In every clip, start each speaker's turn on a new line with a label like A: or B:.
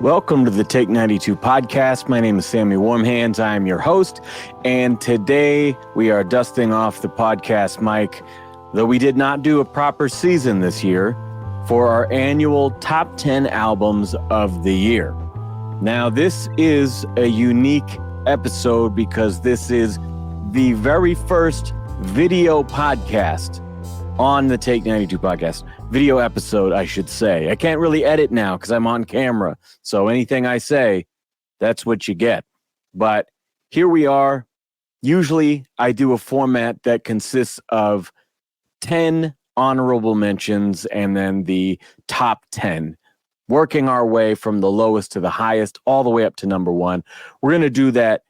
A: Welcome to the Take 92 podcast. My name is Sammy Warm Hands. I am your host, and today we are dusting off the podcast mic, though we did not do a proper season this year, for our annual top 10 albums of the year. Now, this is a unique episode because this is the very first video podcast on the Take 92 podcast. Video episode, I should say. I can't really edit now because I'm on camera. So anything I say, that's what you get. But here we are. Usually I do a format that consists of 10 honorable mentions and then the top 10, working our way from the lowest to the highest, all the way up to number one. We're going to do that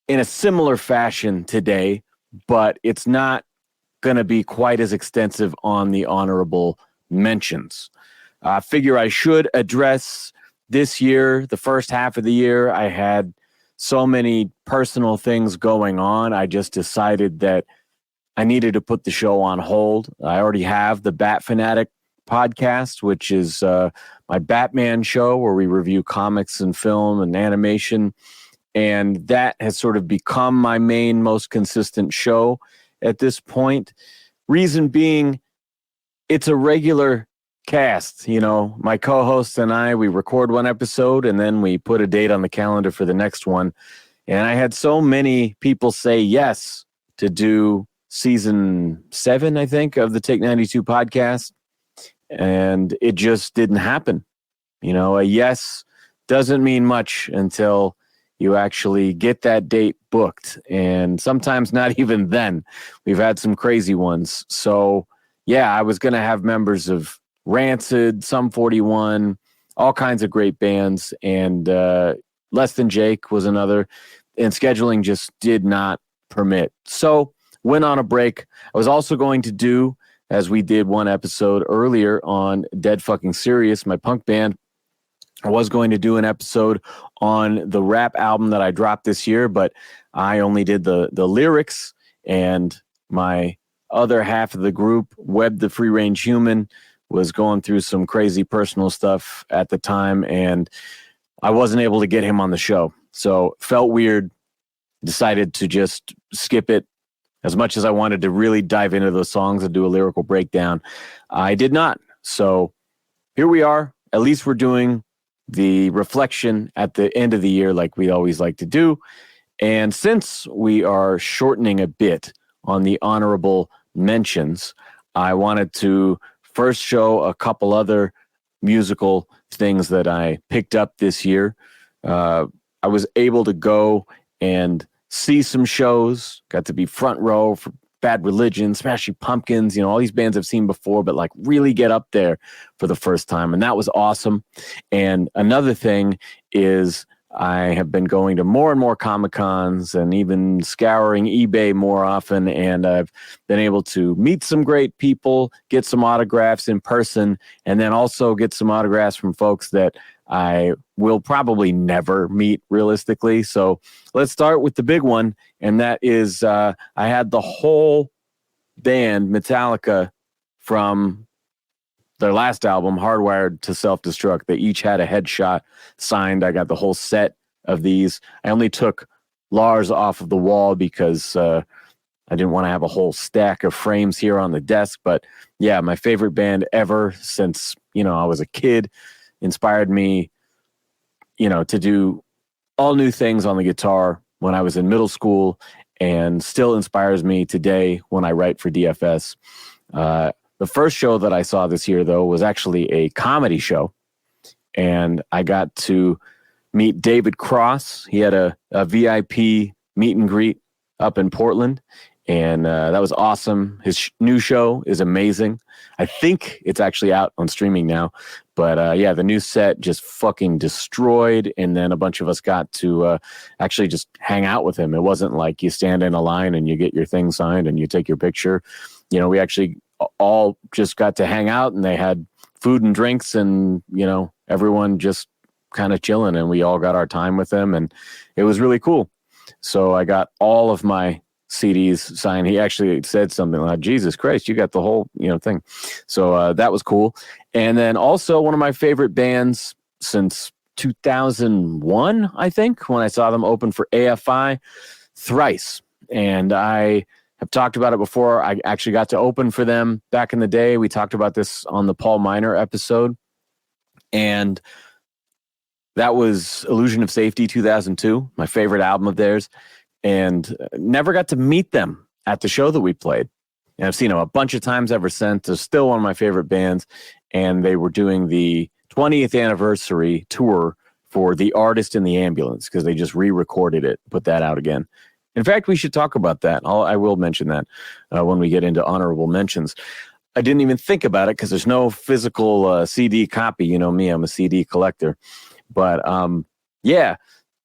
A: in a similar fashion today, but it's not going to be quite as extensive on the honorable mentions. I figure I should address this year, the first half of the year. I had so many personal things going on. I just decided that I needed to put the show on hold. I already have the Bat Fanatic podcast, which is my Batman show where we review comics and film and animation. And that has sort of become my main, most consistent show at this point. Reason being, it's a regular cast. You know, my co-host and I, we record one episode and then we put a date on the calendar for the next one. And I had so many people say yes to do season 7, I think, of the Take 92 podcast. And it just didn't happen. You know, a yes doesn't mean much until you actually get that date booked. And sometimes not even then. We've had some crazy ones. So, yeah, I was going to have members of Rancid, Sum 41, all kinds of great bands. And Less Than Jake was another. And scheduling just did not permit. So, went on a break. I was also going to do, as we did one episode earlier on Dead Fucking Serious, my punk band, I was going to do an episode on the rap album that I dropped this year, but I only did the lyrics, and my other half of the group, Webb the Free Range Human, was going through some crazy personal stuff at the time, and I wasn't able to get him on the show. So felt weird, decided to just skip it. As much as I wanted to really dive into those songs and do a lyrical breakdown, I did not. So here we are. At least we're doing the reflection at the end of the year like we always like to do. And since we are shortening a bit on the honorable mentions, I wanted to first show a couple other musical things that I picked up this year. I was able to go and see some shows, got to be front row for Bad Religion, Smashing Pumpkins, you know, all these bands I've seen before, but like really get up there for the first time. And that was awesome. And another thing is I have been going to more and more Comic-Cons and even scouring eBay more often. And I've been able to meet some great people, get some autographs in person, and then also get some autographs from folks that I will probably never meet realistically. So let's start with the big one. And that is, I had the whole band, Metallica, from their last album, Hardwired to Self-Destruct. They each had a headshot signed. I got the whole set of these. I only took Lars off of the wall because I didn't want to have a whole stack of frames here on the desk. But yeah, my favorite band ever since, you know, I was a kid. Inspired me, you know, to do all new things on the guitar when I was in middle school, and still inspires me today when I write for DFS. The first show that I saw this year, though, was actually a comedy show, and I got to meet David Cross. He had a VIP meet and greet up in Portland, and that was awesome. His new show is amazing. I think it's actually out on streaming now. But yeah, the new set just fucking destroyed. And then a bunch of us got to actually just hang out with him. It wasn't like you stand in a line and you get your thing signed and you take your picture. You know, we actually all just got to hang out, and they had food and drinks, and, you know, everyone just kind of chilling, and we all got our time with him, and it was really cool. So I got all of my CDs signed. He actually said something like, Jesus Christ, you got the whole, you know, thing. So that was cool. And then also one of my favorite bands since 2001, I think, when I saw them open for AFI thrice. And I have talked about it before. I actually got to open for them back in the day. We talked about this on the Paul Miner episode. And that was Illusion of Safety 2002, my favorite album of theirs. And never got to meet them at the show that we played. And I've seen them a bunch of times ever since. They're still one of my favorite bands. And they were doing the 20th anniversary tour for The Artist in the Ambulance because they just re-recorded it, put that out again. In fact, we should talk about that. I will mention that when we get into honorable mentions. I didn't even think about it because there's no physical CD copy. You know me, I'm a CD collector. But yeah,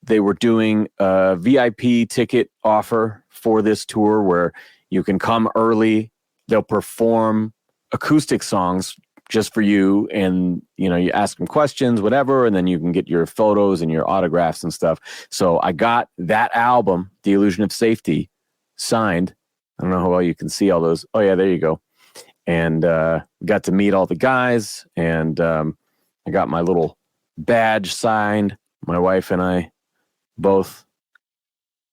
A: they were doing a VIP ticket offer for this tour where you can come early. They'll perform acoustic songs just for you, and you ask them questions, whatever, and then you can get your photos and your autographs and stuff. So I got that album, The Illusion of Safety, signed. I don't know how well you can see all those. Oh yeah, there you go. And got to meet all the guys, and I got my little badge signed. My wife and I both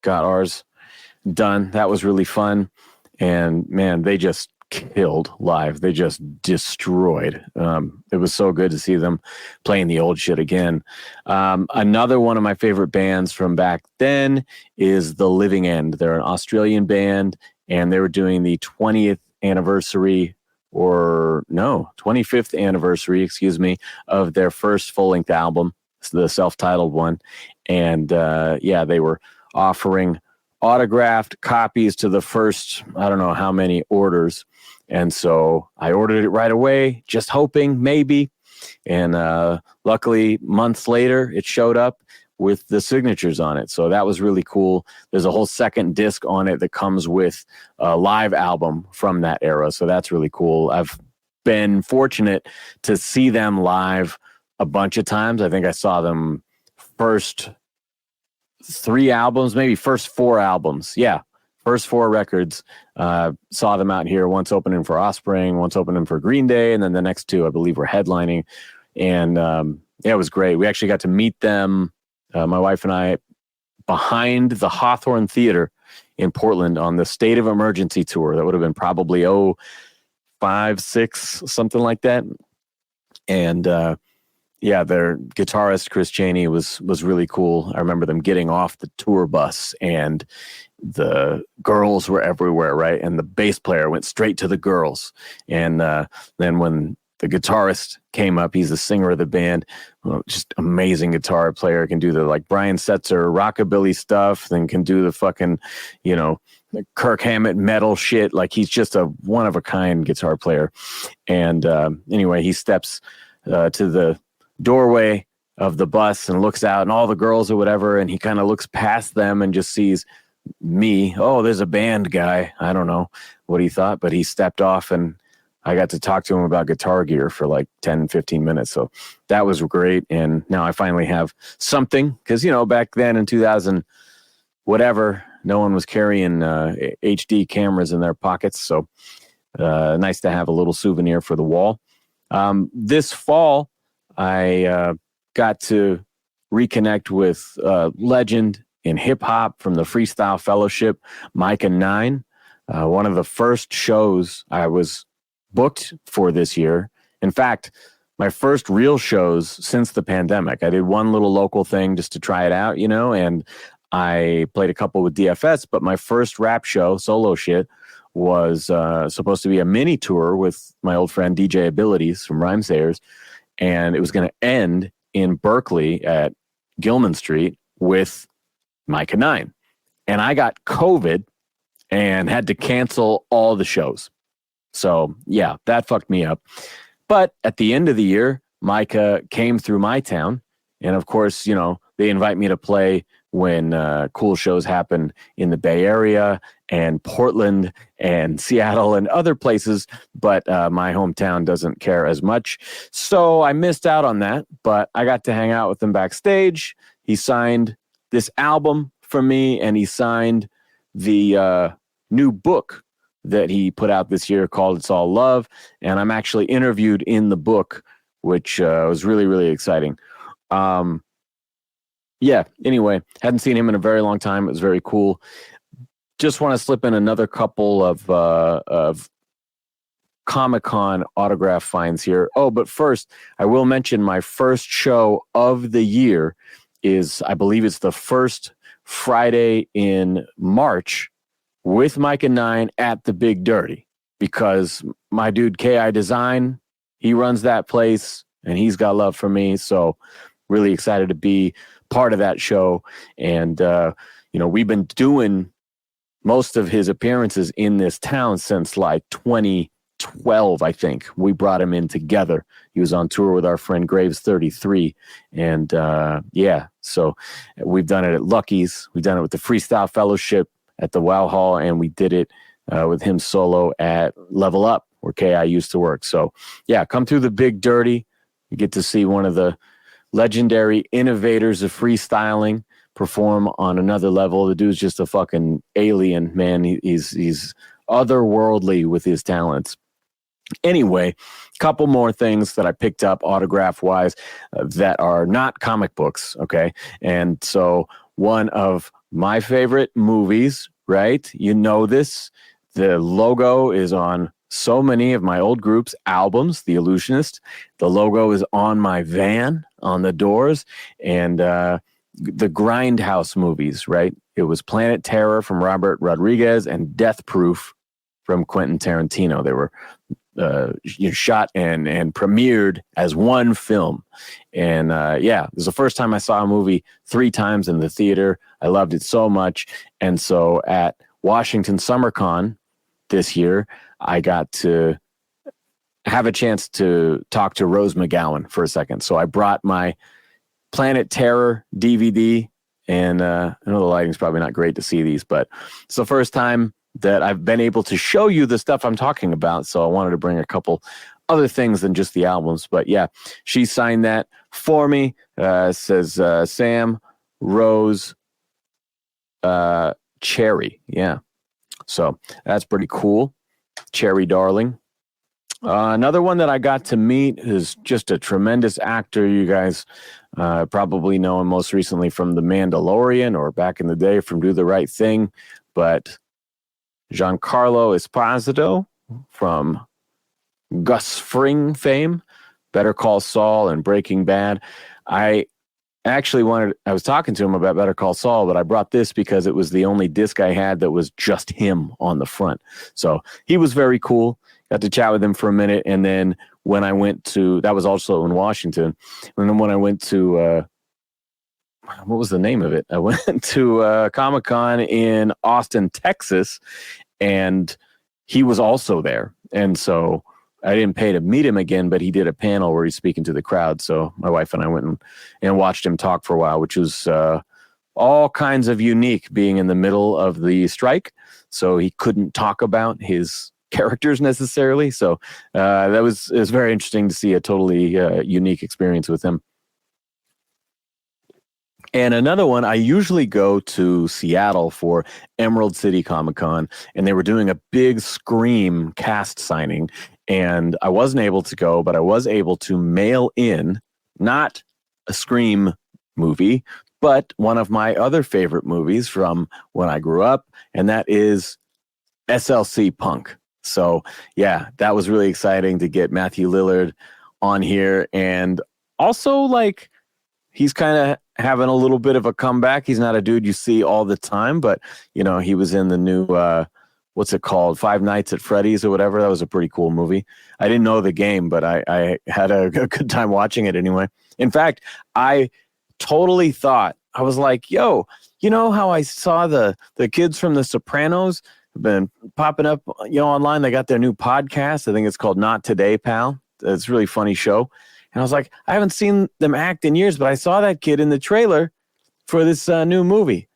A: got ours done. That was really fun. And man, they just killed live. They just destroyed. It was so good to see them playing the old shit again. Another one of my favorite bands from back then is The Living End. They're an Australian band, and they were doing the 20th anniversary, 25th anniversary, of their first full-length album, the self-titled one. And they were offering autographed copies to the first, I don't know how many orders. And so I ordered it right away, just hoping maybe. And luckily, months later, it showed up with the signatures on it. So that was really cool. There's a whole second disc on it that comes with a live album from that era. So that's really cool. I've been fortunate to see them live a bunch of times. I think I saw them first 3 albums, maybe first 4 albums. Yeah. First 4 records, saw them out here, once opening for Offspring, once opening for Green Day, and then the next 2, I believe, were headlining. And it was great. We actually got to meet them, my wife and I, behind the Hawthorne Theater in Portland on the State of Emergency tour. That would have been probably 5, 6, something like that. And their guitarist, Chris Chaney, was really cool. I remember them getting off the tour bus, and the girls were everywhere, right? And the bass player went straight to the girls. And then when the guitarist came up, he's the singer of the band, just amazing guitar player, can do the like Brian Setzer rockabilly stuff, then can do the fucking, Kirk Hammett metal shit. Like he's just a one-of-a-kind guitar player. And anyway, he steps to the doorway of the bus and looks out, and all the girls or whatever, and he kind of looks past them and just sees me. Oh, there's a band guy. I don't know what he thought, but he stepped off, and I got to talk to him about guitar gear for like 10, 15 minutes. So that was great. And now I finally have something, because, back then in 2000, whatever, no one was carrying HD cameras in their pockets. So nice to have a little souvenir for the wall. This fall, I got to reconnect with legend in hip hop from the Freestyle Fellowship, Micah 9. One of the first shows I was booked for this year. In fact, my first real shows since the pandemic. I did one little local thing just to try it out, and I played a couple with DFS, but my first rap show, solo shit, was supposed to be a mini tour with my old friend DJ Abilities from Rhymesayers. And it was going to end in Berkeley at Gilman Street with Micah 9. And I got COVID and had to cancel all the shows. So, yeah, that fucked me up. But at the end of the year, Micah came through my town. And of course, they invite me to play when cool shows happen in the Bay Area and Portland and Seattle and other places, but my hometown doesn't care as much. So I missed out on that, but I got to hang out with him backstage. He signed this album for me, and he signed the new book that he put out this year called It's All Love. And I'm actually interviewed in the book, which was really, really exciting. Yeah, anyway, hadn't seen him in a very long time. It was very cool. Just want to slip in another couple of Comic-Con autograph finds here. Oh, but first, I will mention my first show of the year is, I believe it's the first Friday in March with Mike and Nine at the Big Dirty, because my dude KI Design, he runs that place and he's got love for me. So really excited to be part of that show. And, we've been doing most of his appearances in this town since like 2012, I think. We brought him in together. He was on tour with our friend Graves 33. And so we've done it at Lucky's. We've done it with the Freestyle Fellowship at the Wow Hall, and we did it with him solo at Level Up, where KI used to work. So, yeah, come through the Big Dirty. You get to see one of the legendary innovators of freestyling perform on another level. The dude's just a fucking alien, man. He's otherworldly with his talents. Anyway, a couple more things that I picked up autograph-wise that are not comic books, okay? And so one of my favorite movies, right? You know this. The logo is on so many of my old group's albums, The Illusionist. The logo is on my van, on the doors, and the Grindhouse movies, right? It was Planet Terror from Robert Rodriguez and Death Proof from Quentin Tarantino. They were shot and premiered as one film. And it was the first time I saw a movie 3 times in the theater. I loved it so much. And so at Washington SummerCon this year, I got to have a chance to talk to Rose McGowan for a second. So I brought my Planet Terror DVD, and I know the lighting's probably not great to see these, but it's the first time that I've been able to show you the stuff I'm talking about. So I wanted to bring a couple other things than just the albums. But yeah, she signed that for me. Says Sam, Rose, Cherry. Yeah. So that's pretty cool. Cherry Darling. Another one that I got to meet is just a tremendous actor. You guys probably know him most recently from The Mandalorian, or back in the day from Do the Right Thing. But Giancarlo Esposito from Gus Fring fame, Better Call Saul and Breaking Bad. I was talking to him about Better Call Saul, but I brought this because it was the only disc I had that was just him on the front. So he was very cool. Got to chat with him for a minute. And then when I went to, that was also in Washington. And then when I went to, what was the name of it? I went to Comic-Con in Austin, Texas, and he was also there. And so I didn't pay to meet him again, but he did a panel where he's speaking to the crowd. So my wife and I went and watched him talk for a while, which was all kinds of unique, being in the middle of the strike. So he couldn't talk about his characters necessarily. So it was very interesting to see a totally unique experience with him. And another one, I usually go to Seattle for Emerald City Comic Con, and they were doing a big Scream cast signing, and I wasn't able to go, but I was able to mail in, not a Scream movie, but one of my other favorite movies from when I grew up, and that is SLC Punk. So yeah, that was really exciting to get Matthew Lillard on here, and also like, he's kind of having a little bit of a comeback. He's not a dude you see all the time, but, he was in the new, what's it called? Five Nights at Freddy's or whatever. That was a pretty cool movie. I didn't know the game, but I had a good time watching it anyway. In fact, I totally thought, I was like, yo, you know how I saw the kids from The Sopranos have been popping up, online? They got their new podcast. I think it's called Not Today, Pal. It's a really funny show. And I was like, I haven't seen them act in years, but I saw that kid in the trailer for this new movie.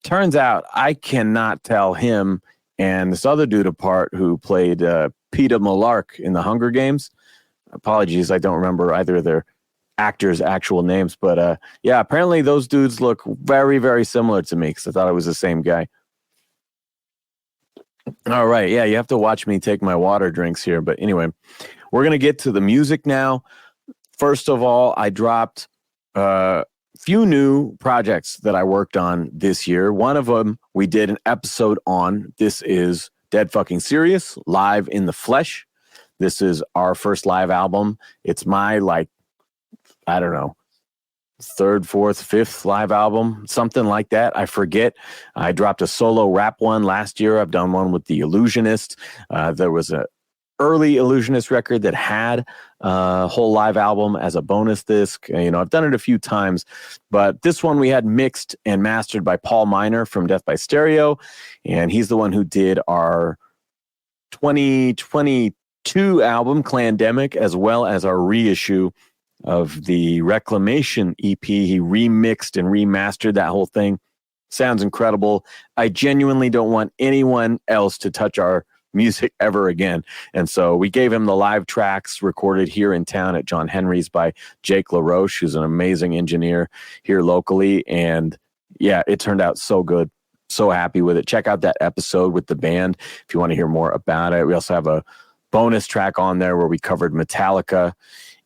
A: Turns out I cannot tell him and this other dude apart who played Peeta Mellark in the Hunger Games. Apologies, I don't remember either of their actors' actual names. But yeah, apparently those dudes look very, very similar to me because I thought it was the same guy. All right, yeah, you have to watch me take my water drinks here. But anyway, we're going to get to the music now. First of all, I dropped few new projects that I worked on this year. One of them we did an episode on. This is Dead Fucking Serious, Live in the Flesh. This is our first live album. It's my, I don't know, third, fourth, fifth live album, something like that. I forget. I dropped a solo rap one last year. I've done one with The Illusionist. There was a early Illusionist record that had a whole live album as a bonus disc. I've done it a few times, but this one we had mixed and mastered by Paul Miner from Death by Stereo, and he's the one who did our 2022 album, Clandemic, as well as our reissue of the Reclamation EP. He remixed and remastered that whole thing. Sounds incredible. I genuinely don't want anyone else to touch our music ever again. And so we gave him the live tracks recorded here in town at John Henry's by Jake LaRoche, who's an amazing engineer here locally. And yeah, it turned out so good. So happy with it. Check out that episode with the band if you want to hear more about it. We also have a bonus track on there where we covered Metallica,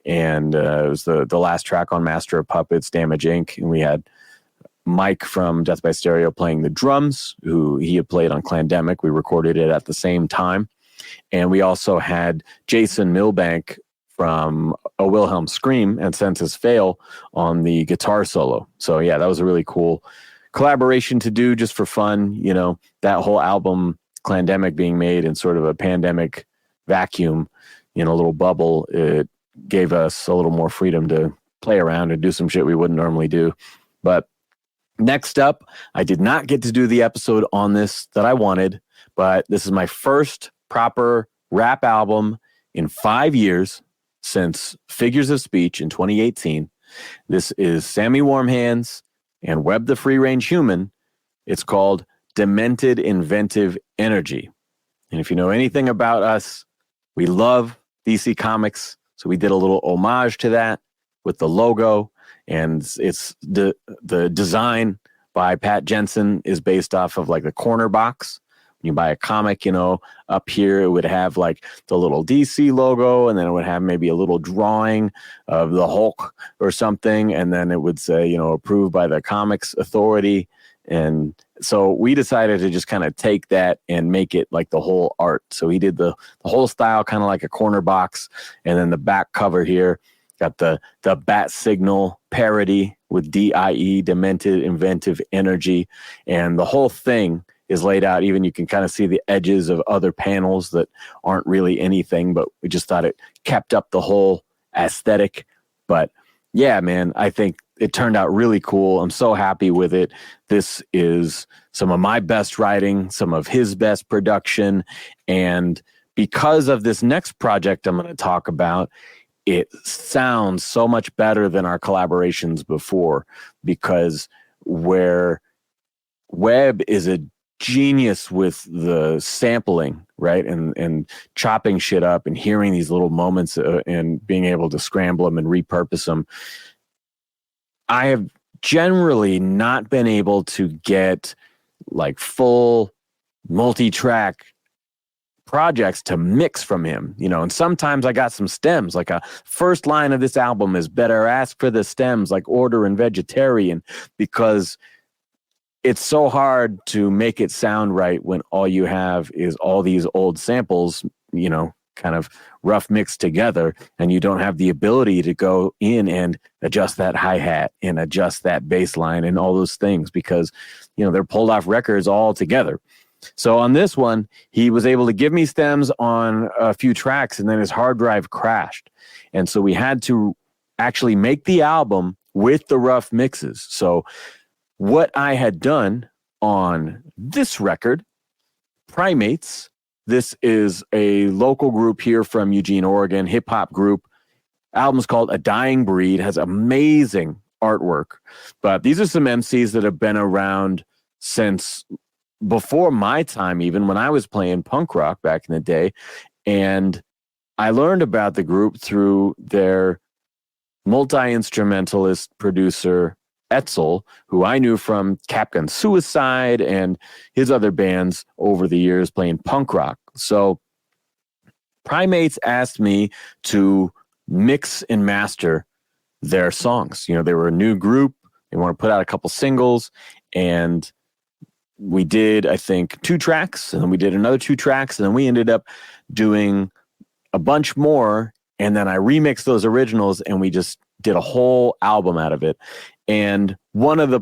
A: and it was the last track on Master of Puppets, Damage Inc. And we had Mike from Death by Stereo playing the drums, who he had played on Clandemic. We recorded it at the same time. And we also had Jason Milbank from A Wilhelm Scream and Senses Fail on the guitar solo. So yeah, that was a really cool collaboration to do just for fun. That whole album, Clandemic, being made in sort of a pandemic vacuum, in a little bubble, it gave us a little more freedom to play around and do some shit we wouldn't normally do. But next up, I did not get to do the episode on this that I wanted, but this is my first proper rap album in 5 years since Figures of Speech in 2018. This is Sammy Warm Hands and Webb the Free Range Human. It's called Demented Inventive Energy. And if you know anything about us, we love DC Comics. So we did a little homage to that with the logo, and it's the design by Pat Jensen is based off of like the corner box. When you buy a comic, up here, it would have like the little DC logo, and then it would have maybe a little drawing of the Hulk or something. And then it would say, approved by the Comics Authority. And so we decided to just kind of take that and make it like the whole art. So he did the whole style, kind of like a corner box. And then the back cover here got the bat signal parody with DIE, Demented Inventive Energy. And the whole thing is laid out. Even you can kind of see the edges of other panels that aren't really anything, but we just thought it kept up the whole aesthetic. But yeah, man, I think it turned out really cool. I'm so happy with it. This is some of my best writing, some of his best production. And because of this next project I'm going to talk about, it sounds so much better than our collaborations before, because where Webb is a genius with the sampling, right? And chopping shit up and hearing these little moments and being able to scramble them and repurpose them. I have generally not been able to get like full multi-track projects to mix from him, and sometimes I got some stems, like a first line of this album is better ask for the stems, like Order and Vegetarian, because it's so hard to make it sound right when all you have is all these old samples, kind of rough mixed together, and you don't have the ability to go in and adjust that hi-hat and adjust that bass line and all those things, because they're pulled off records all together. So on this one, he was able to give me stems on a few tracks, and then his hard drive crashed, and so we had to actually make the album with the rough mixes. So what I had done on this record, Primates, this is a local group here from Eugene, Oregon, hip-hop group. Album's called A Dying Breed, has amazing artwork. But these are some MCs that have been around since before my time, even when I was playing punk rock back in the day. And I learned about the group through their multi-instrumentalist producer, Etzel, who I knew from Capgun Suicide and his other bands over the years playing punk rock. So Primates asked me to mix and master their songs. You know, they were a new group. They want to put out a couple singles, and we did, I think, 2 tracks, and then we did another 2 tracks, and then we ended up doing a bunch more, and then I remixed those originals, and we just did a whole album out of it. And one of the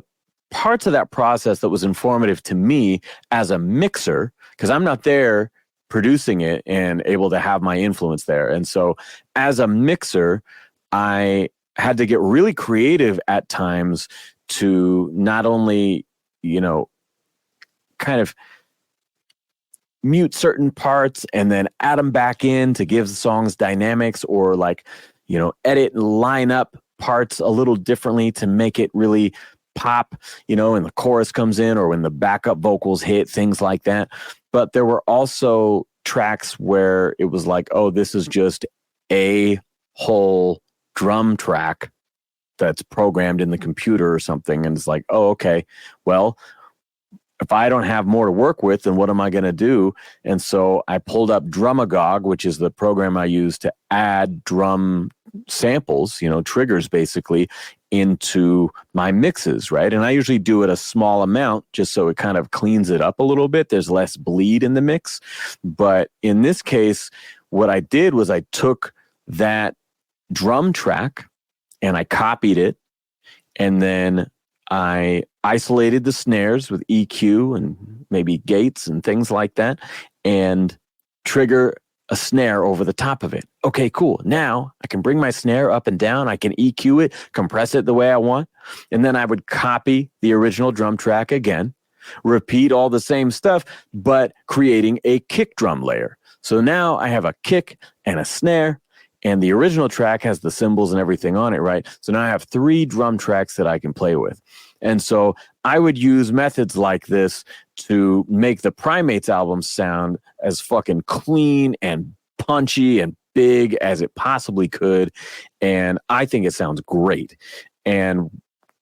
A: parts of that process that was informative to me as a mixer, because I'm not there producing it and able to have my influence there. And so as a mixer, I had to get really creative at times to not only, you know, kind of mute certain parts and then add them back in to give the songs dynamics, or like, you know, edit and line up parts a little differently to make it really pop, you know, and the chorus comes in or when the backup vocals hit, things like that. But there were also tracks where it was like, oh, this is just a whole drum track that's programmed in the computer or something. And it's like, oh, okay, well, if I don't have more to work with, then what am I going to do? And so I pulled up Drumagog, which is the program I use to add drum samples, you know, triggers basically, into my mixes, right? And I usually do it a small amount just so it kind of cleans it up a little bit. There's less bleed in the mix. But in this case, what I did was I took that drum track and I copied it, and then I isolated the snares with EQ and maybe gates and things like that, and trigger a snare over the top of it. Okay, cool. Now I can bring my snare up and down. I can EQ it, compress it the way I want. And then I would copy the original drum track again, repeat all the same stuff, but creating a kick drum layer. So now I have a kick and a snare, and the original track has the cymbals and everything on it, right? So now I have 3 drum tracks that I can play with. And so I would use methods like this to make the Primates album sound as fucking clean and punchy and big as it possibly could. And I think it sounds great. And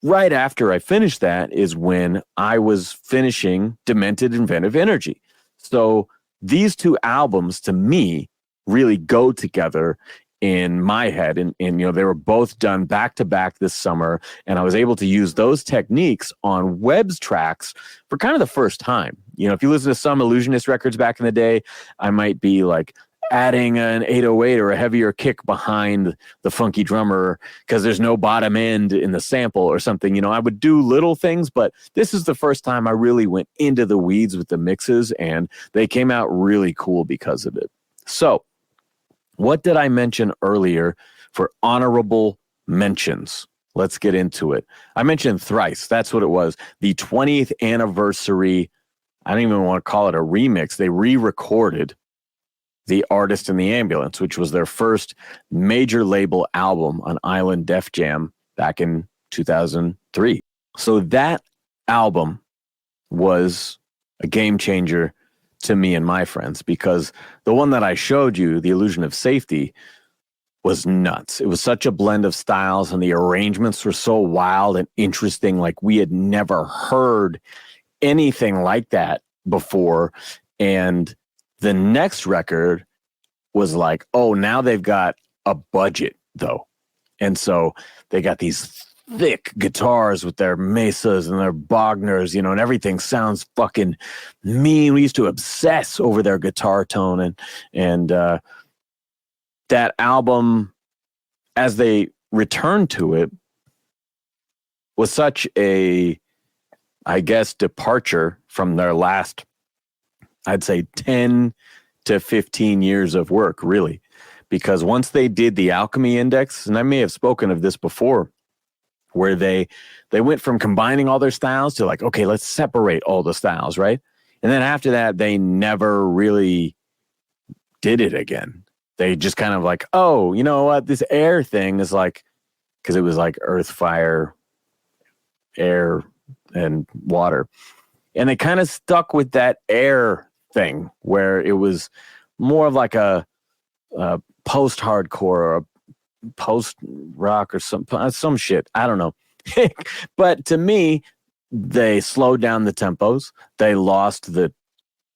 A: right after I finished that is when I was finishing Demented Inventive Energy. So these 2 albums to me really go together in my head. And you know, they were both done back to back this summer. And I was able to use those techniques on Webb's tracks for kind of the first time. You know, if you listen to some Illusionist records back in the day, I might be like adding an 808 or a heavier kick behind the funky drummer because there's no bottom end in the sample or something. You know, I would do little things, but this is the first time I really went into the weeds with the mixes, and they came out really cool because of it. So, what did I mention earlier for honorable mentions? Let's get into it. I mentioned Thrice. That's what it was. The 20th anniversary. I don't even want to call it a remix. They re-recorded The Artist in the Ambulance, which was their first major label album on Island Def Jam back in 2003. So that album was a game changer to me and my friends, because the one that I showed you, The Illusion of Safety, was nuts. It was such a blend of styles, and the arrangements were so wild and interesting. Like, we had never heard anything like that before. And the next record was like, oh, now they've got a budget though. And so they got these thick guitars with their mesas and their Bogners, you know, and everything sounds fucking mean. We used to obsess over their guitar tone, and that album, as they returned to it, was such a, I guess, departure from their last, I'd say 10 to 15 years of work, really. Because once they did the Alchemy Index, and I may have spoken of this before, where they went from combining all their styles to like, okay, let's separate all the styles, right? And then after that, they never really did it again. They just kind of like, oh, you know what? This air thing is like, because it was like earth, fire, air, and water. And they kind of stuck with that air thing where it was more of like a post-hardcore or a post-rock or some shit. I don't know. But to me, they slowed down the tempos. They lost the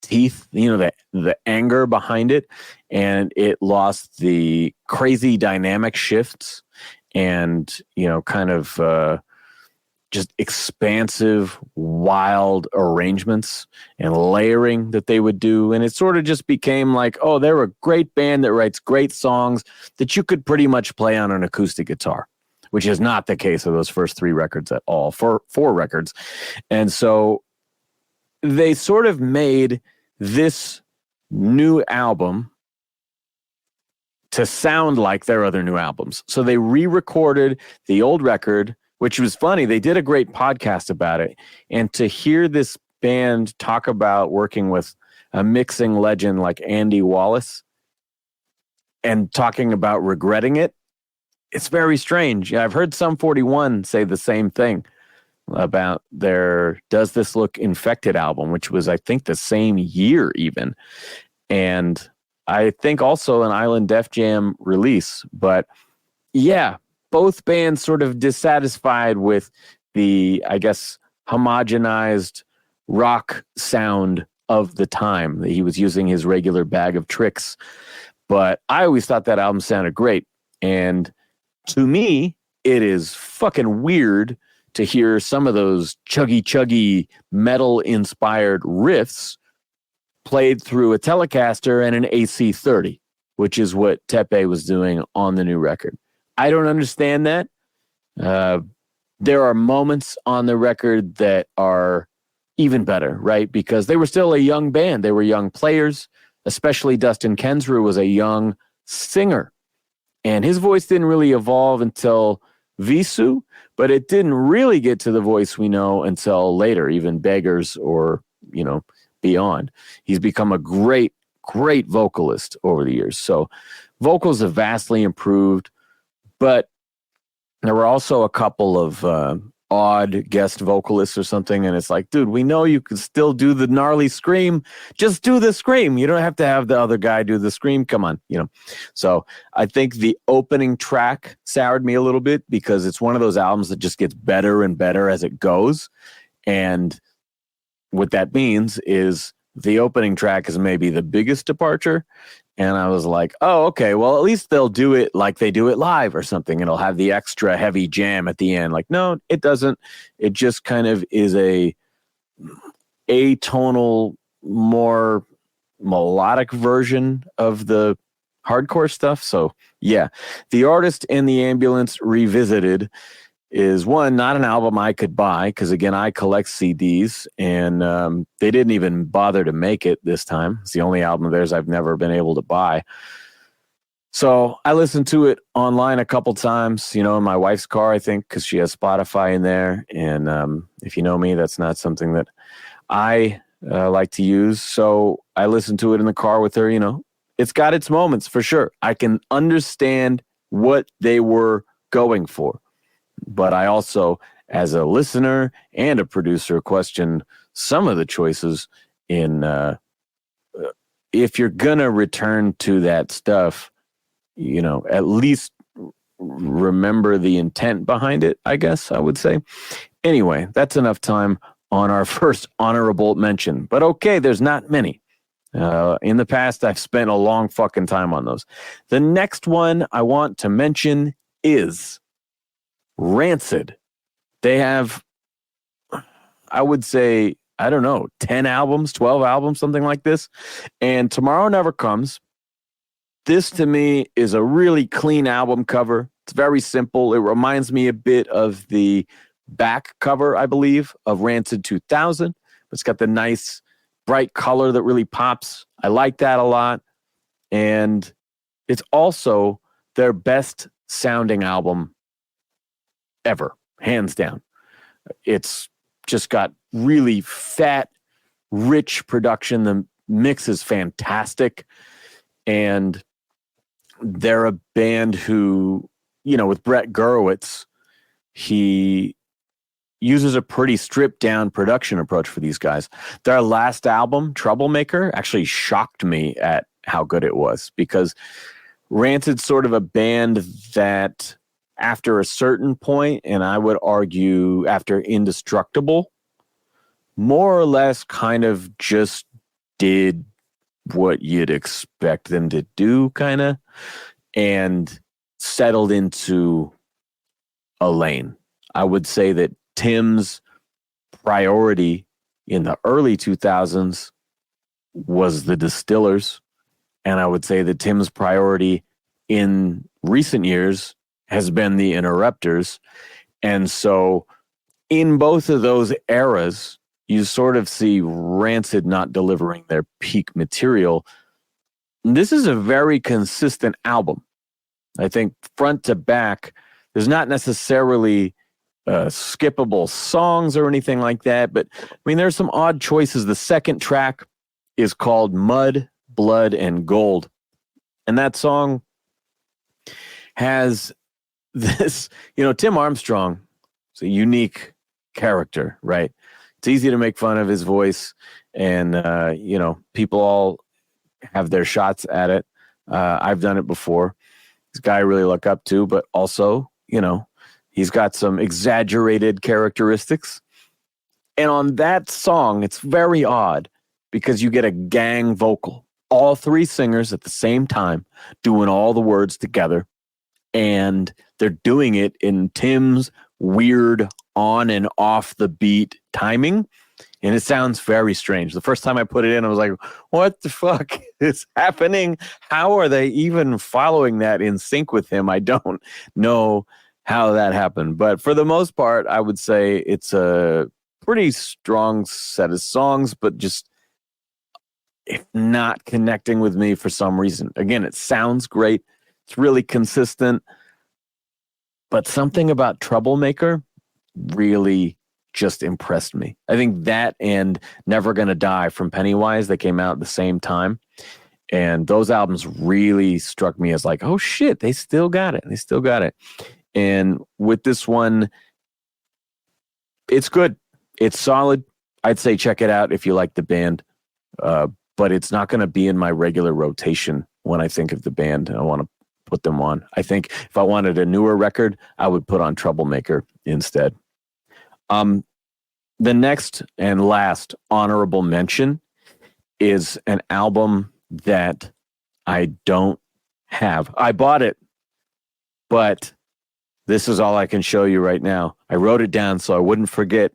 A: teeth, you know, the anger behind it, and it lost the crazy dynamic shifts. and, kind of just expansive, wild arrangements and layering that they would do. And it sort of just became like, oh, they're a great band that writes great songs that you could pretty much play on an acoustic guitar, which is not the case of those first 3 records at all, four records. And so they sort of made this new album to sound like their other new albums. So they re-recorded the old record, which was funny. They did a great podcast about it. And to hear this band talk about working with a mixing legend like Andy Wallace and talking about regretting it, it's very strange. I've heard Sum 41 say the same thing about their Does This Look Infected album, which was, I think, the same year even. And I think also an Island Def Jam release. But yeah, both bands sort of dissatisfied with the, I guess, homogenized rock sound of the time. He was using his regular bag of tricks. But I always thought that album sounded great. And to me, it is fucking weird to hear some of those chuggy metal-inspired riffs played through a Telecaster and an AC-30, which is what Tepe was doing on the new record. I don't understand that. There are moments on the record that are even better, right? Because they were still a young band. They were young players, especially Dustin Kensrue was a young singer. And his voice didn't really evolve until Visu, but it didn't really get to the voice we know until later, even Beggars or, beyond. He's become a great vocalist over the years. So vocals have vastly improved, but there were also a couple of odd guest vocalists or something, and it's like, dude, we know you can still do the gnarly scream. Just do the scream. You don't have to have the other guy do the scream. Come on, So I think the opening track soured me a little bit because it's one of those albums that just gets better and better as it goes. And what that means is the opening track is maybe the biggest departure. And I was like, oh, okay, well, at least they'll do it like they do it live or something. It'll have the extra heavy jam at the end. Like, no, it doesn't. It just kind of is a atonal, more melodic version of the hardcore stuff. So, yeah, The Artist and the Ambulance Revisited is one, not an album I could buy because, again, I collect CDs, and they didn't even bother to make it this time. It's the only album of theirs I've never been able to buy. So I listened to it online a couple times, in my wife's car, I think, because she has Spotify in there. And if you know me, that's not something that I like to use. So I listened to it in the car with her. It's got its moments for sure. I can understand what they were going for. But I also, as a listener and a producer, question some of the choices in if you're going to return to that stuff, at least remember the intent behind it, I guess I would say. Anyway, that's enough time on our first honorable mention. But okay, there's not many. In the past, I've spent a long fucking time on those. The next one I want to mention is Rancid. They have, I would say, 10 albums, 12 albums, something like this. And Tomorrow Never Comes. This to me is a really clean album cover. It's very simple. It reminds me a bit of the back cover, I believe, of Rancid 2000. It's got the nice bright color that really pops. I like that a lot. And it's also their best sounding album ever, hands down. It's just got really fat, rich production. The mix is fantastic. And they're a band who, with Brett Gurewitz, he uses a pretty stripped down production approach for these guys. Their last album, Troublemaker, actually shocked me at how good it was, because Rancid's sort of a band that after a certain point, and I would argue after Indestructible, more or less kind of just did what you'd expect them to do, kind of, and settled into a lane. I would say that Tim's priority in the early 2000s was the Distillers. And I would say that Tim's priority in recent years has been the Interrupters. And so in both of those eras, you sort of see Rancid not delivering their peak material. This is a very consistent album. I think front to back, there's not necessarily skippable songs or anything like that, but I mean, there's some odd choices. The second track is called Mud, Blood, and Gold. And that song has this, Tim Armstrong is a unique character, right? It's easy to make fun of his voice, and, people all have their shots at it. I've done it before. This guy I really look up to, but also, he's got some exaggerated characteristics. And on that song, it's very odd because you get a gang vocal, all three singers at the same time doing all the words together. And they're doing it in Tim's weird on and off the beat timing. And it sounds very strange. The first time I put it in, I was like, what the fuck is happening? How are they even following that in sync with him? I don't know how that happened. But for the most part, I would say it's a pretty strong set of songs, but just not connecting with me for some reason. Again, it sounds great. It's really consistent. But something about Troublemaker really just impressed me. I think that and Never Gonna Die from Pennywise, that came out at the same time. And those albums really struck me as like, oh shit, they still got it. They still got it. And with this one, it's good. It's solid. I'd say check it out if you like the band. But it's not going to be in my regular rotation when I think of the band. I want to put them on. I think if I wanted a newer record, I would put on Troublemaker instead. The next and last honorable mention is an album that I don't have. I bought it, but this is all I can show you right now. I wrote it down so I wouldn't forget.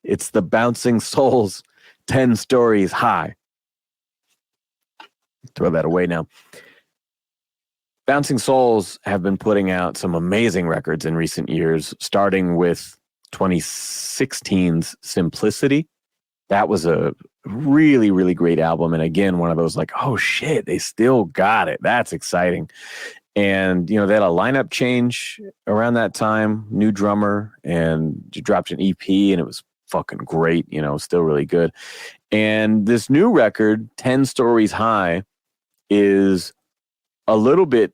A: It's the Bouncing Souls 10 Stories High. Throw that away now. Bouncing Souls have been putting out some amazing records in recent years, starting with 2016's Simplicity. That was a really, really great album. And again, one of those like, oh shit, they still got it. That's exciting. And, they had a lineup change around that time, new drummer, and dropped an EP, and it was fucking great, still really good. And this new record, 10 Stories High, is a little bit,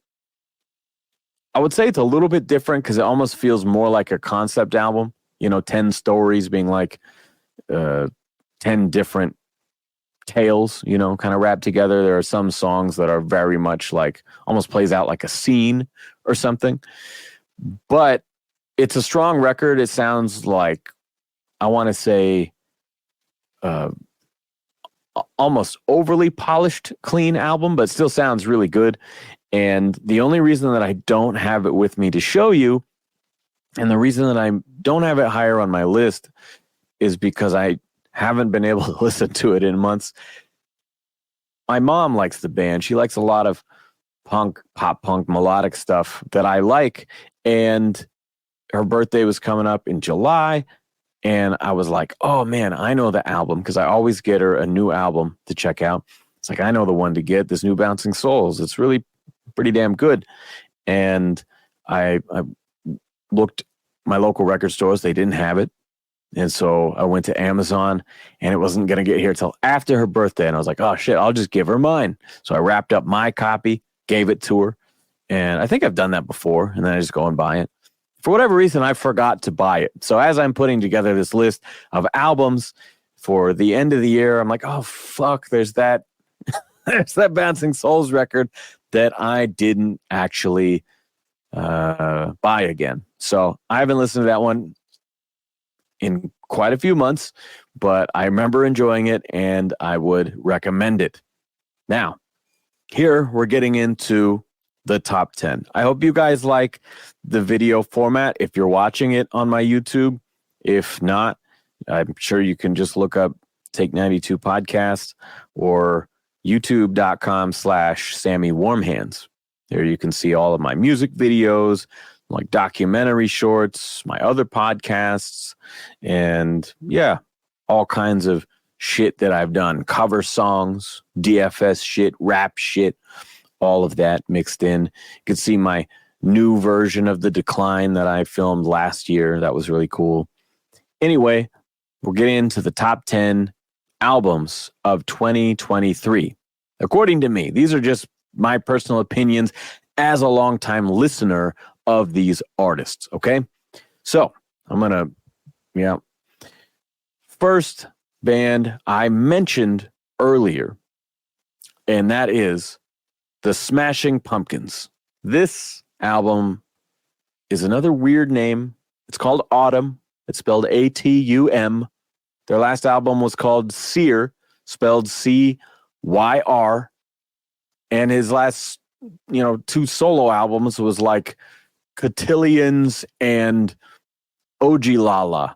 A: I would say it's a little bit different because it almost feels more like a concept album, 10 stories being like 10 different tales, kind of wrapped together. There are some songs that are very much like, almost plays out like a scene or something. But it's a strong record. It sounds like, I want to say, almost overly polished, clean album, but still sounds really good. And the only reason that I don't have it with me to show you, and the reason that I don't have it higher on my list, is because I haven't been able to listen to it in months. My mom likes the band. She likes a lot of punk, pop punk, melodic stuff that I like. And her birthday was coming up in July. And I was like, oh man, I know the album, because I always get her a new album to check out. It's like, I know the one to get, this new Bouncing Souls. It's really pretty damn good. And I looked my local record stores. They didn't have it. And so I went to Amazon, and it wasn't going to get here till after her birthday. And I was like, oh shit, I'll just give her mine. So I wrapped up my copy, gave it to her. And I think I've done that before. And then I just go and buy it. For whatever reason, I forgot to buy it. So as I'm putting together this list of albums for the end of the year, I'm like, oh, fuck, there's that Bouncing Souls record that I didn't actually buy again. So I haven't listened to that one in quite a few months, but I remember enjoying it, and I would recommend it. Now, here we're getting into the top 10. I hope you guys like the video format if you're watching it on my YouTube. If not, I'm sure you can just look up Take 92 Podcast or youtube.com/Sammy Warm Hands. There you can see all of my music videos, like documentary shorts, my other podcasts, and yeah, all kinds of shit that I've done. Cover songs, DFS shit, rap shit, all of that mixed in. You can see my new version of The Decline that I filmed last year. That was really cool. Anyway, we're getting into the top 10 albums of 2023. According to me, these are just my personal opinions as a longtime listener of these artists, okay? So, I'm going to, first band I mentioned earlier, and that is the Smashing Pumpkins. This album is another weird name. It's called Autumn. It's spelled ATUM. Their last album was called Sear, spelled CYR. And his last, two solo albums was like Cotillions and Ojilala.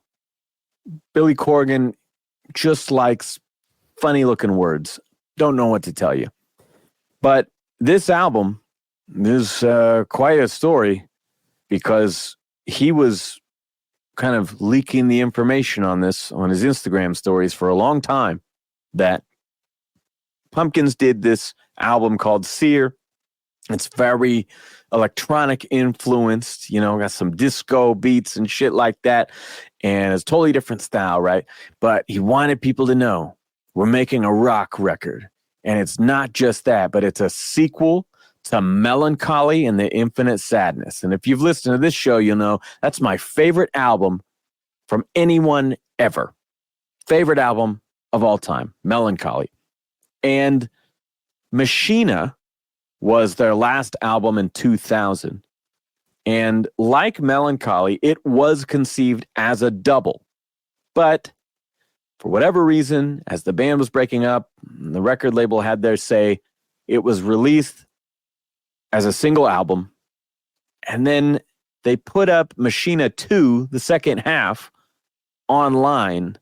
A: Billy Corgan just likes funny looking words. Don't know what to tell you. But this album is quite a story because he was kind of leaking the information on this on his Instagram stories for a long time that Pumpkins did this album called Sear. It's very electronic influenced, got some disco beats and shit like that. And it's totally different style, right? But he wanted people to know we're making a rock record. And it's not just that, but it's a sequel to Melancholy and the Infinite Sadness. And if you've listened to this show, you'll know that's my favorite album from anyone ever. Favorite album of all time, Melancholy. And Machina was their last album in 2000. And like Melancholy, it was conceived as a double. But for whatever reason, as the band was breaking up, the record label had their say, it was released as a single album. And then they put up Machina 2, the second half, online.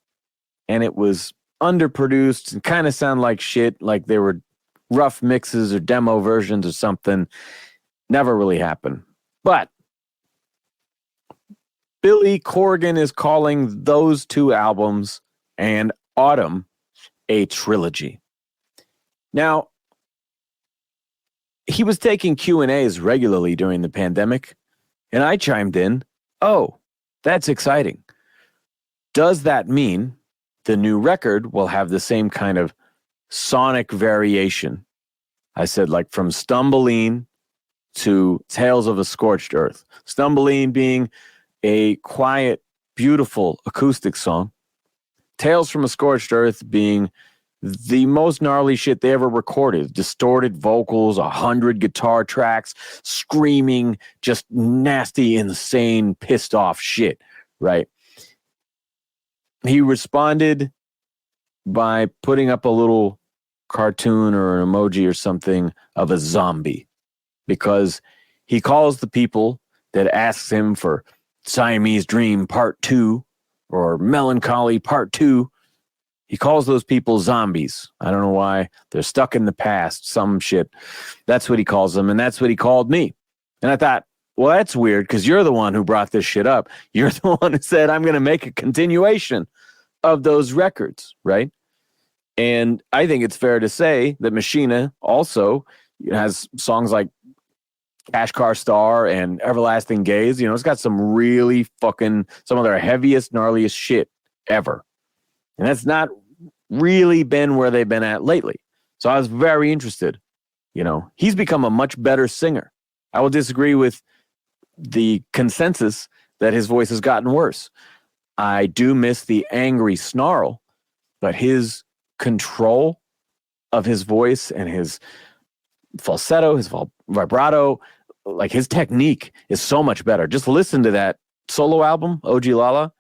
A: And it was underproduced and kind of sound like shit, like they were rough mixes or demo versions or something. Never really happened. But Billy Corgan is calling those two albums and Autumn a trilogy. Now, he was taking Q&As regularly during the pandemic, and I chimed in, oh, that's exciting. Does that mean the new record will have the same kind of sonic variation? I said, like from Stumbling to Tales of a Scorched Earth. Stumbling being a quiet, beautiful acoustic song. Tales from a Scorched Earth being the most gnarly shit they ever recorded. Distorted vocals, 100 guitar tracks, screaming, just nasty, insane, pissed off shit, right? He responded by putting up a little cartoon or an emoji or something of a zombie, because he calls the people that asks him for Siamese Dream Part 2 or Melancholy Part 2, he calls those people zombies. I don't know why. They're stuck in the past, some shit. That's what he calls them, and that's what he called me. And I thought, well, that's weird, because you're the one who brought this shit up. You're the one who said, I'm going to make a continuation of those records, right? And I think it's fair to say that Machina also has songs like Cash Car Star and Everlasting Gaze. It's got some really some of their heaviest, gnarliest shit ever. And that's not really been where they've been at lately. So I was very interested. He's become a much better singer. I will disagree with the consensus that his voice has gotten worse. I do miss the angry snarl, but his control of his voice and his falsetto, his vibrato, like his technique is so much better. Just listen to that solo album, Ojilala,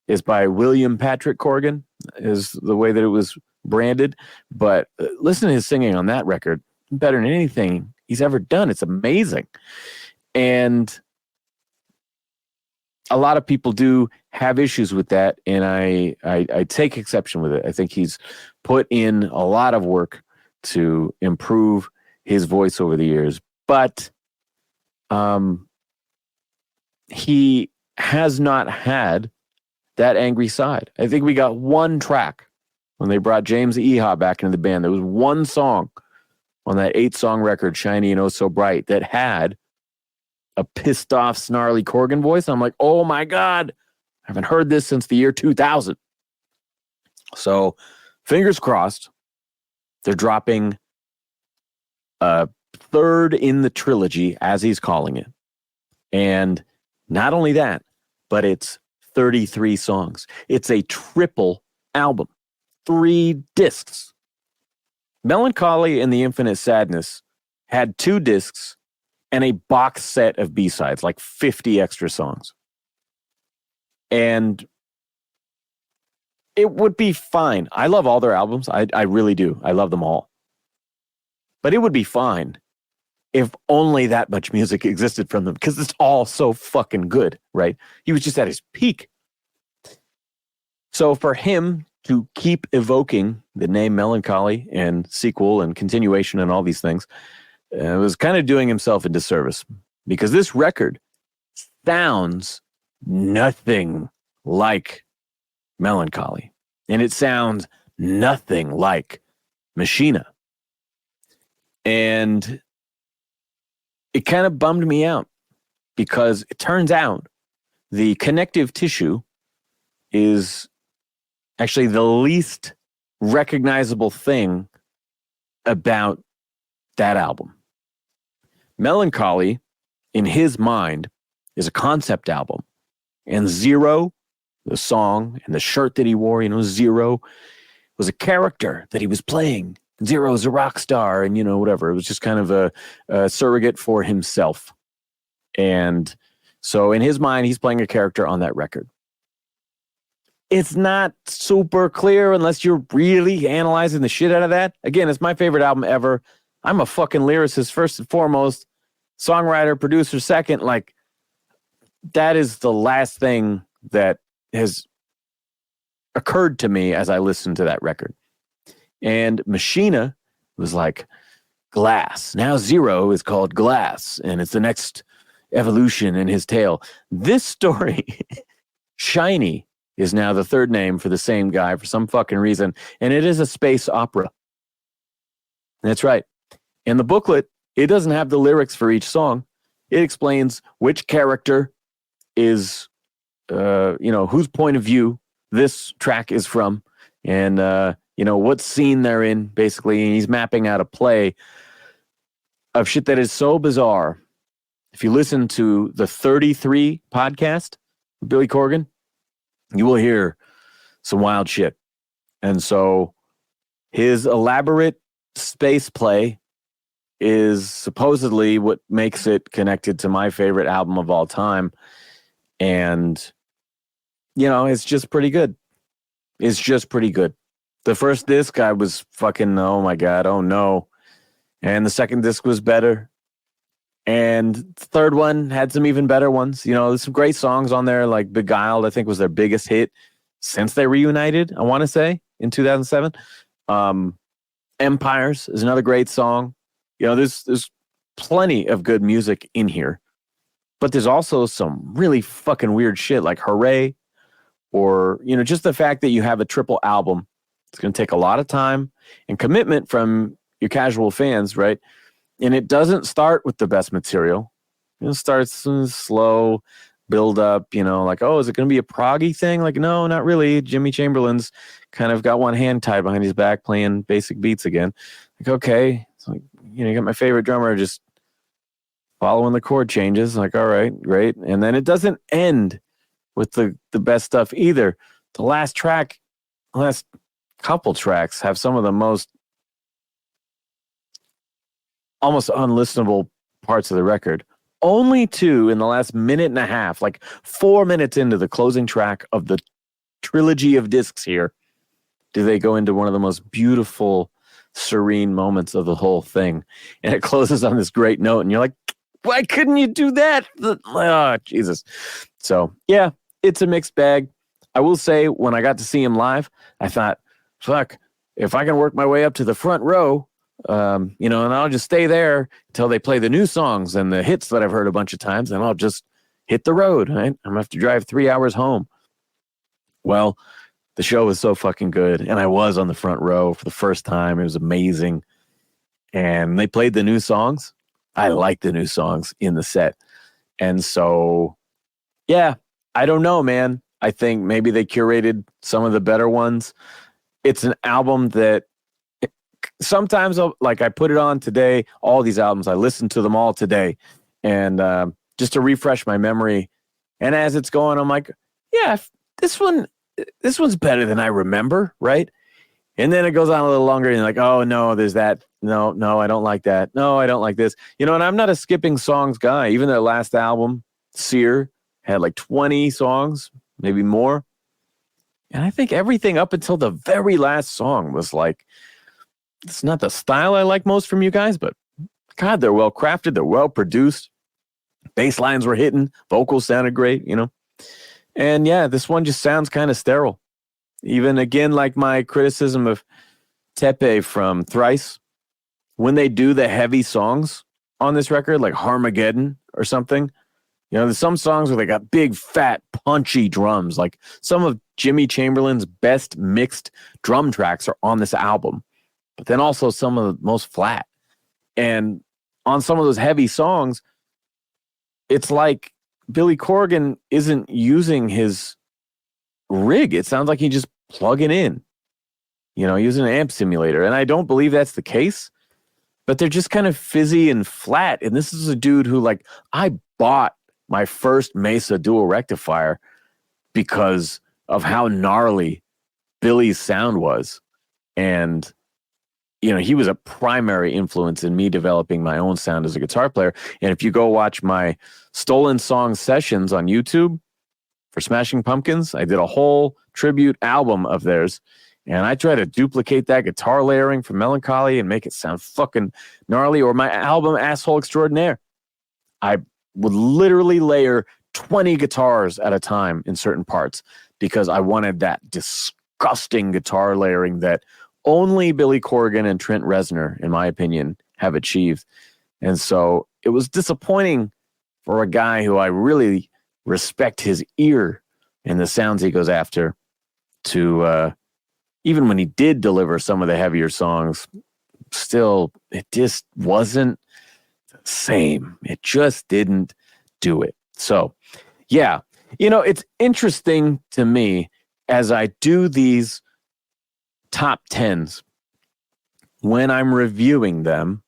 A: is by William Patrick Corgan, is the way that it was branded. But listen to his singing on that record, better than anything he's ever done. It's amazing. And a lot of people do have issues with that, and I take exception with it. I think he's put in a lot of work to improve his voice over the years, but he has not had that angry side. I think we got one track when they brought James Iha back into the band. There was one song on that 8-song record, Shiny and Oh So Bright, that had a pissed off, snarly Corgan voice. I'm like, oh my God, I haven't heard this since the year 2000. So fingers crossed, they're dropping a third in the trilogy, as he's calling it. And not only that, but it's 33 songs. It's a triple album, 3 discs. Melancholy and the Infinite Sadness had 2 discs and a box set of B-sides, like 50 extra songs. And it would be fine. I love all their albums. I really do. I love them all. But it would be fine if only that much music existed from them, because it's all so fucking good, right? He was just at his peak. So for him to keep evoking the name Melancholy and sequel and continuation and all these things, was kind of doing himself a disservice, because this record sounds nothing like Melancholy, and it sounds nothing like Machina. And it kind of bummed me out, because it turns out the connective tissue is actually the least recognizable thing about that album. Melancholy, in his mind, is a concept album. And Zero, the song and the shirt that he wore, Zero was a character that he was playing. Zero's a rock star and, whatever. It was just kind of a surrogate for himself. And so in his mind, he's playing a character on that record. It's not super clear unless you're really analyzing the shit out of that. Again, it's my favorite album ever. I'm a fucking lyricist first and foremost, songwriter, producer second. Like, that is the last thing that has occurred to me as I listened to that record. And Machina was like Glass. Now Zero is called Glass, and it's the next evolution in his tale. This story, Shiny, is now the third name for the same guy for some fucking reason, and it is a space opera. That's right. In the booklet, it doesn't have the lyrics for each song. It explains which character is, whose point of view this track is from, and, what scene they're in, basically. And he's mapping out a play of shit that is so bizarre. If you listen to the 33 podcast, Billy Corgan, you will hear some wild shit. And so his elaborate space play is supposedly what makes it connected to my favorite album of all time. And, it's just pretty good. It's just pretty good. The first disc, I was fucking, oh my God, oh no. And the second disc was better. And the third one had some even better ones. There's some great songs on there, like Beguiled, I think was their biggest hit since they reunited, I want to say, in 2007. Empires is another great song. There's plenty of good music in here. But there's also some really fucking weird shit like Hooray, or, just the fact that you have a triple album. It's going to take a lot of time and commitment from your casual fans, right? And it doesn't start with the best material. It starts slow, build up, like, oh, is it going to be a proggy thing? Like, no, not really. Jimmy Chamberlain's kind of got one hand tied behind his back playing basic beats again. Like, okay. It's like, you got my favorite drummer just following the chord changes. Like, all right, great. And then it doesn't end with the best stuff either. The last couple tracks have some of the most almost unlistenable parts of the record. Only 2 in the last minute and a half, like 4 minutes into the closing track of the trilogy of discs here, do they go into one of the most beautiful serene moments of the whole thing. And it closes on this great note, and you're like, why couldn't you do that? Oh, Jesus. So, yeah, it's a mixed bag. I will say, when I got to see him live, I thought, fuck, if I can work my way up to the front row, and I'll just stay there until they play the new songs and the hits that I've heard a bunch of times, and I'll just hit the road, right? I'm going to have to drive 3 hours home. Well, the show was so fucking good, and I was on the front row for the first time. It was amazing. And they played the new songs. I like the new songs in the set. And so, yeah, I don't know, man. I think maybe they curated some of the better ones. It's an album that sometimes, I put it on today, all these albums, I listened to them all today. And just to refresh my memory. And as it's going, I'm like, yeah, this one's better than I remember, right? And then it goes on a little longer, and you're like, oh, no, there's that. No, I don't like that. No, I don't like this. And I'm not a skipping songs guy. Even their last album, Sear, had like 20 songs, maybe more. And I think everything up until the very last song was like, it's not the style I like most from you guys, but God, they're well crafted. They're well produced. Bass lines were hitting. Vocals sounded great, And yeah, this one just sounds kind of sterile. Even again, like my criticism of Tepe from Thrice, when they do the heavy songs on this record, like Harmageddon or something, there's some songs where they got big, fat, punchy drums. Like some of Jimmy Chamberlain's best mixed drum tracks are on this album, but then also some of the most flat. And on some of those heavy songs, it's like Billy Corgan isn't using his rig. It sounds like he's just plugging in, using an amp simulator. And I don't believe that's the case, but they're just kind of fizzy and flat. And this is a dude who, I bought my first Mesa dual rectifier because of how gnarly Billy's sound was. And, he was a primary influence in me developing my own sound as a guitar player. And if you go watch my Stolen Songs sessions on YouTube for Smashing Pumpkins, I did a whole tribute album of theirs. And I try to duplicate that guitar layering from Melancholy and make it sound fucking gnarly. Or my album, Asshole Extraordinaire. I would literally layer 20 guitars at a time in certain parts because I wanted that disgusting guitar layering that only Billy Corgan and Trent Reznor, in my opinion, have achieved. And so it was disappointing for a guy who I really respect his ear and the sounds he goes after to, even when he did deliver some of the heavier songs, still, it just wasn't the same. It just didn't do it. So, yeah, it's interesting to me as I do these top 10s, when I'm reviewing them,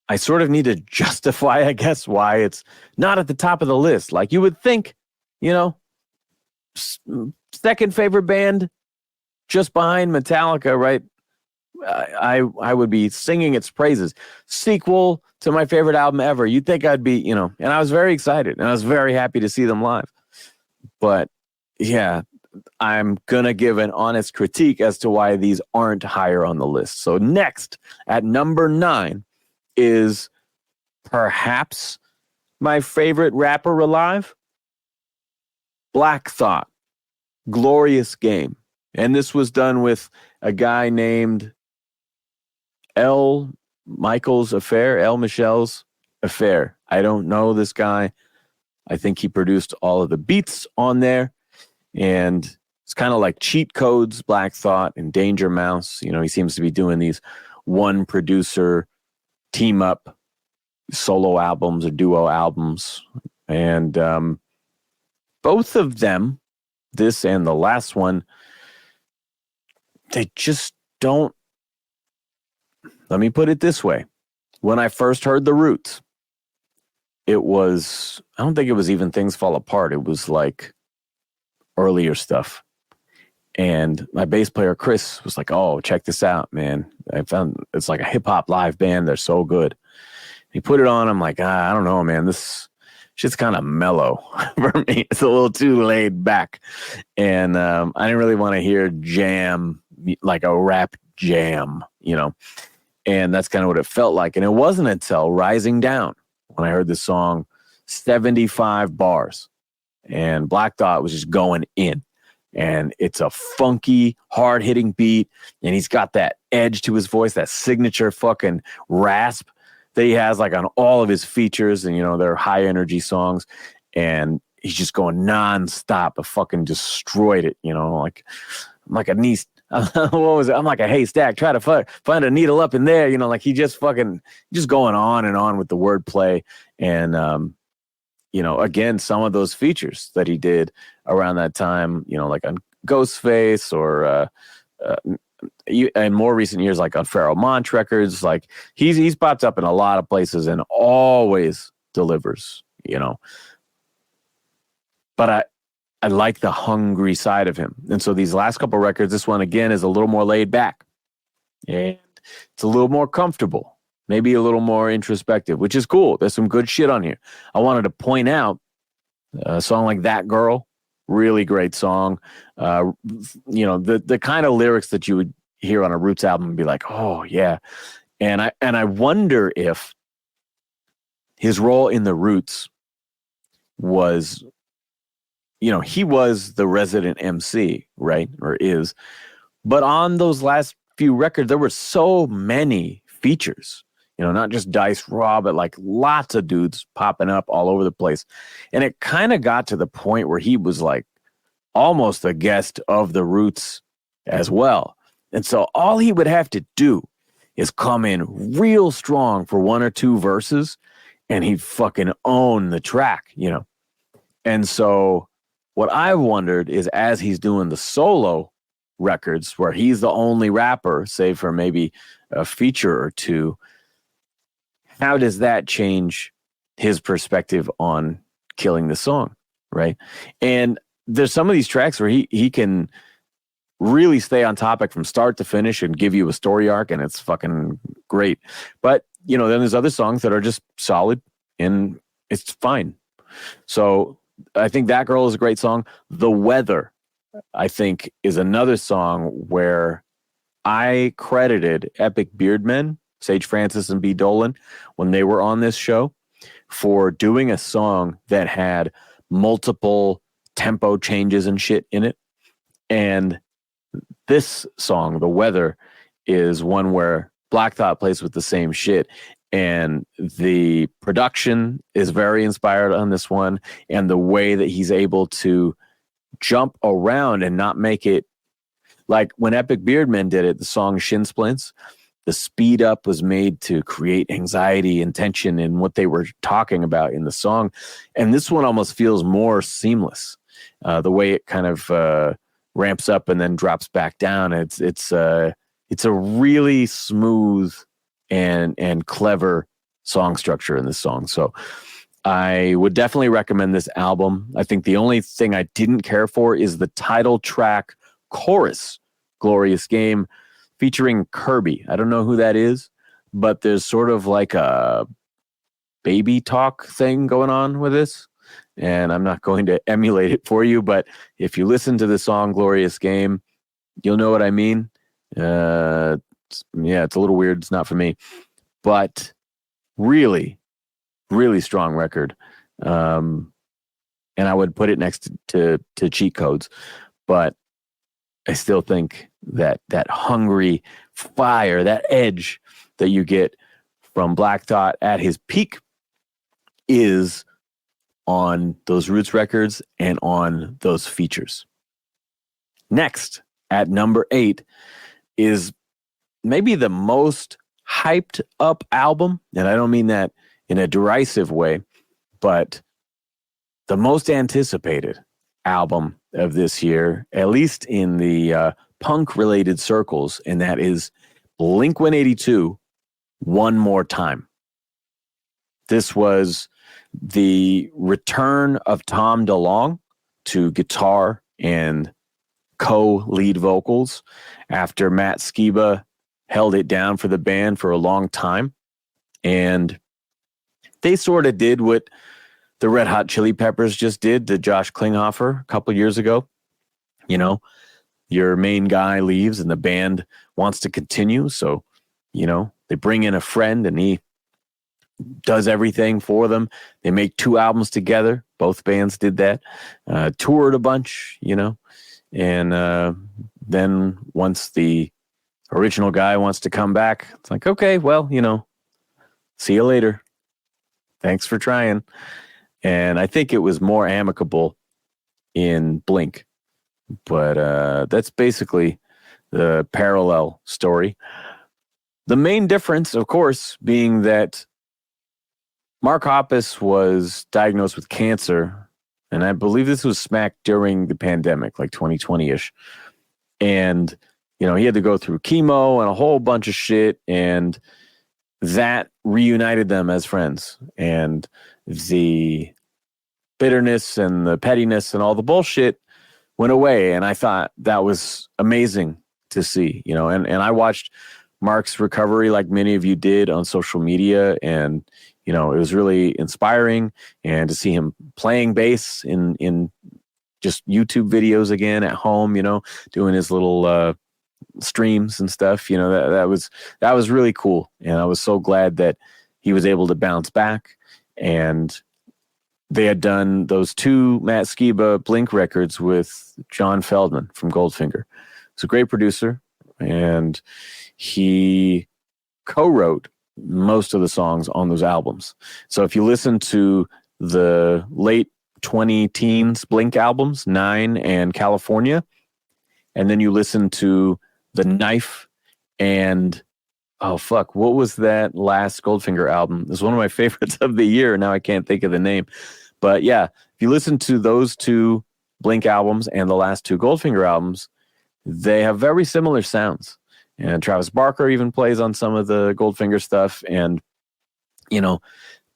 A: I sort of need to justify, I guess, why it's not at the top of the list. Like you would think, second favorite band just behind Metallica, right? I would be singing its praises. Sequel to my favorite album ever. You'd think I'd be, and I was very excited and I was very happy to see them live. But yeah, I'm going to give an honest critique as to why these aren't higher on the list. So next at number 9 is perhaps my favorite rapper alive, Black Thought, Glorious Game. And this was done with a guy named L. Michel's Affair. I don't know this guy. I think he produced all of the beats on there. And it's kind of like Cheat Codes, Black Thought, and Danger Mouse. He seems to be doing these one producer team up solo albums or duo albums. And both of them, this and the last one, they just don't. Let me put it this way. When I first heard The Roots, I don't think it was even Things Fall Apart. It was like earlier stuff. And my bass player, Chris, was like, oh, check this out, man. I found it's like a hip hop live band. They're so good. He put it on. I'm like, I don't know, man. This shit's kind of mellow for me. It's a little too laid back. And I didn't really want to hear jam, like a rap jam you know, and that's kind of what it felt like. And it wasn't until Rising Down when I heard this song, 75 bars, and Black Thought was just going in. And it's a funky, hard-hitting beat, and he's got that edge to his voice, that signature fucking rasp that he has like on all of his features, and, you know, they're high-energy songs, and he's just going nonstop. I fucking destroyed it, you know, like I'm like a niece. What was it? I'm like a haystack. Try to find a needle up in there, you know, like he just fucking just going on and on with the wordplay. And, you know, again, some of those features that he did around that time, you know, like on Ghostface or in more recent years, like on Pharoah Monch records, like he's popped up in a lot of places and always delivers, you know. But I like the hungry side of him. And so these last couple records, this one again is a little more laid back. And it's a little more comfortable. Maybe a little more introspective, which is cool. There's some good shit on here. I wanted to point out a song like That Girl, really great song. You know, the kind of lyrics that you would hear on a Roots album and be like, oh yeah. And I wonder if his role in the Roots was, you know, he was the resident MC, right? Or is. But on those last few records, there were so many features. You know, not just Dice Raw, but like lots of dudes popping up all over the place. And it kind of got to the point where he was like almost a guest of the Roots as well. And so all he would have to do is come in real strong for one or two verses and he'd fucking own the track, you know. And so what I wondered is, as he's doing the solo records where he's the only rapper, save for maybe a feature or two, how does that change his perspective on killing the song, right? And there's some of these tracks where he can really stay on topic from start to finish and give you a story arc, and it's fucking great. But, you know, then there's other songs that are just solid and it's fine. So I think That Girl is a great song. The Weather, I think, is another song where I credited Epic Beardmen, Sage Francis and B. Dolan, when they were on this show, for doing a song that had multiple tempo changes and shit in it. And this song, The Weather, is one where Black Thought plays with the same shit. And the production is very inspired on this one. And the way that he's able to jump around and not make it like when Epic Beardmen did it, the song Shin Splints, the speed up was made to create anxiety and tension in what they were talking about in the song. And this one almost feels more seamless. The way it kind of ramps up and then drops back down. It's a really smooth and clever song structure in this song. So I would definitely recommend this album. I think the only thing I didn't care for is the title track chorus, Glorious Game, featuring Kirby. I don't know who that is, but there's sort of like a baby talk thing going on with this. And I'm not going to emulate it for you, but if you listen to the song Glorious Game, you'll know what I mean. Yeah, it's a little weird. It's not for me, but really, really strong record. And I would put it next to Cheat Codes, but I still think that hungry fire, that edge that you get from Black Thought at his peak is on those Roots records and on those features. Next, at number 8, is maybe the most hyped up album, and I don't mean that in a derisive way, but the most anticipated album of this year, at least in the punk-related circles, and that is Blink-182, One More Time. This was the return of Tom DeLonge to guitar and co-lead vocals after Matt Skiba held it down for the band for a long time. And they sort of did what the Red Hot Chili Peppers just did to Josh Klinghoffer a couple years ago. You know, your main guy leaves and the band wants to continue, so They bring in a friend and he does everything for them. They make 2 albums together. Both bands did that. Toured a bunch, and then once the original guy wants to come back, it's like, okay, well, see you later. Thanks for trying. And I think it was more amicable in Blink, but that's basically the parallel story. The main difference, of course, being that Mark Hoppus was diagnosed with cancer, and I believe this was smack during the pandemic, like 2020-ish. And, he had to go through chemo and a whole bunch of shit, and that reunited them as friends. And the bitterness and the pettiness and all the bullshit went away. And I thought that was amazing to see, and I watched Mark's recovery like many of you did on social media, and it was really inspiring. And to see him playing bass in just YouTube videos again at home, doing his little streams and stuff, that was really cool. And I was so glad that he was able to bounce back. And they had done those 2 Matt Skiba Blink records with John Feldman from Goldfinger. He's a great producer, and he co-wrote most of the songs on those albums. So if you listen to the late 20-teens Blink albums, 9 and California, and then you listen to The Knife and, what was that last Goldfinger album? It's one of my favorites of the year. Now I can't think of the name. But yeah, if you listen to those 2 Blink albums and the last 2 Goldfinger albums, they have very similar sounds. And Travis Barker even plays on some of the Goldfinger stuff. And,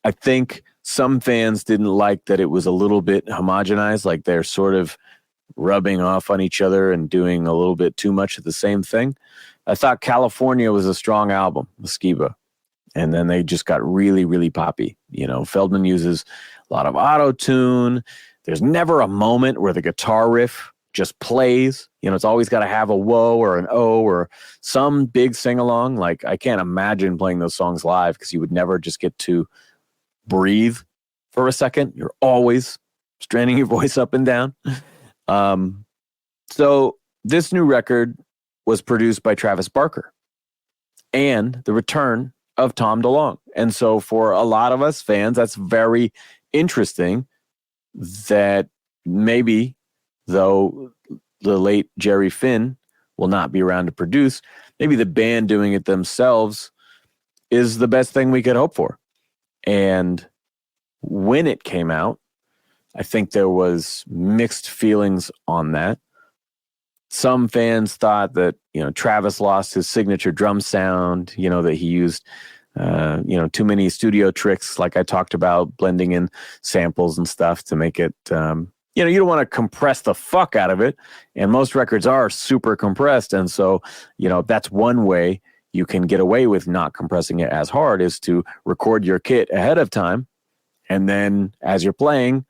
A: I think some fans didn't like that it was a little bit homogenized, like they're sort of rubbing off on each other and doing a little bit too much of the same thing. I thought California was a strong album with Skiba. And then they just got really, really poppy. Feldman uses a lot of auto-tune. There's never a moment where the guitar riff just plays. It's always got to have a whoa or an oh or some big sing-along. Like, I can't imagine playing those songs live because you would never just get to breathe for a second. You're always straining your voice up and down. So this new record was produced by Travis Barker and the return of Tom DeLonge. And so for a lot of us fans, that's very interesting that maybe, though the late Jerry Finn will not be around to produce, maybe the band doing it themselves is the best thing we could hope for. And when it came out, I think there was mixed feelings on that. Some fans thought that, Travis lost his signature drum sound, that he used, too many studio tricks, like I talked about, blending in samples and stuff to make it, you don't want to compress the fuck out of it. And most records are super compressed. And so, that's one way you can get away with not compressing it as hard, is to record your kit ahead of time. And then as you're playing,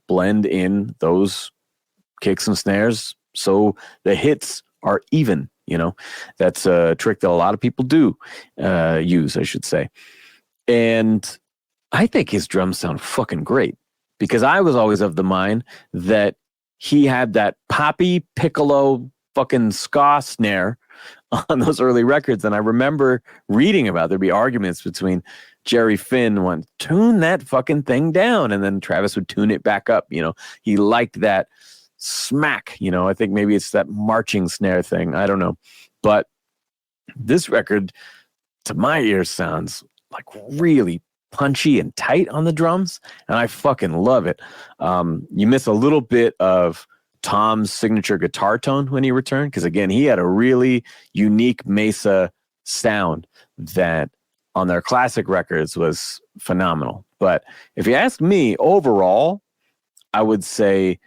A: blend in those kicks and snares so the hits are even. That's a trick that a lot of people do use, I should say. And I think his drums sound fucking great, because I was always of the mind that he had that poppy piccolo fucking ska snare on those early records. And I remember reading about there'd be arguments between Jerry Finn wanting to tune that fucking thing down, and then Travis would tune it back up. He liked that smack. I think maybe it's that marching snare thing. I don't know. But this record, to my ears, sounds like really punchy and tight on the drums, and I fucking love it. You miss a little bit of Tom's signature guitar tone when he returned, because again, he had a really unique Mesa sound that on their classic records was phenomenal. But if you ask me, overall, I would say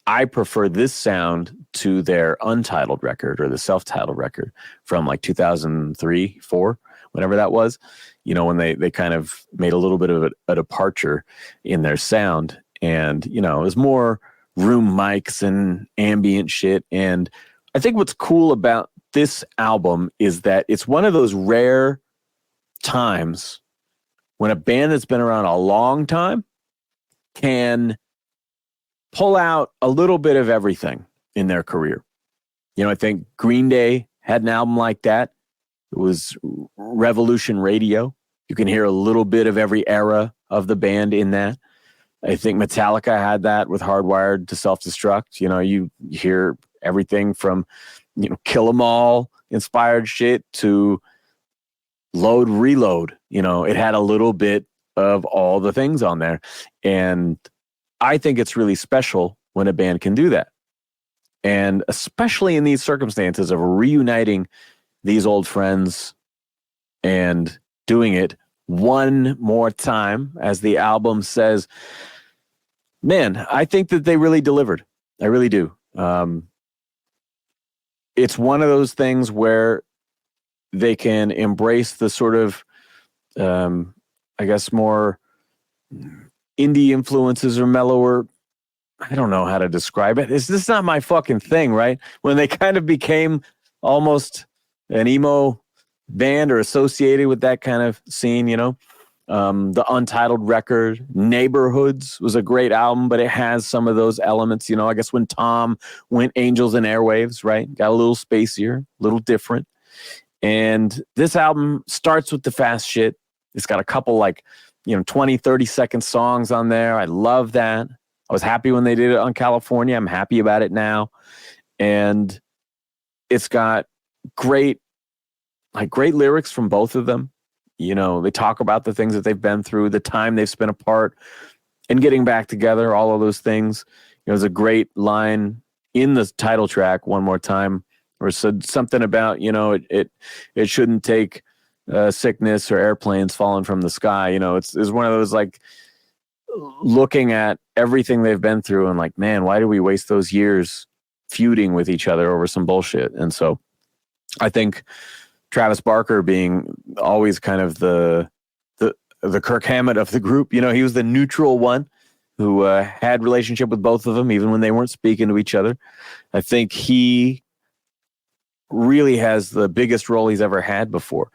A: I prefer this sound to their untitled record, or the self-titled record from like 2003, 4, whenever that was, when they kind of made a little bit of a departure in their sound. And, it was more room mics and ambient shit. And I think what's cool about this album is that it's one of those rare times when a band that's been around a long time can pull out a little bit of everything in their career. You know, I think Green Day had an album like that. It was Revolution Radio. You can hear a little bit of every era of the band in that. I think Metallica had that with Hardwired to Self-Destruct. You know, you hear everything from, you know, Kill 'Em All inspired shit to Load Reload. You know, it had a little bit of all the things on there. And I think it's really special when a band can do that. And especially in these circumstances of reuniting these old friends and doing it one more time, as the album says, man, I think that they really delivered. I really do. It's one of those things where they can embrace the sort of, I guess, more indie influences or mellower. I don't know how to describe it. It's just not my fucking thing, right? When they kind of became almost an emo band or associated with that kind of scene, you know. The Untitled record, Neighborhoods, was a great album, but it has some of those elements, you know. I guess when Tom went Angels and Airwaves, right? Got a little spacier, a little different. And this album starts with the fast shit. It's got a couple 20, 30-second songs on there. I love that. I was happy when they did it on California. I'm happy about it now. And it's got great lyrics from both of them. You know, they talk about the things that they've been through, the time they've spent apart and getting back together, all of those things. You know, there's a great line in the title track, One More Time, or said something about, you know, it shouldn't take sickness or airplanes falling from the sky. You know, it's one of those, like, looking at everything they've been through and like, man, why do we waste those years feuding with each other over some bullshit? And so I think Travis Barker being always kind of the Kirk Hammett of the group, you know, he was the neutral one who had relationship with both of them, even when they weren't speaking to each other. I think he really has the biggest role he's ever had before.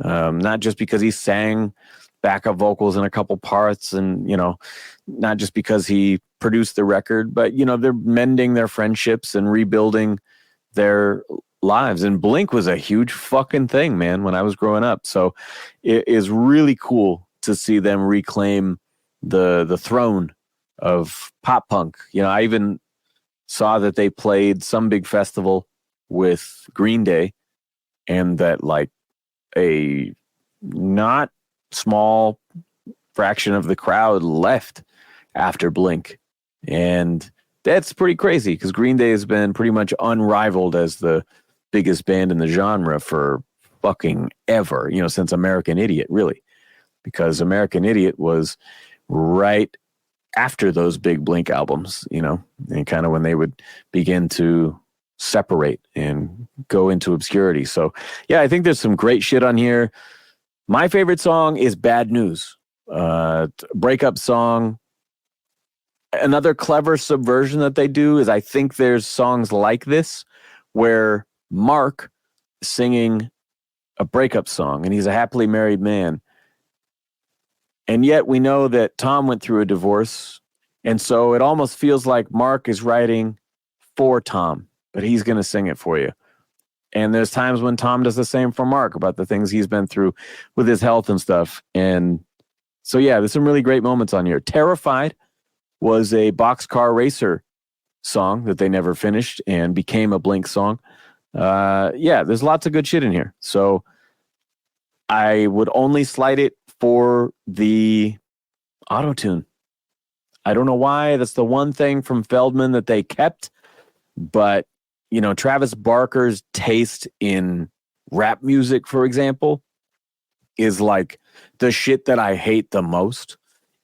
A: Not just because he sang backup vocals in a couple parts and, you know, not just because he produced the record, but, you know, they're mending their friendships and rebuilding their lives. And Blink was a huge fucking thing, man, when I was growing up. So it is really cool to see them reclaim the throne of pop punk. You know, I even saw that they played some big festival with Green Day and that, like, a not small fraction of the crowd left after Blink. And that's pretty crazy because Green Day has been pretty much unrivaled as the biggest band in the genre for fucking ever, you know, since American Idiot, really. Because American Idiot was right after those big Blink albums, you know, and kind of when they would begin to separate and go into obscurity. So, yeah, I think there's some great shit on here. My favorite song is Bad News, breakup song. Another clever subversion that they do is I think there's songs like this where Mark is singing a breakup song and he's a happily married man. And yet we know that Tom went through a divorce. And so it almost feels like Mark is writing for Tom, but he's going to sing it for you. And there's times when Tom does the same for Mark about the things he's been through with his health and stuff. And so, yeah, there's some really great moments on here. Terrified was a Boxcar Racer song that they never finished and became a Blink song. Yeah, there's lots of good shit in here. So I would only slide it for the auto-tune. I don't know why. That's the one thing from Feldman that they kept. But, you know, Travis Barker's taste in rap music, for example, is like the shit that I hate the most.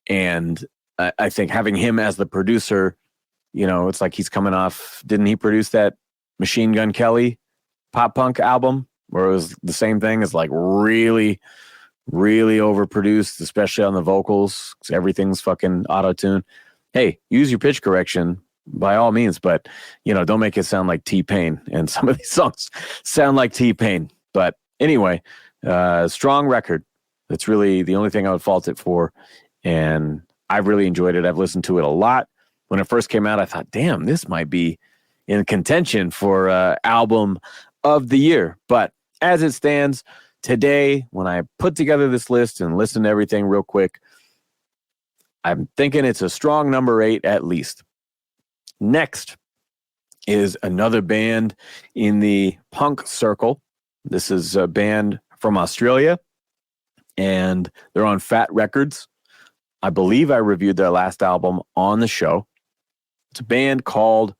A: And I think having him as the producer, you know, it's like he's coming off, didn't he produce that Machine Gun Kelly pop punk album where it was the same thing? It's like really, really overproduced, especially on the vocals, because everything's fucking auto-tune. Hey, use your pitch correction by all means, but don't make it sound like T-Pain. And some of these songs sound like T-Pain. But anyway, strong record. That's really the only thing I would fault it for. And I've really enjoyed it. I've listened to it a lot. When it first came out, I thought, damn, this might be in contention for album of the year. But as it stands today, when I put together this list and listened to everything real quick, I'm thinking it's a strong number 8 at least. Next is another band in the punk circle. This is a band from Australia, and they're on Fat Records. I believe I reviewed their last album on the show. It's a band called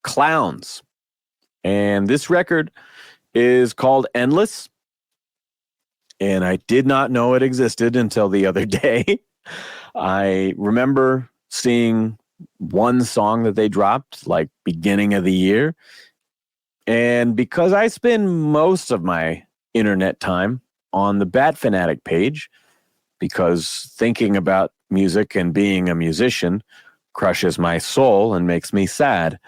A: Clowns, and this record is called Endless, and I did not know it existed until the other day. I remember seeing one song that they dropped like beginning of the year, and because I spend most of my internet time on the Bat Fanatic page, because thinking about music and being a musician crushes my soul and makes me sad,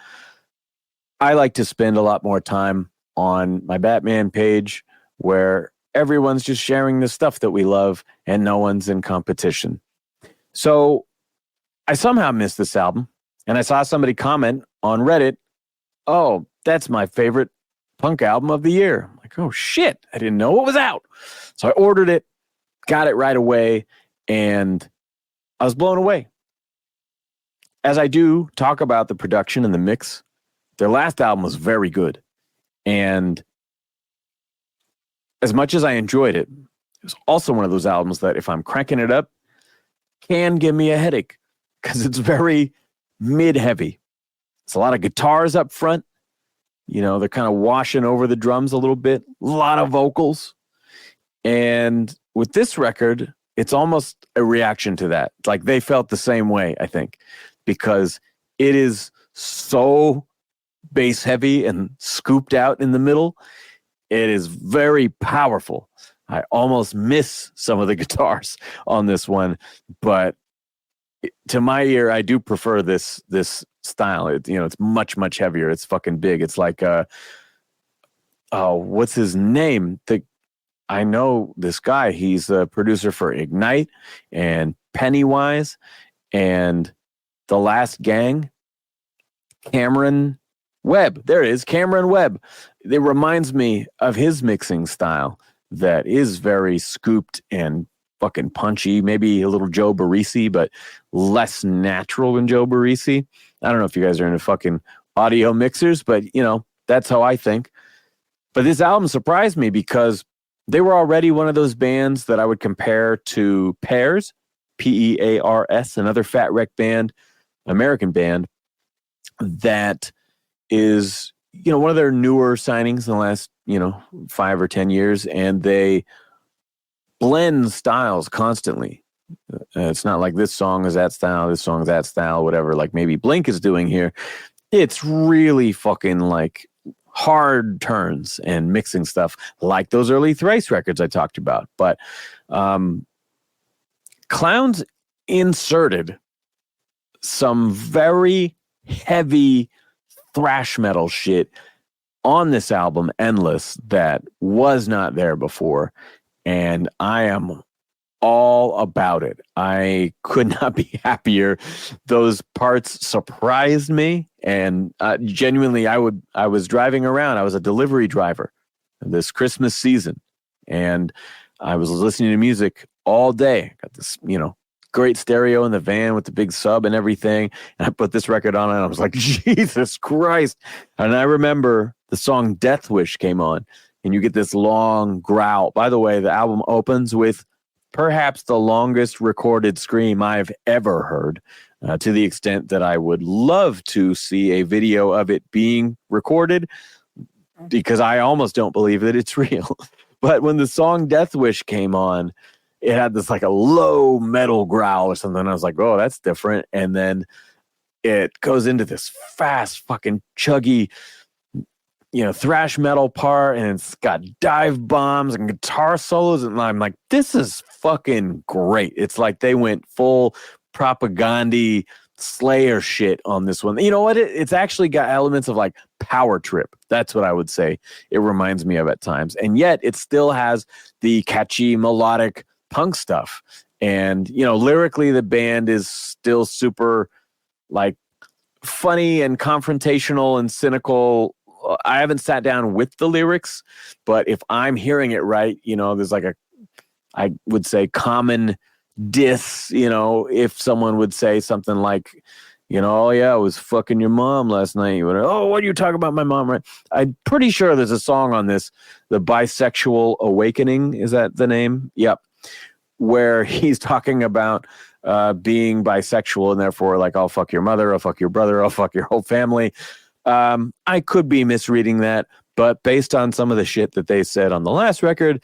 A: I like to spend a lot more time on my Batman page, where everyone's just sharing the stuff that we love and no one's in competition. So I somehow missed this album, and I saw somebody comment on Reddit, "Oh, that's my favorite punk album of the year." I'm like, oh shit, I didn't know it was out. So I ordered it, got it right away, and I was blown away. As I do talk about the production and the mix, their last album was very good. And as much as I enjoyed it, it was also one of those albums that if I'm cranking it up, can give me a headache, because it's very mid-heavy. It's a lot of guitars up front. They're kind of washing over the drums a little bit. A lot of vocals. And with this record, it's almost a reaction to that. It's like they felt the same way, I think, because it is so bass heavy and scooped out in the middle. It is very powerful. I almost miss some of the guitars on this one, but to my ear, I do prefer this style. It's much, much heavier. It's fucking big. It's like, what's his name? I know this guy. He's a producer for Ignite and Pennywise and The Last Gang. Cameron Webb. There it is, Cameron Webb. It reminds me of his mixing style that is very scooped and fucking punchy, maybe a little Joe Barresi, but less natural than Joe Barresi. I don't know if you guys are into fucking audio mixers, but that's how I think. But this album surprised me because they were already one of those bands that I would compare to Pears, Pears, another Fat Wreck band, American band, that is, one of their newer signings in the last, 5 or 10 years, and they blend styles constantly. It's not like this song is that style, this song is that style, whatever, like maybe Blink is doing here. It's really fucking like hard turns and mixing stuff like those early Thrice records I talked about. But Clowns inserted some very heavy thrash metal shit on this album, Endless, that was not there before. And I am all about it. I could not be happier. Those parts surprised me. And genuinely, I was driving around. I was a delivery driver this Christmas season. And I was listening to music all day. Got this, great stereo in the van with the big sub and everything. And I put this record on and I was like, Jesus Christ. And I remember the song Death Wish came on and you get this long growl. By the way, the album opens with perhaps the longest recorded scream I've ever heard, to the extent that I would love to see a video of it being recorded, because I almost don't believe that it's real. But when the song Death Wish came on, it had this like a low metal growl or something. I was like, oh, that's different. And then it goes into this fast fucking chuggy, thrash metal part, and it's got dive bombs and guitar solos. And I'm like, this is fucking great. It's like they went full propaganda Slayer shit on this one. You know what? It's actually got elements of like Power Trip. That's what I would say it reminds me of at times. And yet it still has the catchy melodic punk stuff. And, you know, lyrically, the band is still super like funny and confrontational and cynical. I haven't sat down with the lyrics, but if I'm hearing it right, you know, there's like I would say common diss, you know, if someone would say something like, you know, oh yeah, I was fucking your mom last night. You would, oh, what are you talking about my mom, right? I'm pretty sure there's a song on this, The Bisexual Awakening. Is that the name? Yep. Where he's talking about being bisexual and therefore like, I'll fuck your mother, I'll fuck your brother, I'll fuck your whole family. I could be misreading that, but based on some of the shit that they said on the last record,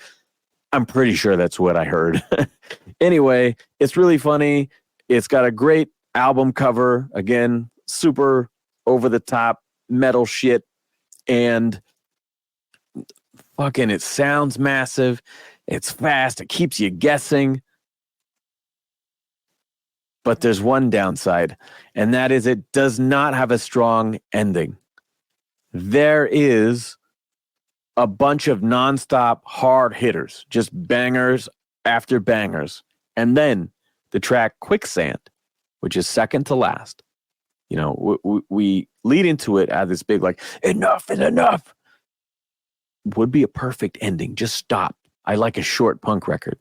A: I'm pretty sure that's what I heard. Anyway, it's really funny. It's got a great album cover. Again, super over the top metal shit. And fucking, it sounds massive. It's fast. It keeps you guessing. But there's one downside, and that is it does not have a strong ending. There is a bunch of nonstop hard hitters, just bangers after bangers. And then the track Quicksand, which is second to last. You know, we lead into it at this big, like, enough is enough. Would be a perfect ending. Just stop. I like a short punk record.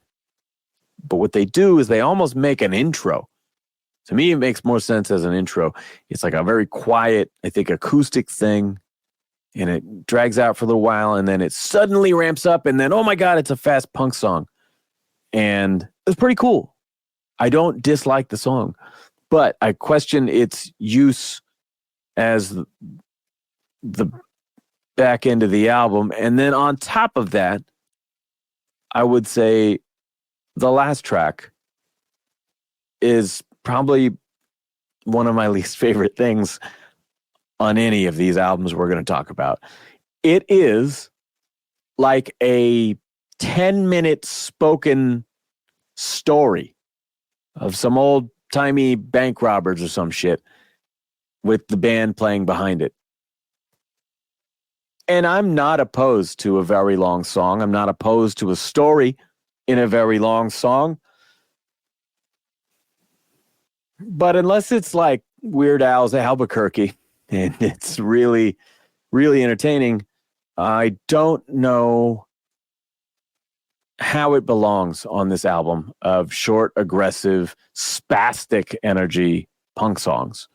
A: But what they do is they almost make an intro. To me, it makes more sense as an intro. It's like a very quiet, I think, acoustic thing. And it drags out for a little while, and then it suddenly ramps up, and then, oh my God, it's a fast punk song. And it's pretty cool. I don't dislike the song, but I question its use as the back end of the album. And then on top of that, I would say the last track is probably one of my least favorite things on any of these albums we're going to talk about. It is like a 10-minute spoken story of some old-timey bank robbers or some shit with the band playing behind it. And I'm not opposed to a very long song. I'm not opposed to a story in a very long song. But unless it's like Weird Al's Albuquerque, and it's really, really entertaining, I don't know how it belongs on this album of short, aggressive, spastic energy punk songs.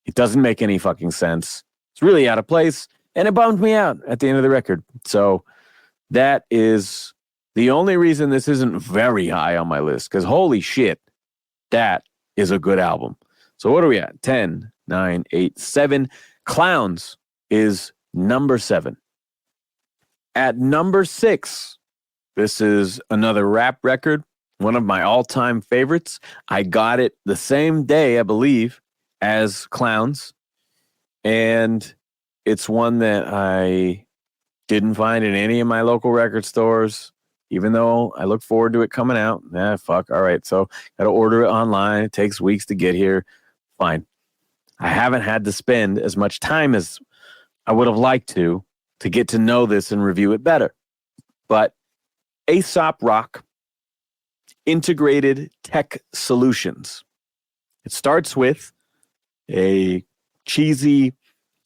A: It doesn't make any fucking sense. It's really out of place, and it bummed me out at the end of the record. So that is the only reason this isn't very high on my list, because holy shit, that is a good album. So what are we at? 10, 9, 8, 7. Clowns is number 7. At number 6, this is another rap record, one of my all-time favorites. I got it the same day, I believe, as Clowns. And it's one that I didn't find in any of my local record stores, even though I look forward to it coming out. Fuck. All right. So got to order it online. It takes weeks to get here. Fine. I haven't had to spend as much time as I would have liked to get to know this and review it better. But Aesop Rock Integrated Tech Solutions. It starts with a cheesy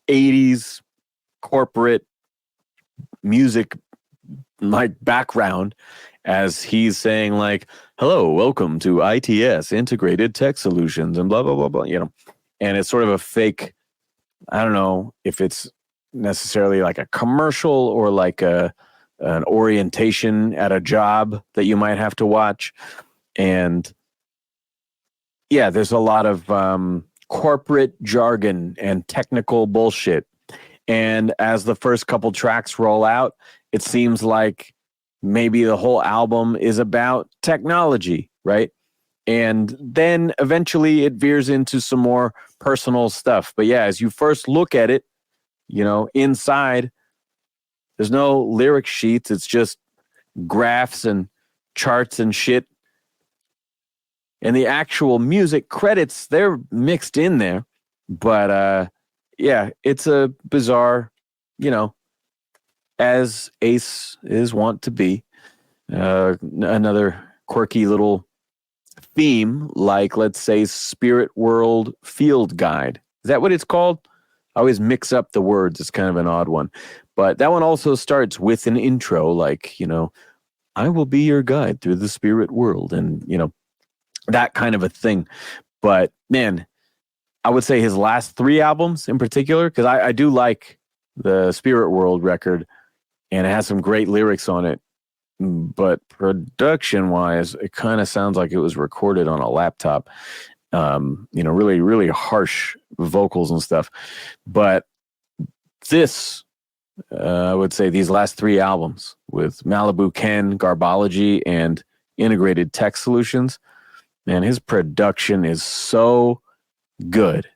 A: 80s corporate music like background as he's saying like, hello, welcome to ITS, Integrated Tech Solutions, and blah, blah, blah, blah, you know. And it's sort of a fake, I don't know if it's necessarily like a commercial or like an orientation at a job that you might have to watch. And yeah, there's a lot of corporate jargon and technical bullshit. And as the first couple tracks roll out, it seems like maybe the whole album is about technology, right? And then eventually it veers into some more personal stuff. But yeah, as you first look at it, you know, inside, there's no lyric sheets. It's just graphs and charts and shit. And the actual music credits, they're mixed in there. But yeah, it's a bizarre, as Ace is wont to be. Another quirky little theme, like, let's say, Spirit World Field Guide. Is that what it's called? I always mix up the words. It's kind of an odd one. But that one also starts with an intro, like, I will be your guide through the spirit world, and, that kind of a thing. But, man, I would say his last 3 albums in particular, because I do like the Spirit World record, and it has some great lyrics on it. But production-wise, it kind of sounds like it was recorded on a laptop. Really, really harsh vocals and stuff. But this, I would say these last 3 albums with Malibu Ken, Garbology, and Integrated Tech Solutions, man, his production is so good.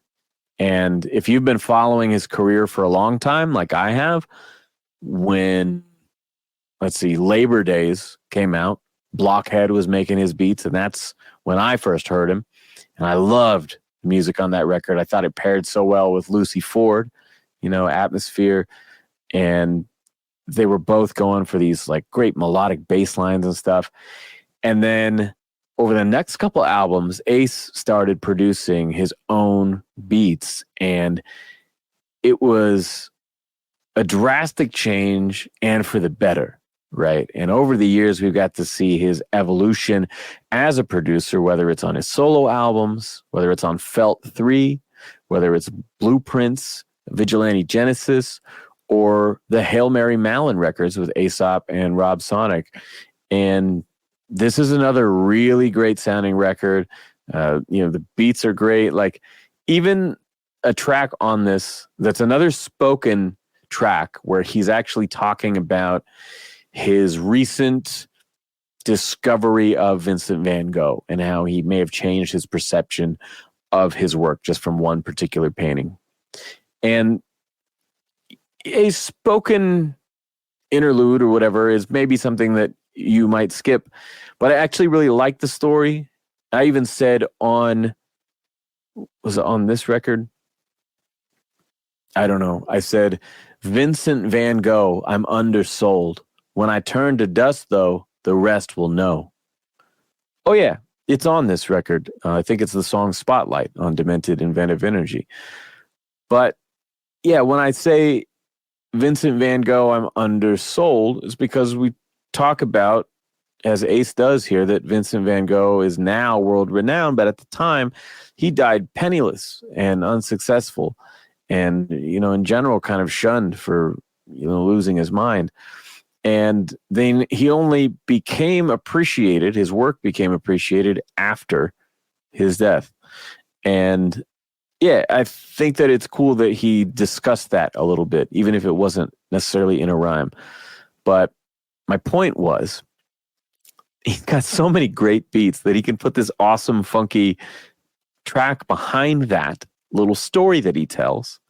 A: And if you've been following his career for a long time, like I have, when, let's see, Labor Days came out, Blockhead was making his beats, and that's when I first heard him. And I loved the music on that record. I thought it paired so well with Lucy Ford, Atmosphere. And they were both going for these like great melodic bass lines and stuff. And then over the next couple albums, Ace started producing his own beats, and it was a drastic change and for the better, right? And over the years, we've got to see his evolution as a producer, whether it's on his solo albums, whether it's on Felt 3, whether it's Blueprints, Vigilante Genesis, or the Hail Mary Mallon records with Aesop and Rob Sonic. And this is another really great sounding record. The beats are great. Like, even a track on this that's another spoken track where he's actually talking about his recent discovery of Vincent van Gogh and how he may have changed his perception of his work just from one particular painting. And a spoken interlude or whatever is maybe something that you might skip, but I actually really like the story. I even said was it on this record? I don't know. I said, Vincent van Gogh, I'm undersold. When I turn to dust, though, the rest will know. Oh, yeah, it's on this record. I think it's the song Spotlight on Demented Inventive Energy. But, yeah, when I say Vincent van Gogh, I'm undersold, it's because we talk about, as Ace does here, that Vincent van Gogh is now world renowned, but at the time he died penniless and unsuccessful, and in general kind of shunned for losing his mind. And then he only became appreciated, his work became appreciated after his death. And yeah, I think that it's cool that he discussed that a little bit, even if it wasn't necessarily in a rhyme. But my point was, he's got so many great beats that he can put this awesome, funky track behind that little story that he tells,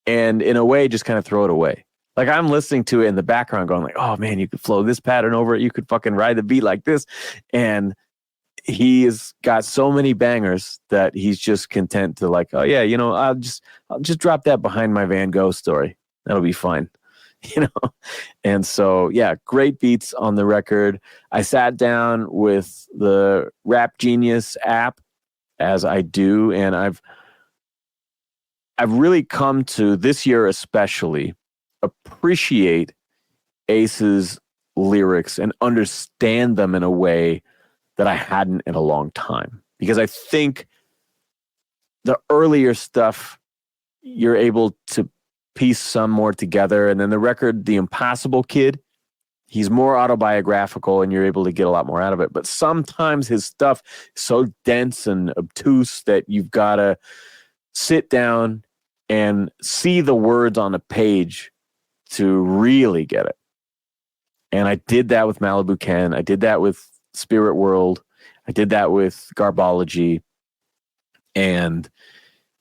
A: and in a way, just kind of throw it away. Like, I'm listening to it in the background going like, oh man, you could flow this pattern over it. You could fucking ride the beat like this. And he has got so many bangers that he's just content to like, oh yeah, I'll just drop that behind my Van Gogh story. That'll be fine. And so, yeah, great beats on the record. I sat down with the Rap Genius app, as I do, and I've really come to, this year especially, appreciate Ace's lyrics and understand them in a way that I hadn't in a long time. Because I think the earlier stuff, you're able to piece some more together. And then the record, The Impossible Kid, he's more autobiographical and you're able to get a lot more out of it. But sometimes his stuff is so dense and obtuse that you've got to sit down and see the words on a page to really get it. And I did that with Malibu Ken. I did that with Spirit World. I did that with Garbology. And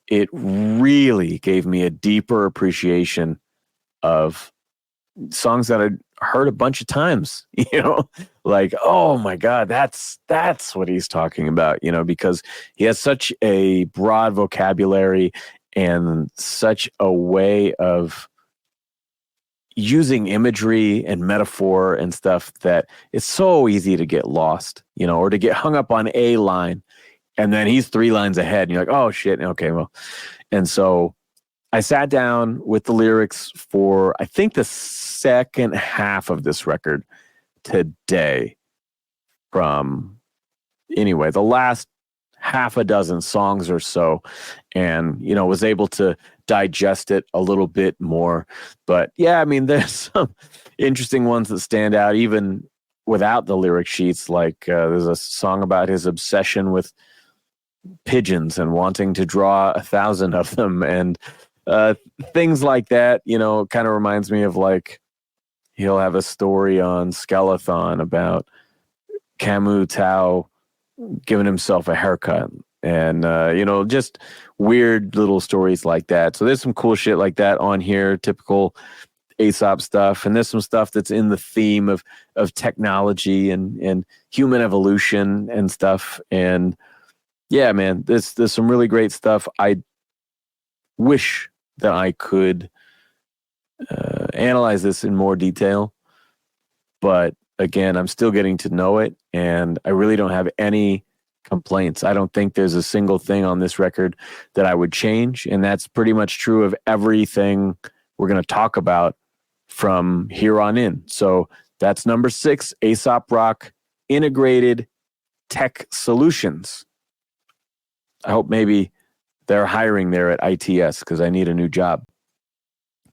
A: it really gave me a deeper appreciation of songs that I'd heard a bunch of times, like, oh my God, that's what he's talking about, because he has such a broad vocabulary and such a way of using imagery and metaphor and stuff that it's so easy to get lost, or to get hung up on a line. And then he's 3 lines ahead and you're like, oh shit. Okay, well. And so I sat down with the lyrics for, I think, the second half of this record today, from the last half a dozen songs or so, and was able to digest it a little bit more. But yeah, I mean, there's some interesting ones that stand out even without the lyric sheets. Like there's a song about his obsession with pigeons and wanting to draw 1,000 of them, and things like that. Kind of reminds me of, like, he'll have a story on Skeleton about Camus Tao giving himself a haircut, and just weird little stories like that. So there's some cool shit like that on here, typical Aesop stuff, and there's some stuff that's in the theme of technology and human evolution and stuff. And yeah, man, there's some really great stuff. I wish that I could analyze this in more detail, but again, I'm still getting to know it, and I really don't have any complaints. I don't think there's a single thing on this record that I would change, and that's pretty much true of everything we're going to talk about from here on in. So that's number 6, Aesop Rock, Integrated Tech Solutions. I hope maybe they're hiring there at ITS, because I need a new job.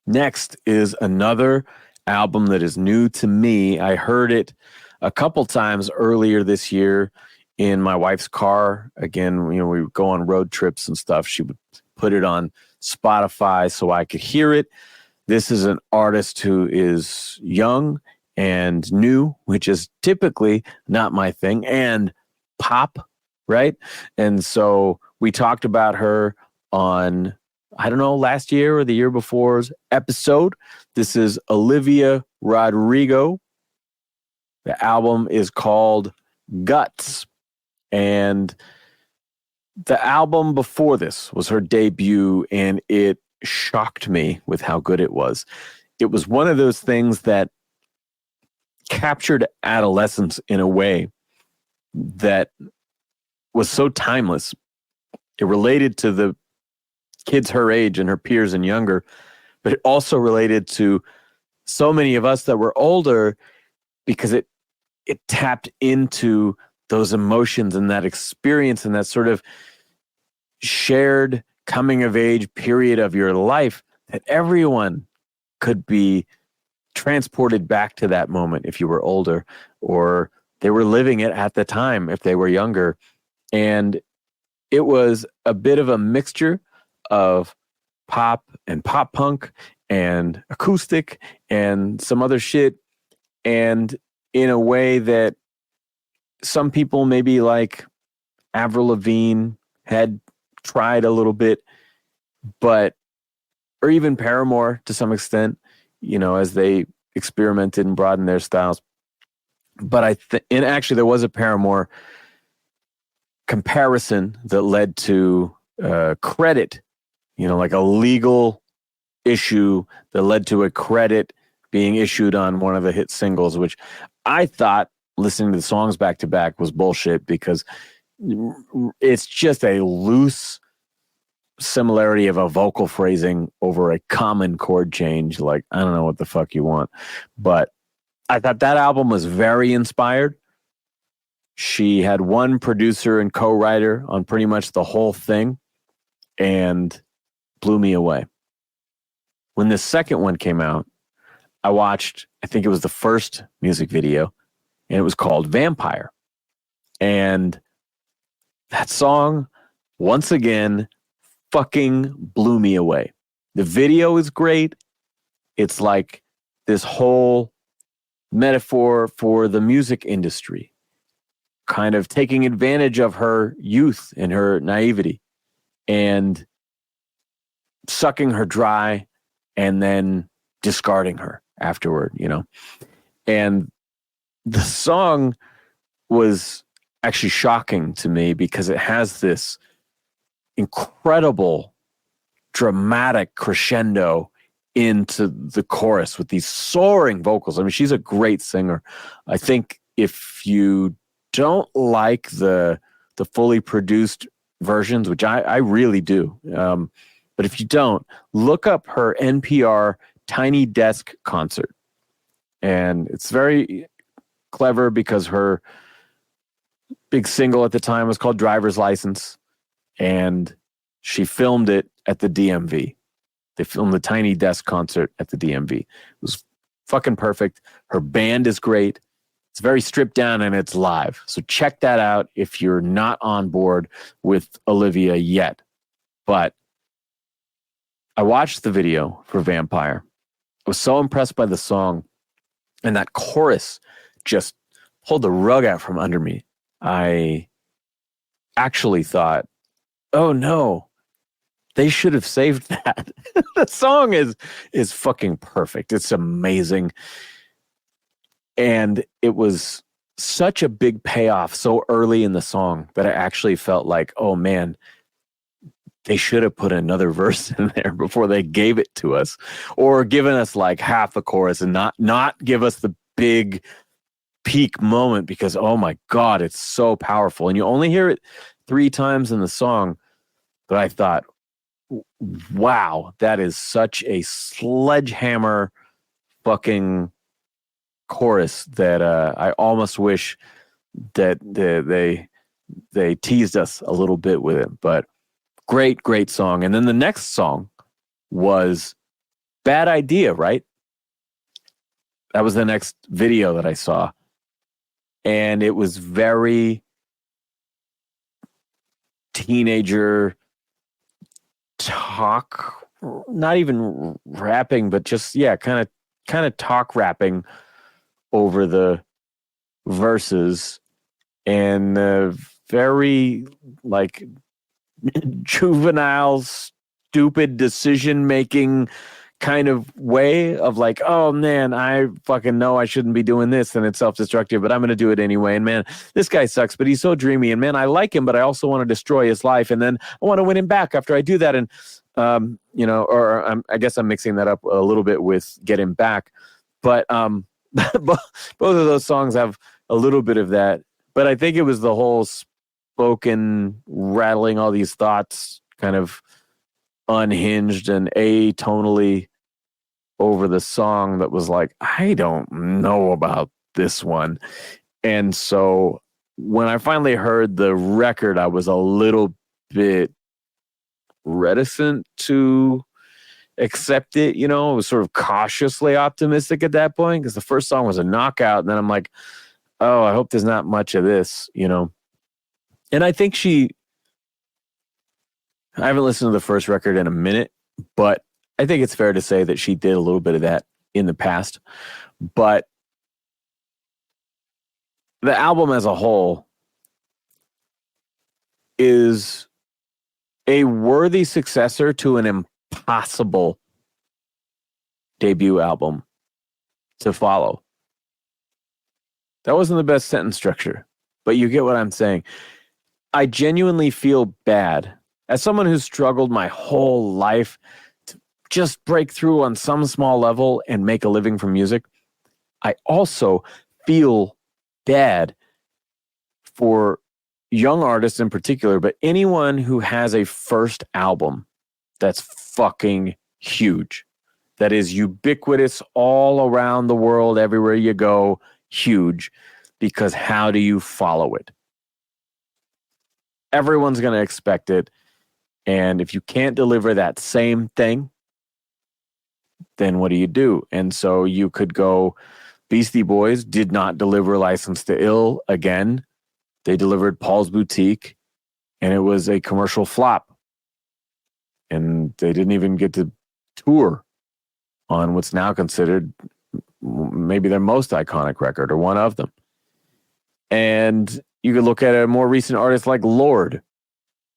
A: Next is another album that is new to me. I heard it a couple times earlier this year in my wife's car. Again, we would go on road trips and stuff. She would put it on Spotify so I could hear it. This is an artist who is young and new, which is typically not my thing, and pop, right? And so we talked about her on, I don't know, last year or the year before's episode. This is Olivia Rodrigo. The album is called Guts. And the album before this was her debut, and it shocked me with how good it was. It was one of those things that captured adolescence in a way that was so timeless. It related to the kids her age and her peers and younger, but it also related to so many of us that were older, because it tapped into those emotions and that experience and that sort of shared coming of age period of your life, that everyone could be transported back to that moment if you were older, or they were living it at the time if they were younger. And it was a bit of a mixture of pop and pop punk and acoustic and some other shit, and in a way that some people, maybe like Avril Lavigne, had tried a little bit, but, or even Paramore to some extent, as they experimented and broadened their styles. But and actually there was a Paramore comparison that led to credit, like a legal issue that led to a credit being issued on one of the hit singles, which I thought, listening to the songs back to back, was bullshit, because it's just a loose similarity of a vocal phrasing over a common chord change. Like, I don't know what the fuck you want. But I thought that album was very inspired. She had one producer and co-writer on pretty much the whole thing, and blew me away. When the second one came out, I watched, I think it was the first music video, and it was called Vampire. And that song, once again, fucking blew me away. The video is great. It's like this whole metaphor for the music industry, kind of taking advantage of her youth and her naivety and sucking her dry and then discarding her afterward, And the song was actually shocking to me because it has this incredible dramatic crescendo into the chorus with these soaring vocals. I mean, she's a great singer. I think if you don't like the fully produced versions, which I really do, but if you don't, look up her NPR Tiny Desk concert. And it's very clever because her big single at the time was called Driver's License, and she filmed it at the DMV. They filmed the Tiny Desk concert at the DMV. It was fucking perfect. Her band is great. It's very stripped down and it's live. So check that out if you're not on board with Olivia yet. But I watched the video for Vampire. I was so impressed by the song, and that chorus just pulled the rug out from under me. I actually thought, oh no, they should have saved that. The song is fucking perfect. It's amazing. And it was such a big payoff so early in the song that I actually felt like, oh man, they should have put another verse in there before they gave it to us, or given us like half a chorus and not give us the big peak moment, because oh my God, it's so powerful. And you only hear it 3 times in the song, but I thought, wow, that is such a sledgehammer fucking chorus that I almost wish that they teased us a little bit with it. But great song. And then the next song was Bad Idea, right? That was the next video that I saw. And it was very teenager talk, not even rapping, but just, yeah, kind of talk rapping over the verses, and very like juvenile, stupid decision making kind of way of like, oh man, I fucking know I shouldn't be doing this and it's self-destructive, but I'm going to do it anyway. And man, this guy sucks, but he's so dreamy. And man, I like him, but I also want to destroy his life. And then I want to win him back after I do that. And, I guess I'm mixing that up a little bit with Get Him Back. But both of those songs have a little bit of that. But I think it was the whole spoken, rattling all these thoughts, kind of unhinged and atonally over the song that was like, I don't know about this one. And so when I finally heard the record, I was a little bit reticent to accept it. I was sort of cautiously optimistic at that point, because the first song was a knockout. And then I'm like, oh, I hope there's not much of this, And I think I haven't listened to the first record in a minute, but I think it's fair to say that she did a little bit of that in the past. But the album as a whole is a worthy successor to an impossible debut album to follow. That wasn't the best sentence structure, but you get what I'm saying. I genuinely feel bad as someone who's struggled my whole life to just break through on some small level and make a living from music. I also feel bad for young artists in particular, but anyone who has a first album that's fucking huge, that is ubiquitous all around the world, everywhere you go, huge, because how do you follow it? Everyone's going to expect it. And if you can't deliver that same thing, then what do you do? And so you could go, Beastie Boys did not deliver License to Ill again. They delivered Paul's Boutique, and it was a commercial flop. And they didn't even get to tour on what's now considered maybe their most iconic record, or one of them. And you could look at a more recent artist like Lorde,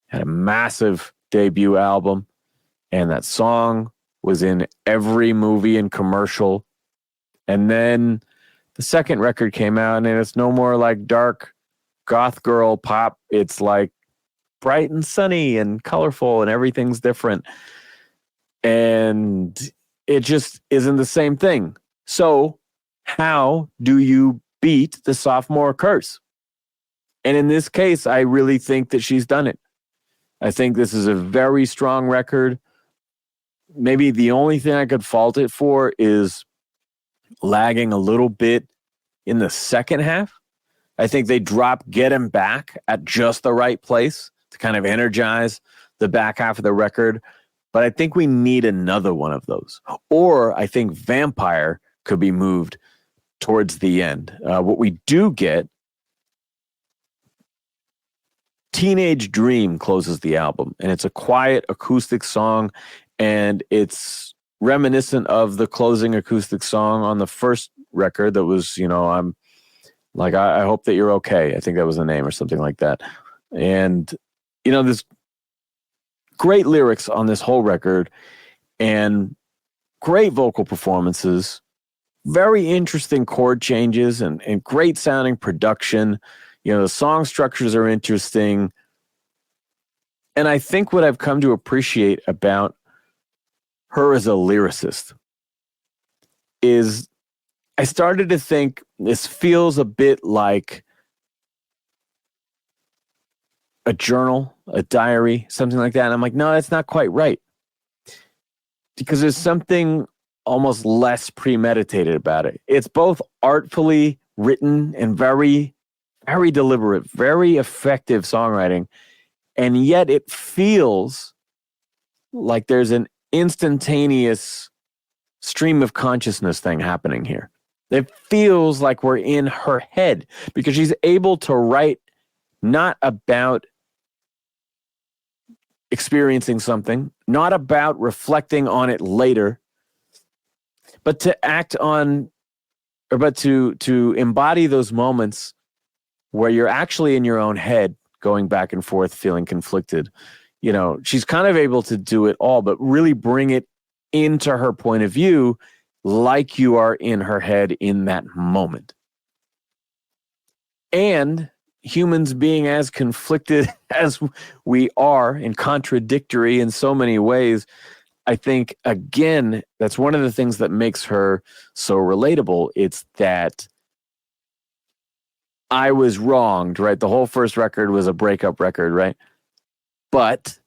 A: had a massive debut album, and that song was in every movie and commercial. And then The second record came out, and it's no more like dark goth girl pop. It's like bright and sunny and colorful, and everything's different. And it just isn't the same thing. So how do you beat the sophomore curse? And in this case, I really think that she's done it. I think this is a very strong record. Maybe the only thing I could fault it for is lagging a little bit in the second half. I think they drop Get Him Back at just the right place to kind of energize the back half of the record. But I think we need another one of those. Or I think Vampire could be moved towards the end. What we do get, Teenage Dream closes the album, and it's a quiet acoustic song, and it's reminiscent of the closing acoustic song on the first record that was, I'm like, I hope that you're okay. I think that was the name or something like that. And, there's great lyrics on this whole record and great vocal performances, very interesting chord changes and great sounding production. The song structures are interesting. And I think what I've come to appreciate about her as a lyricist is I started to think this feels a bit like a journal, a diary, something like that. And I'm like, no, that's not quite right. Because there's something almost less premeditated about it. It's both artfully written and very, very deliberate, very effective songwriting. And yet it feels like there's an instantaneous stream of consciousness thing happening here. It feels like we're in her head because she's able to write not about experiencing something, not about reflecting on it later, but to act on, but to embody those moments where you're actually in your own head, going back and forth, feeling conflicted. She's kind of able to do it all, but really bring it into her point of view like you are in her head in that moment. And humans being as conflicted as we are and contradictory in so many ways, I think, again, that's one of the things that makes her so relatable. It's that I was wronged, right? The whole first record was a breakup record, right? But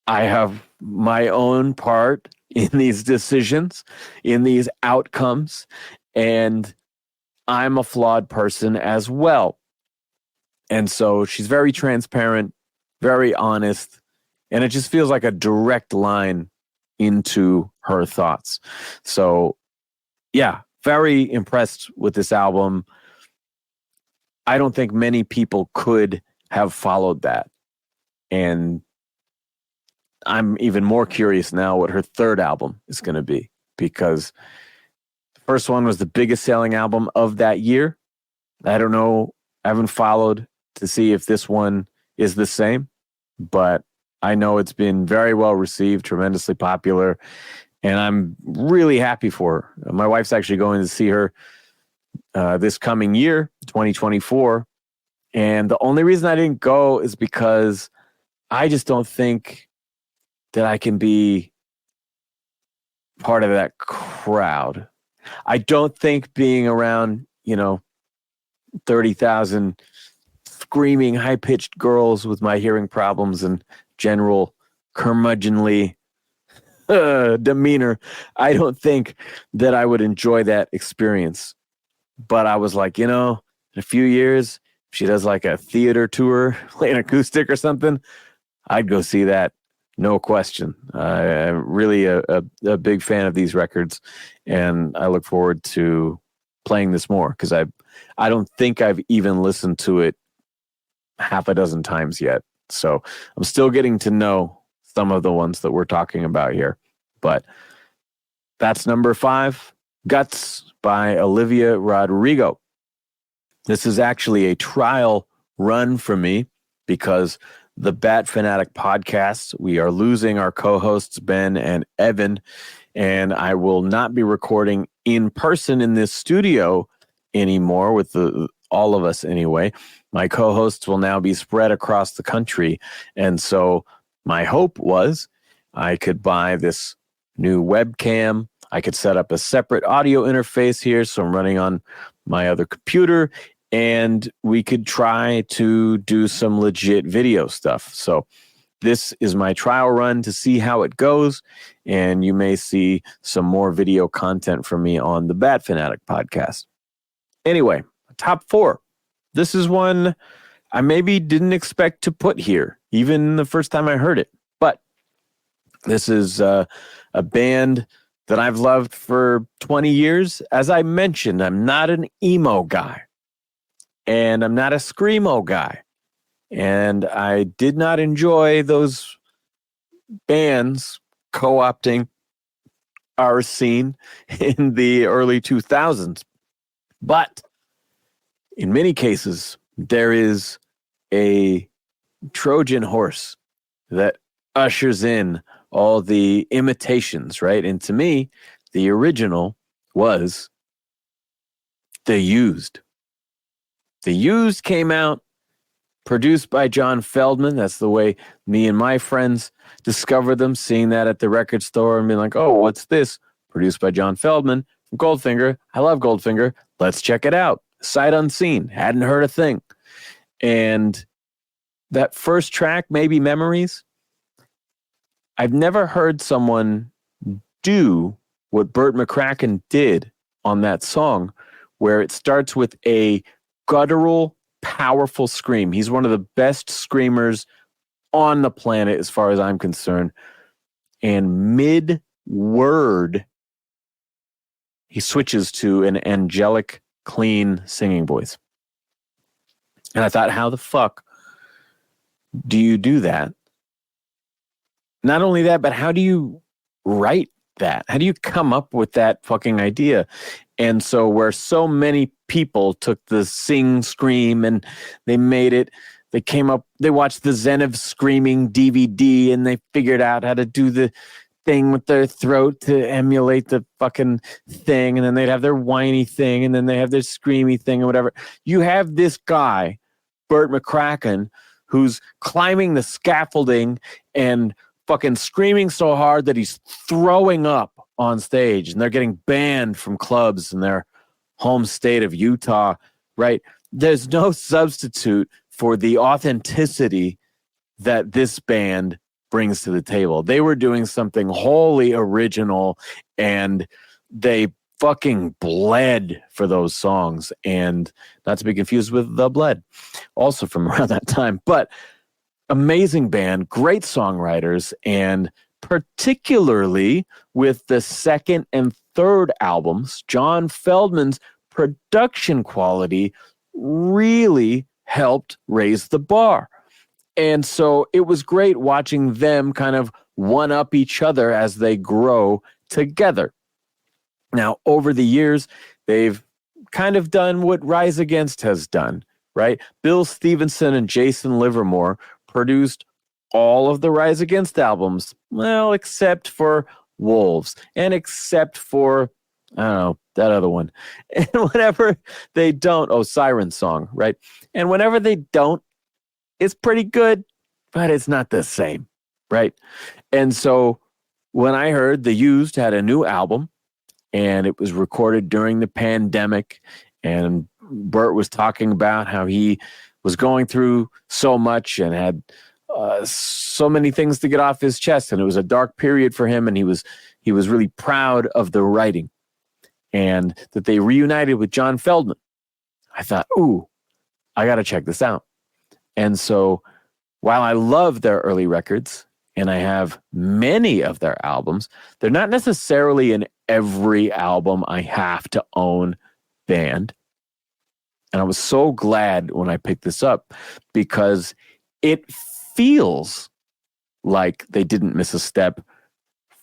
A: I have my own part in these decisions, in these outcomes, and I'm a flawed person as well. And so she's very transparent, very honest, and it just feels like a direct line into her thoughts. So, yeah, very impressed with this album. I don't think many people could have followed that. And I'm even more curious now what her third album is going to be, because the first one was the biggest selling album of that year. I don't know. I haven't followed to see if this one is the same, but I know it's been very well received, tremendously popular, and I'm really happy for her. My wife's actually going to see her this coming year, 2024. And the only reason I didn't go is because I just don't think that I can be part of that crowd. I don't think being around, 30,000 screaming, high-pitched girls with my hearing problems and general curmudgeonly demeanor, I don't think that I would enjoy that experience. But I was like, in a few years, if she does like a theater tour, playing acoustic or something, I'd go see that. No question. I'm really a big fan of these records, and I look forward to playing this more because I don't think I've even listened to it half a dozen times yet. So I'm still getting to know some of the ones that we're talking about here. But that's number 5, Guts by Olivia Rodrigo. This is actually a trial run for me because the Bat Fanatic podcast, we are losing our co-hosts, Ben and Evan, and I will not be recording in person in this studio anymore with all of us anyway. My co-hosts will now be spread across the country. And so my hope was I could buy this new webcam. I could set up a separate audio interface here. So I'm running on my other computer, and we could try to do some legit video stuff. So this is my trial run to see how it goes. And you may see some more video content from me on the Bat Fanatic podcast. Anyway, top 4. This is one I maybe didn't expect to put here, even the first time I heard it. But this is a band that I've loved for 20 years. As I mentioned, I'm not an emo guy, and I'm not a screamo guy. And I did not enjoy those bands co-opting our scene in the early 2000s. But in many cases, there is a Trojan horse that ushers in all the imitations, right? And to me, the original was The Used. The Used came out, produced by John Feldmann. That's the way me and my friends discovered them, seeing that at the record store and being like, oh, what's this? Produced by John Feldmann from Goldfinger. I love Goldfinger. Let's check it out. Sight unseen. Hadn't heard a thing. And that first track, Maybe Memories, I've never heard someone do what Burt McCracken did on that song, where it starts with a guttural, powerful scream. He's one of the best screamers on the planet as far as I'm concerned. And mid-word, he switches to an angelic, clean singing voice. And I thought, how the fuck do you do that? Not only that, but how do you write that? How do you come up with that fucking idea? And so where so many people took the sing scream and they made it, they watched the Zenev Screaming DVD and they figured out how to do the thing with their throat to emulate the fucking thing. And then they'd have their whiny thing and then they have their screamy thing or whatever. You have this guy, Burt McCracken, who's climbing the scaffolding and fucking screaming so hard that he's throwing up on stage, and they're getting banned from clubs in their home state of Utah, right? There's no substitute for the authenticity that this band brings to the table. They were doing something wholly original, and they fucking bled for those songs, and not to be confused with The Bled, also from around that time. But amazing band, great songwriters, and particularly with the second and third albums, John Feldmann's production quality really helped raise the bar. And so it was great watching them kind of one-up each other as they grow together. Now, over the years, they've kind of done what Rise Against has done, right? Bill Stevenson and Jason Livermore produced all of the Rise Against albums, well, except for Wolves and except for, I don't know, that other one. And whenever they don't, Siren Song, right? And whenever they don't, it's pretty good, but it's not the same, right? And so when I heard The Used had a new album and it was recorded during the pandemic, and Burt was talking about how he was going through so much and had so many things to get off his chest, and it was a dark period for him, and he was really proud of the writing, and that they reunited with John Feldmann. I thought, ooh, I got to check this out. And so while I love their early records and I have many of their albums, they're not necessarily in every album I have to own band. And I was so glad when I picked this up because it feels like they didn't miss a step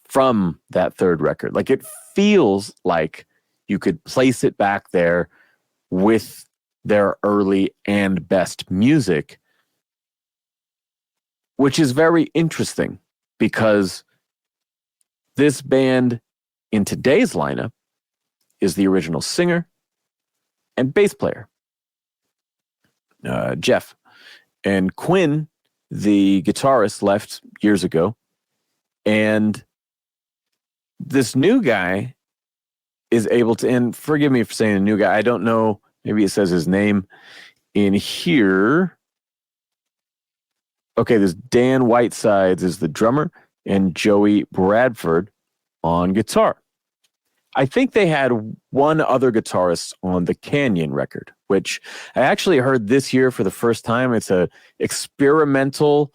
A: from that third record. Like it feels like you could place it back there with their early and best music, which is very interesting because this band in today's lineup is the original singer and bass player, Jeff. And Quinn, the guitarist, left years ago. And this new guy is able to, and forgive me for saying a new guy, I don't know, maybe it says his name in here. Okay, there's Dan Whitesides is the drummer and Joey Bradford on guitar. I think they had one other guitarist on the Canyon record, which I actually heard this year for the first time. It's a experimental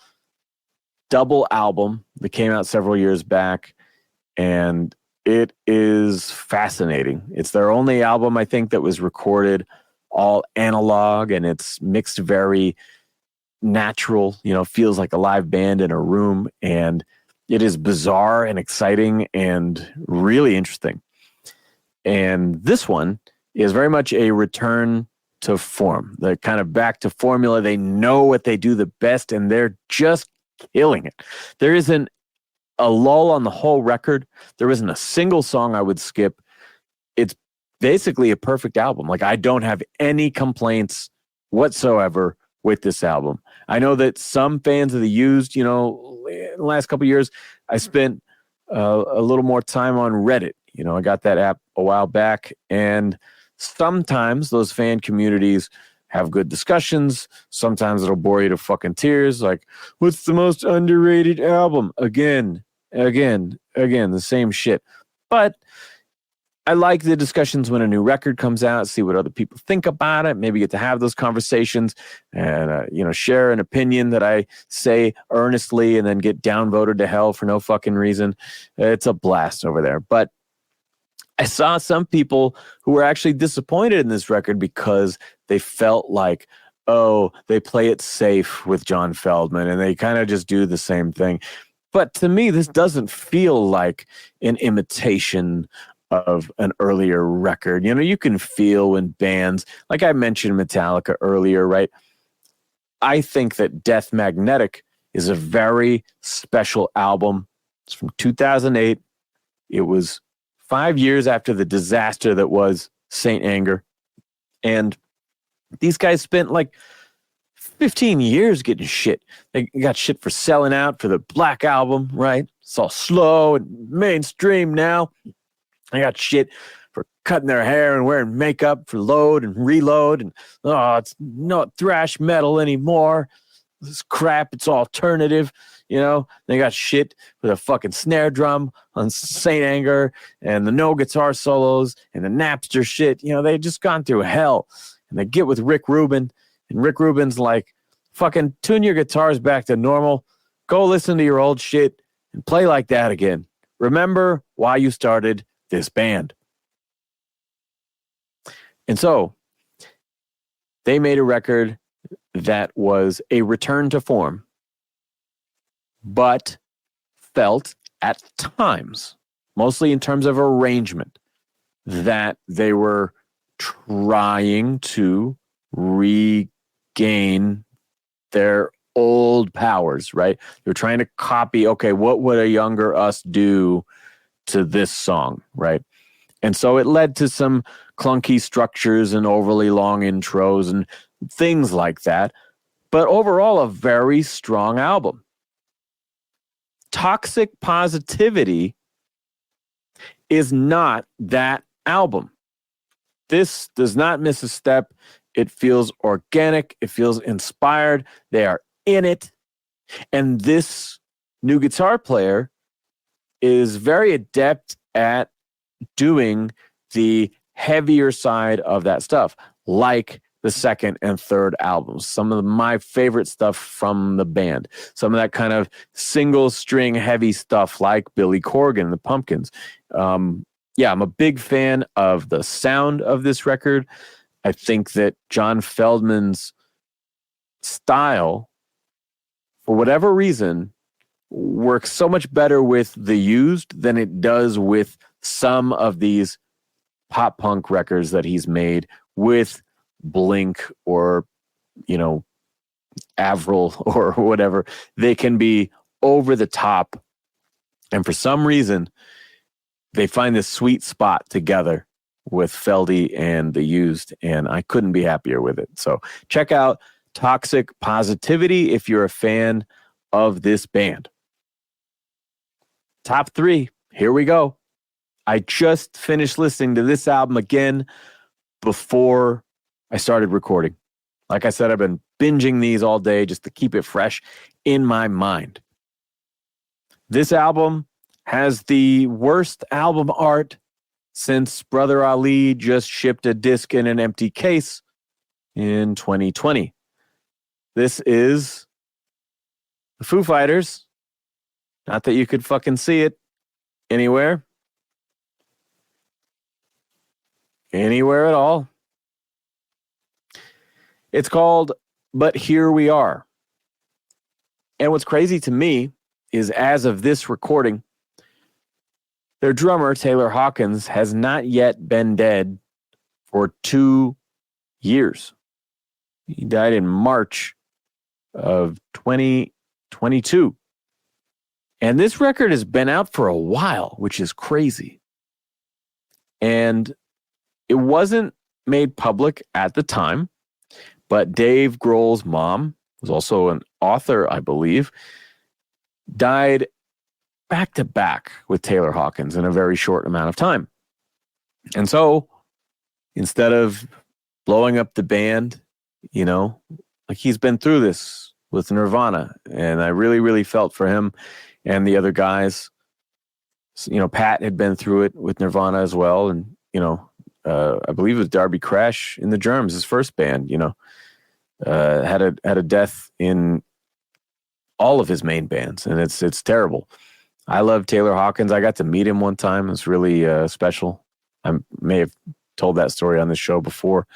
A: double album that came out several years back, and it is fascinating. It's their only album, I think, that was recorded all analog, and it's mixed very natural, feels like a live band in a room, and it is bizarre and exciting and really interesting. And this one is very much a return to form. They're kind of back to formula. They know what they do the best, and they're just killing it. There isn't a lull on the whole record. There isn't a single song I would skip. It's basically a perfect album. Like, I don't have any complaints whatsoever with this album. I know that some fans of the Used, in the last couple of years, I spent a little more time on Reddit. I got that app a while back, and sometimes those fan communities have good discussions. Sometimes it'll bore you to fucking tears. Like, what's the most underrated album? Again, the same shit. But I like the discussions when a new record comes out, see what other people think about it, maybe get to have those conversations and, share an opinion that I say earnestly and then get downvoted to hell for no fucking reason. It's a blast over there. But I saw some people who were actually disappointed in this record because they felt like, oh, they play it safe with John Feldmann and they kind of just do the same thing. But to me, this doesn't feel like an imitation of an earlier record. You can feel when bands, like I mentioned Metallica earlier, right? I think that Death Magnetic is a very special album. It's from 2008. It was 5 years after the disaster that was Saint Anger. And these guys spent like 15 years getting shit. They got shit for selling out for the Black Album, right? It's all slow and mainstream now. They got shit for cutting their hair and wearing makeup for Load and Reload. And, it's not thrash metal anymore. This crap, it's alternative. They got shit for the fucking snare drum on Saint Anger and the no guitar solos and the Napster shit. They just gone through hell. And they get with Rick Rubin, and Rick Rubin's like, fucking tune your guitars back to normal. Go listen to your old shit and play like that again. Remember why you started this band. And so they made a record that was a return to form, but felt at times, mostly in terms of arrangement, that they were trying to regain their old powers, right? They're trying to copy, okay, what would a younger us do to this song, right? And so it led to some clunky structures and overly long intros and things like that. But overall, a very strong album. Toxic Positivity is not that album. This does not miss a step. It feels organic. It feels inspired. They are in it. And this new guitar player is very adept at doing the heavier side of that stuff, like the second and third albums. Some of my favorite stuff from the band. Some of that kind of single string heavy stuff like Billy Corgan and the Pumpkins. I'm a big fan of the sound of this record. I think that John Feldmann's style, for whatever reason, works so much better with the Used than it does with some of these pop punk records that he's made with Blink or, Avril or whatever. They can be over the top. And for some reason, they find this sweet spot together with Feldy and The Used, and I couldn't be happier with it. So check out Toxic Positivity if you're a fan of this band. Top 3, here we go. I just finished listening to this album again before I started recording. Like I said, I've been binging these all day just to keep it fresh in my mind. This album has the worst album art since Brother Ali just shipped a disc in an empty case in 2020. This is the Foo Fighters. Not that you could fucking see it anywhere. Anywhere at all. It's called But Here We Are. And what's crazy to me is as of this recording, their drummer, Taylor Hawkins, has not yet been dead for 2 years. He died in March of 2022. And this record has been out for a while, which is crazy. And it wasn't made public at the time, but Dave Grohl's mom, who's also an author, I believe, died back to back with Taylor Hawkins in a very short amount of time. And so instead of blowing up the band, like he's been through this with Nirvana, and I really, really felt for him and the other guys. Pat had been through it with Nirvana as well. And, I believe it was Darby Crash in the Germs, his first band, had a death in all of his main bands, and it's terrible. I love Taylor Hawkins. I got to meet him one time. It was really special. I may have told that story on this show before,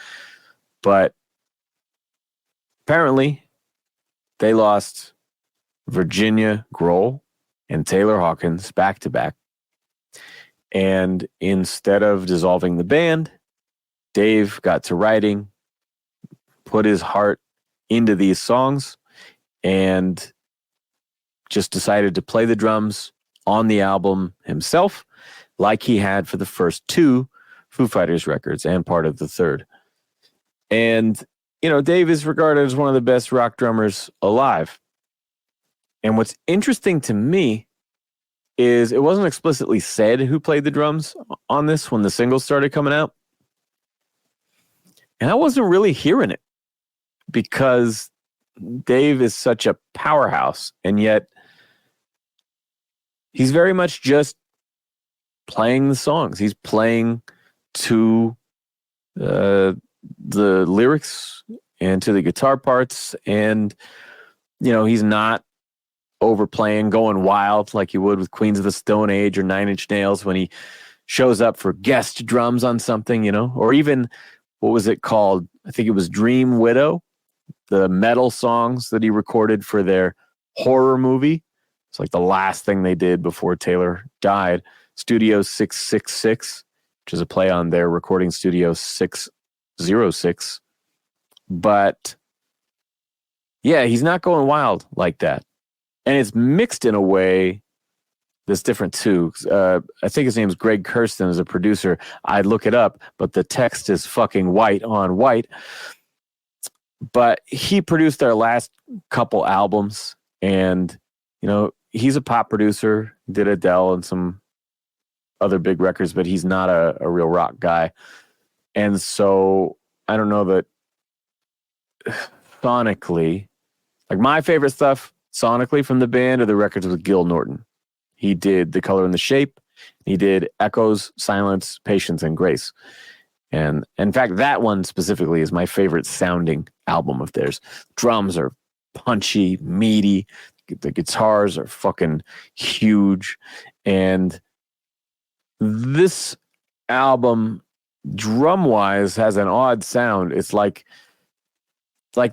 A: but apparently they lost Virginia Grohl and Taylor Hawkins back to back. And instead of dissolving the band, Dave got to writing, put his heart into these songs, and just decided to play the drums on the album himself, like he had for the first 2 Foo Fighters records and part of the third. And, Dave is regarded as one of the best rock drummers alive. And what's interesting to me is it wasn't explicitly said who played the drums on this when the singles started coming out. And I wasn't really hearing it because Dave is such a powerhouse, and yet he's very much just playing the songs. He's playing to the lyrics and to the guitar parts, and he's not overplaying, going wild like you would with Queens of the Stone Age or Nine Inch Nails when he shows up for guest drums on something, or even, what was it called? I think it was Dream Widow, the metal songs that he recorded for their horror movie. It's like the last thing they did before Taylor died. Studio 666, which is a play on their recording studio 606. But yeah, he's not going wild like that. And it's mixed in a way that's different too. I think his name's Greg Kirsten as a producer. I'd look it up, but the text is fucking white on white. But he produced their last couple albums, and, he's a pop producer, did Adele and some other big records, but he's not a real rock guy. And so I don't know that sonically, like my favorite stuff sonically from the band are the records with Gil Norton. He did The Color and the Shape. He did Echoes, Silence, Patience, and Grace. And in fact, that one specifically is my favorite sounding album of theirs. Drums are punchy, meaty. The guitars are fucking huge. And this album, drum-wise, has an odd sound. It's like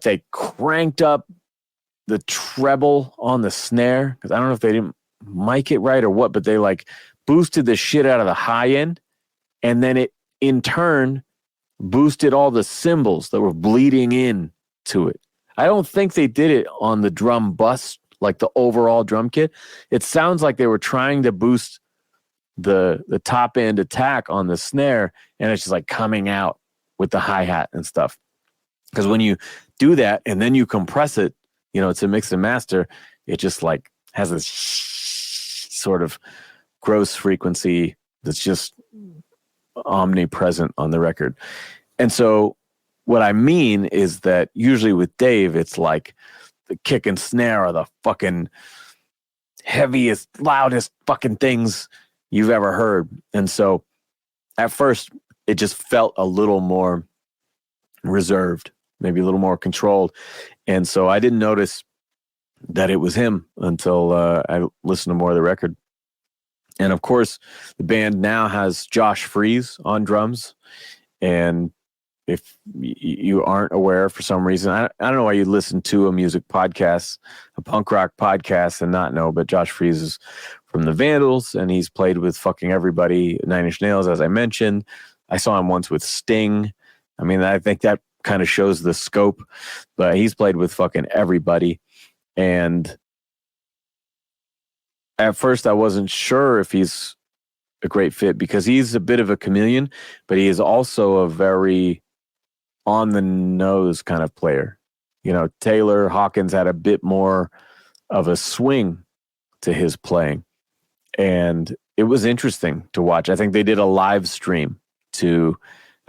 A: they cranked up the treble on the snare, because I don't know if they didn't mic it right or what, but they like boosted the shit out of the high end, and then it in turn boosted all the cymbals that were bleeding in to it. I don't think they did it on the drum bus, like the overall drum kit. It sounds like they were trying to boost the top end attack on the snare, and it's just like coming out with the hi-hat and stuff. Because when you do that and then you compress it, to mix and master, it just like has this sort of gross frequency that's just omnipresent on the record. And so what I mean is that usually with Dave, it's like the kick and snare are the fucking heaviest, loudest fucking things you've ever heard. And so at first, it just felt a little more reserved, maybe a little more controlled. And so I didn't notice that it was him until I listened to more of the record. And of course, the band now has Josh Freese on drums. And if you aren't aware for some reason, I don't know why you listen to a music podcast, a punk rock podcast, and not know, but Josh Freese is from the Vandals, and he's played with fucking everybody, Nine Inch Nails, as I mentioned. I saw him once with Sting. I mean, I think that kind of shows the scope, but he's played with fucking everybody. And at first I wasn't sure if he's a great fit because he's a bit of a chameleon, but he is also a very on the nose kind of player. Taylor Hawkins had a bit more of a swing to his playing, and it was interesting to watch. I think they did a live stream to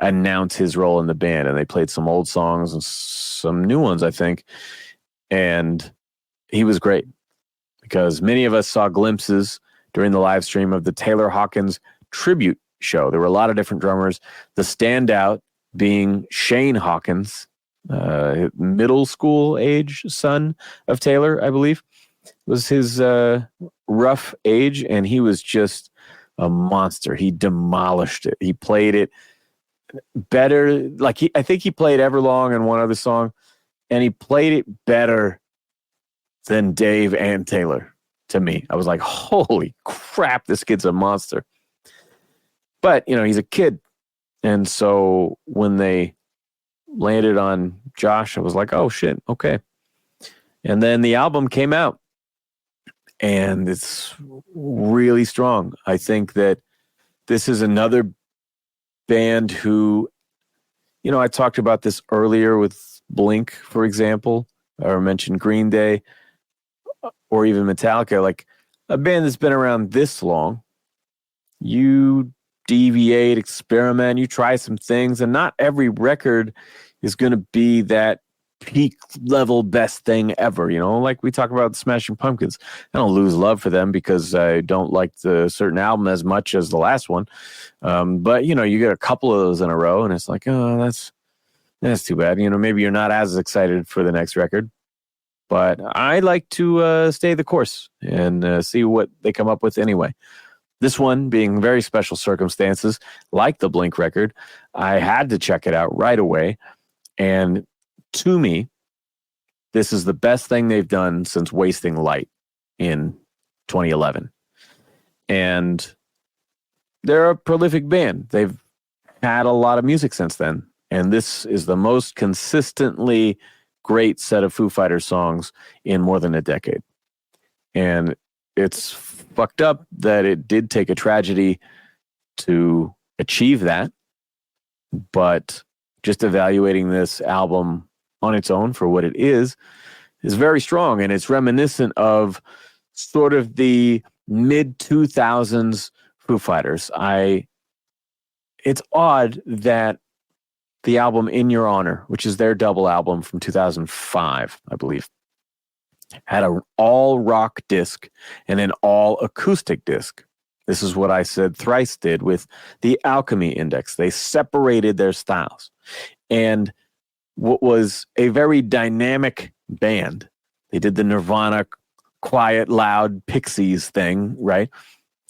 A: announce his role in the band, and they played some old songs and some new ones, I think. And he was great because many of us saw glimpses during the live stream of the Taylor Hawkins tribute show. There were a lot of different drummers. The standout being Shane Hawkins, middle school age son of Taylor, I believe, was his rough age, and he was just a monster. He demolished it. He played it better. I think he played Everlong and one other song, and he played it better than Dave and Taylor to me. I was like, holy crap, this kid's a monster. But, he's a kid. And so when they landed on Josh, I was like, oh shit, okay. And then the album came out, and it's really strong. I think that this is another band who, I talked about this earlier with Blink, for example, or mentioned Green Day, or even Metallica, like a band that's been around this long. You deviate, experiment, you try some things, and not every record is going to be that peak level best thing ever. Like we talk about Smashing Pumpkins. I don't lose love for them because I don't like the certain album as much as the last one. But you get a couple of those in a row, and it's like, oh, that's too bad. Maybe you're not as excited for the next record. But I like to stay the course and see what they come up with anyway. This one being very special circumstances, like the Blink record, I had to check it out right away. And to me, this is the best thing they've done since Wasting Light in 2011. And they're a prolific band. They've had a lot of music since then. And this is the most consistently great set of Foo Fighters songs in more than a decade. And it's fucked up that it did take a tragedy to achieve that. But just evaluating this album on its own for what it is very strong. And it's reminiscent of sort of the mid-2000s Foo Fighters. It's odd that the album In Your Honor, which is their double album from 2005, I believe, had an all rock disc and an all acoustic disc. This is what I said Thrice did with the Alchemy Index. They separated their styles. And what was a very dynamic band, they did the Nirvana quiet, loud Pixies thing, right?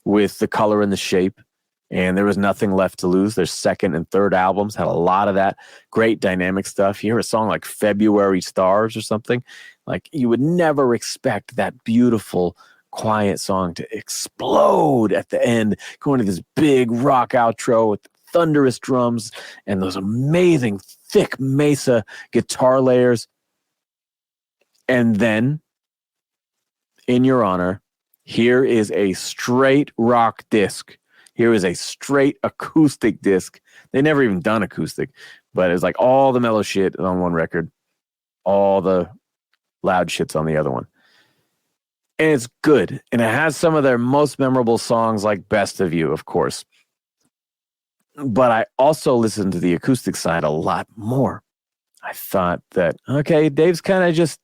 A: With the color and the shape. And there was nothing left to lose. Their second and third albums had a lot of that great dynamic stuff. You hear a song like February Stars or something, like you would never expect that beautiful, quiet song to explode at the end, going to this big rock outro with thunderous drums and those amazing thick Mesa guitar layers. And then, In Your Honor, here is a straight rock disc Here is a straight acoustic disc. They never even done acoustic, but it's like all the mellow shit on one record, all the loud shit's on the other one. And it's good. And it has some of their most memorable songs, like Best of You, of course. But I also listened to the acoustic side a lot more. I thought that, okay, Dave's kind of just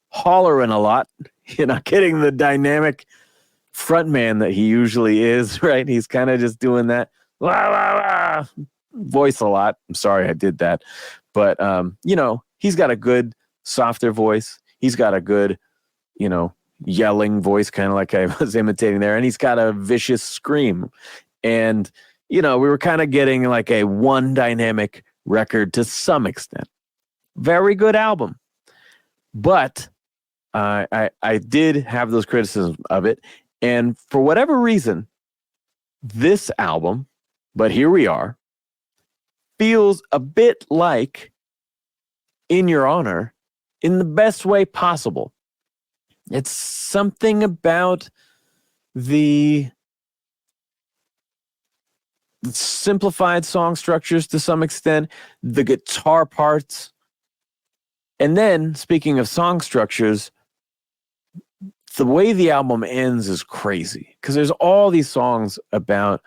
A: hollering a lot. You're not getting the dynamic frontman that he usually is, right? He's kind of just doing that wah, wah, wah, voice a lot. I'm sorry I did that. But, he's got a good, softer voice. He's got a good, yelling voice, kind of like I was imitating there. And he's got a vicious scream. And, we were kind of getting like a one dynamic record to some extent. Very good album. But I did have those criticisms of it. And for whatever reason, this album, But Here We Are, feels a bit like In Your Honor in the best way possible. It's something about the simplified song structures to some extent, the guitar parts. And then, speaking of song structures, the way the album ends is crazy because there's all these songs about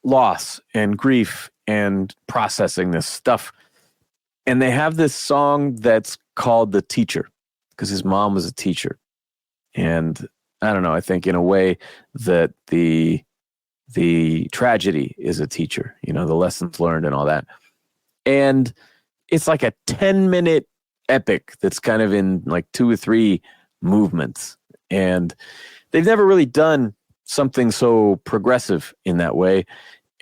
A: loss and grief and processing this stuff. And they have this song that's called The Teacher because his mom was a teacher. And I don't know, I think in a way that the tragedy is a teacher, the lessons learned and all that. And it's like a 10-minute epic that's kind of in like 2 or 3 movements. And they've never really done something so progressive in that way.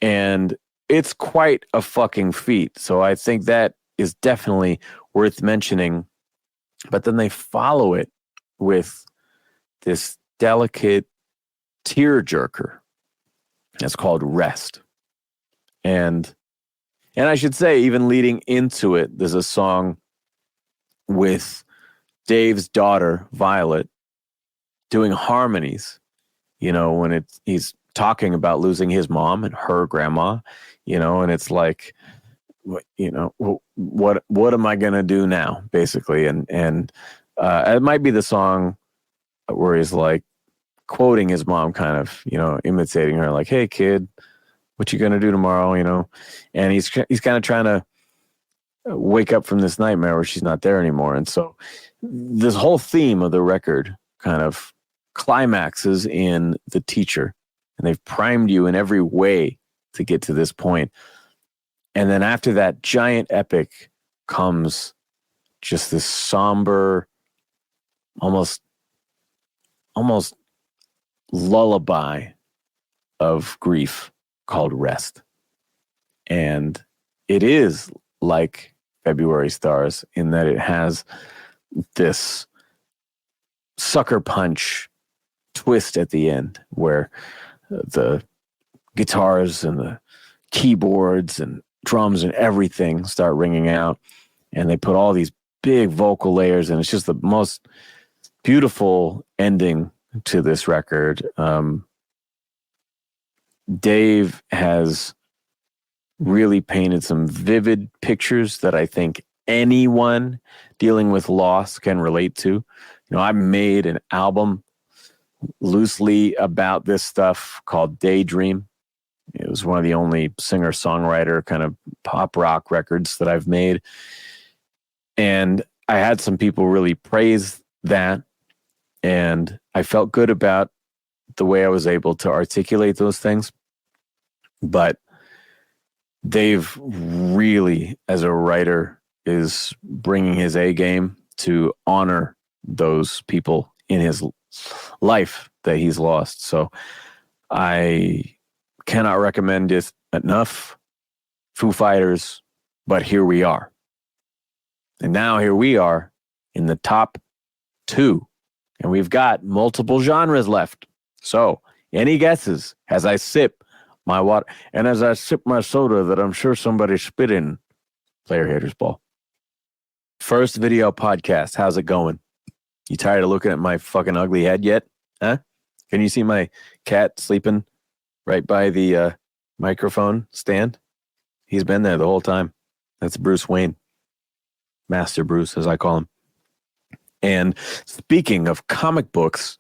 A: And it's quite a fucking feat. So I think that is definitely worth mentioning. But then they follow it with this delicate tearjerker. It's called Rest. And I should say, even leading into it, there's a song with Dave's daughter, Violet, doing harmonies, when he's talking about losing his mom and her grandma, and it's like, what am I going to do now, basically? And it might be the song where he's like quoting his mom, kind of, imitating her, like, hey, kid, what you going to do tomorrow, and he's kind of trying to wake up from this nightmare where she's not there anymore. And so this whole theme of the record kind of climaxes in The Teacher, and they've primed you in every way to get to this point. And then after that giant epic comes just this somber, almost lullaby of grief called Rest. And it is like February Stars in that it has this sucker punch twist at the end where the guitars and the keyboards and drums and everything start ringing out, and they put all these big vocal layers, and it's just the most beautiful ending to this record. Dave has really painted some vivid pictures that I think anyone dealing with loss can relate to. I made an album loosely about this stuff called Daydream. It was one of the only singer-songwriter kind of pop rock records that I've made. And I had some people really praise that. And I felt good about the way I was able to articulate those things. But Dave really, as a writer, is bringing his A game to honor those people in his life that he's lost. So I cannot recommend it enough. Foo Fighters, But Here We Are. And now here we are in the top 2. And we've got multiple genres left. So any guesses as I sip my water and as I sip my soda that I'm sure somebody spit in? Player Haters Ball. First video podcast. How's it going? You tired of looking at my fucking ugly head yet? Huh? Can you see my cat sleeping right by the microphone stand. He's been there the whole time. That's Bruce Wayne. Master Bruce, as I call him. And speaking of comic books,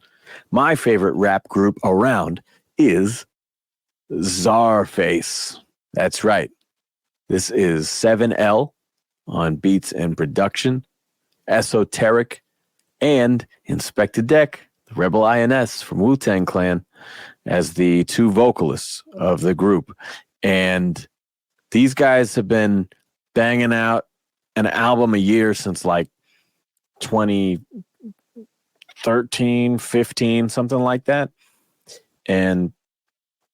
A: my favorite rap group around is Czarface. That's right. This is 7L on beats and production, Esoteric, and Inspected Deck, the Rebel INS from Wu-Tang Clan, as the two vocalists of the group. And these guys have been banging out an album a year since like 2013, 15, something like that. And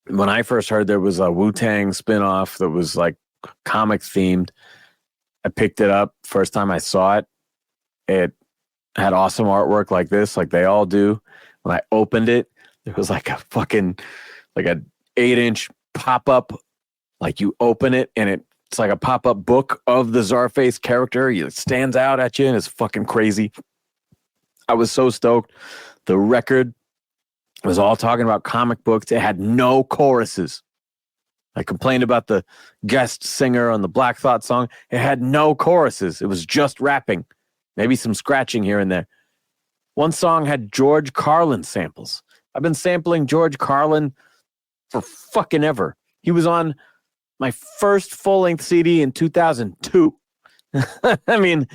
A: when I first heard there was a Wu-Tang spinoff that was like comic themed, I picked it up. First time I saw it, it had awesome artwork like this, like they all do. When I opened it, it was like a fucking, like a 8-inch pop-up. Like you open it and it's like a pop-up book of the Czarface character. It stands out at you and it's fucking crazy. I was so stoked. The record was all talking about comic books. It had no choruses. I complained about the guest singer on the Black Thought song. It had no choruses. It was just rapping. Maybe some scratching here and there. One song had George Carlin samples. I've been sampling George Carlin for fucking ever. He was on my first full-length CD in 2002. I mean,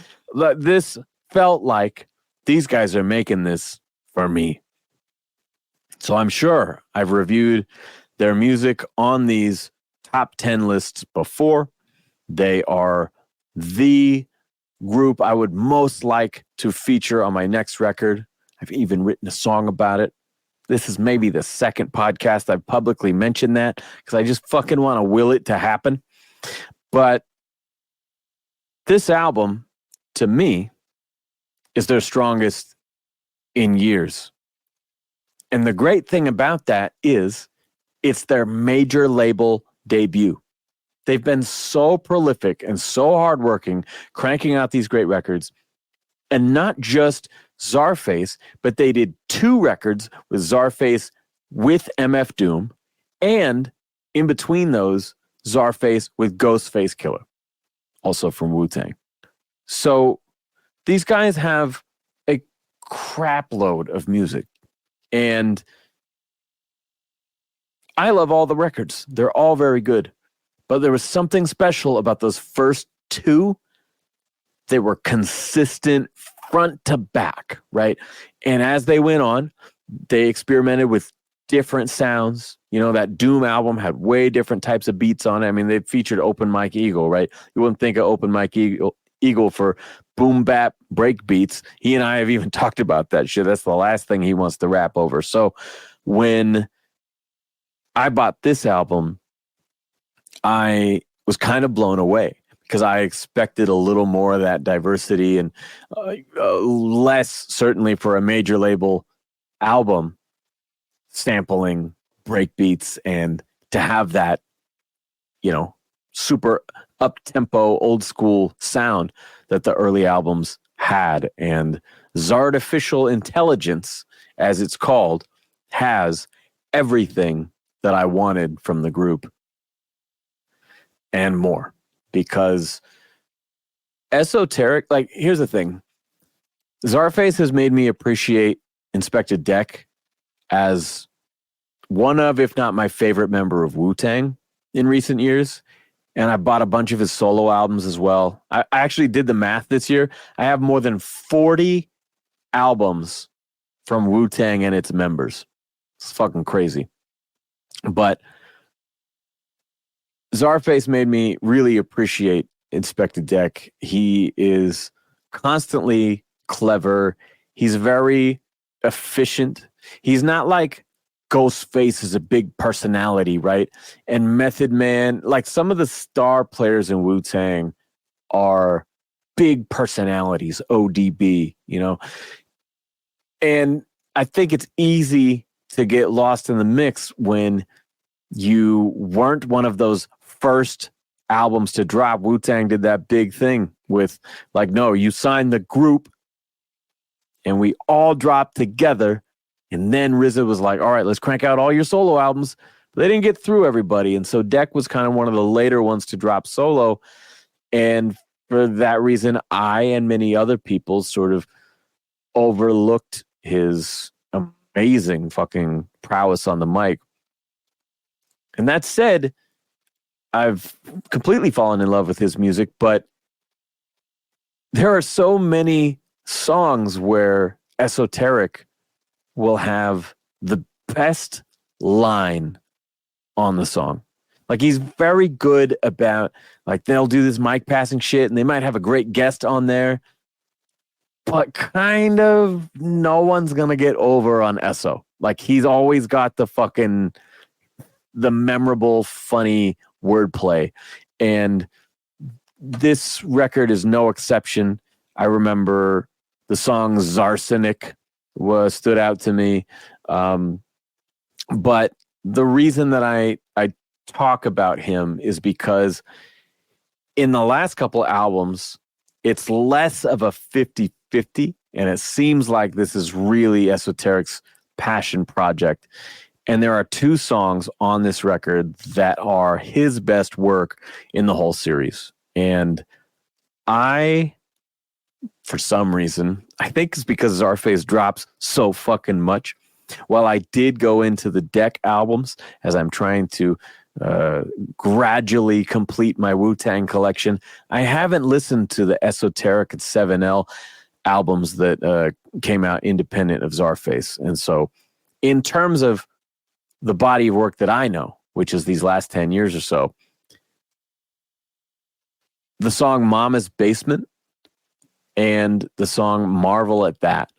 A: this felt like these guys are making this for me. So I'm sure I've reviewed their music on these top 10 lists before. They are the group I would most like to feature on my next record. I've even written a song about it. This is maybe the second podcast I've publicly mentioned that because I just fucking want to will it to happen. But this album, to me, is their strongest in years. And the great thing about that is it's their major label debut. They've been so prolific and so hardworking, cranking out these great records. And not just Czarface, but they did 2 records with Czarface with MF Doom, and in between those, Czarface with Ghostface Killer, also from Wu-Tang. So these guys have a crap load of music, and I love all the records. They're all very good, but there was something special about those first 2. They were consistent front to back, right? And as they went on, they experimented with different sounds. You know, that Doom album had way different types of beats on it. I mean, they featured Open Mike Eagle, right? You wouldn't think of Open Mike Eagle for boom bap break beats. He and I have even talked about that shit. That's the last thing he wants to rap over. So when I bought this album, I was kind of blown away because I expected a little more of that diversity and less, certainly for a major label album, sampling breakbeats and to have that, you know, super up-tempo, old-school sound that the early albums had. And Zartificial Intelligence, as it's called, has everything that I wanted from the group and more. Because Esoteric, like, here's the thing. Czarface has made me appreciate Inspected Deck as one of, if not my favorite member of Wu-Tang in recent years. And I bought a bunch of his solo albums as well. I actually did the math this year. I have more than 40 albums from Wu-Tang and its members. It's fucking crazy. But Czarface made me really appreciate Inspected Deck. He is constantly clever. He's very efficient. He's not like Ghostface is a big personality, right? And Method Man, like some of the star players in Wu-Tang are big personalities, ODB, you know? And I think it's easy to get lost in the mix when you weren't one of those first albums to drop. Wu-Tang did that big thing with, like, no, you signed the group and we all dropped together. And then RZA was like, all right, let's crank out all your solo albums. They didn't get through everybody. And so Deck was kind of one of the later ones to drop solo. And for that reason, I and many other people sort of overlooked his amazing fucking prowess on the mic. And that said, I've completely fallen in love with his music, but there are so many songs where Esoteric will have the best line on the song. Like, he's very good about, like, they'll do this mic passing shit and they might have a great guest on there, but kind of no one's going to get over on Eso. Like, he's always got the memorable, funny wordplay. And this record is no exception. I remember the song Zarsenik stood out to me. But the reason that I talk about him is because in the last couple albums, it's less of a 50-50, and it seems like this is really Esoteric's passion project. And there are two songs on this record that are his best work in the whole series. And for some reason, I think it's because Czarface drops so fucking much. While I did go into the Deck albums as I'm trying to gradually complete my Wu-Tang collection, I haven't listened to the Esoteric and 7L albums that came out independent of Czarface. And so in terms of the body of work that I know, which is these last 10 years or so, the song Mama's Basement and the song Marvel at That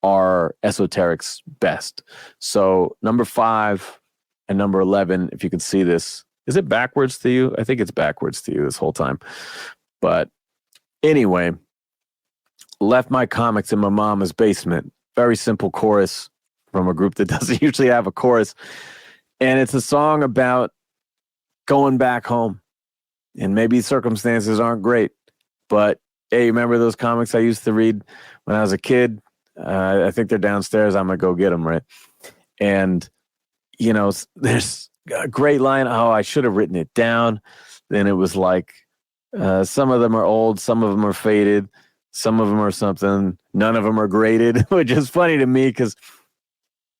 A: are Esoteric's best. So number 5 and number 11, if you can see this, is it backwards to you? I think it's backwards to you this whole time. But anyway, left my comics in my mama's basement. Very simple chorus from a group that doesn't usually have a chorus. And it's a song about going back home. And maybe circumstances aren't great, but hey, remember those comics I used to read when I was a kid? I think they're downstairs. I'm going to go get them, right? And, you know, there's a great line. Oh, I should have written it down. Then it was like, some of them are old, some of them are faded, some of them are something, none of them are graded, which is funny to me because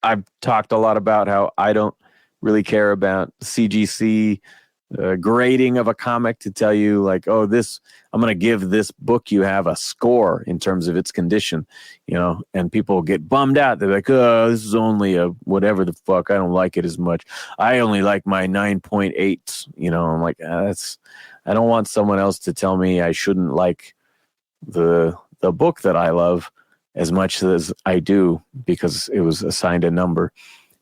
A: I've talked a lot about how I don't really care about CGC grading of a comic to tell you like, oh, I'm going to give this book you have a score in terms of its condition, you know, and people get bummed out. They're like, oh, this is only a whatever the fuck. I don't like it as much. I only like my 9.8, you know. I'm like, I don't want someone else to tell me I shouldn't like the book that I love as much as I do because it was assigned a number.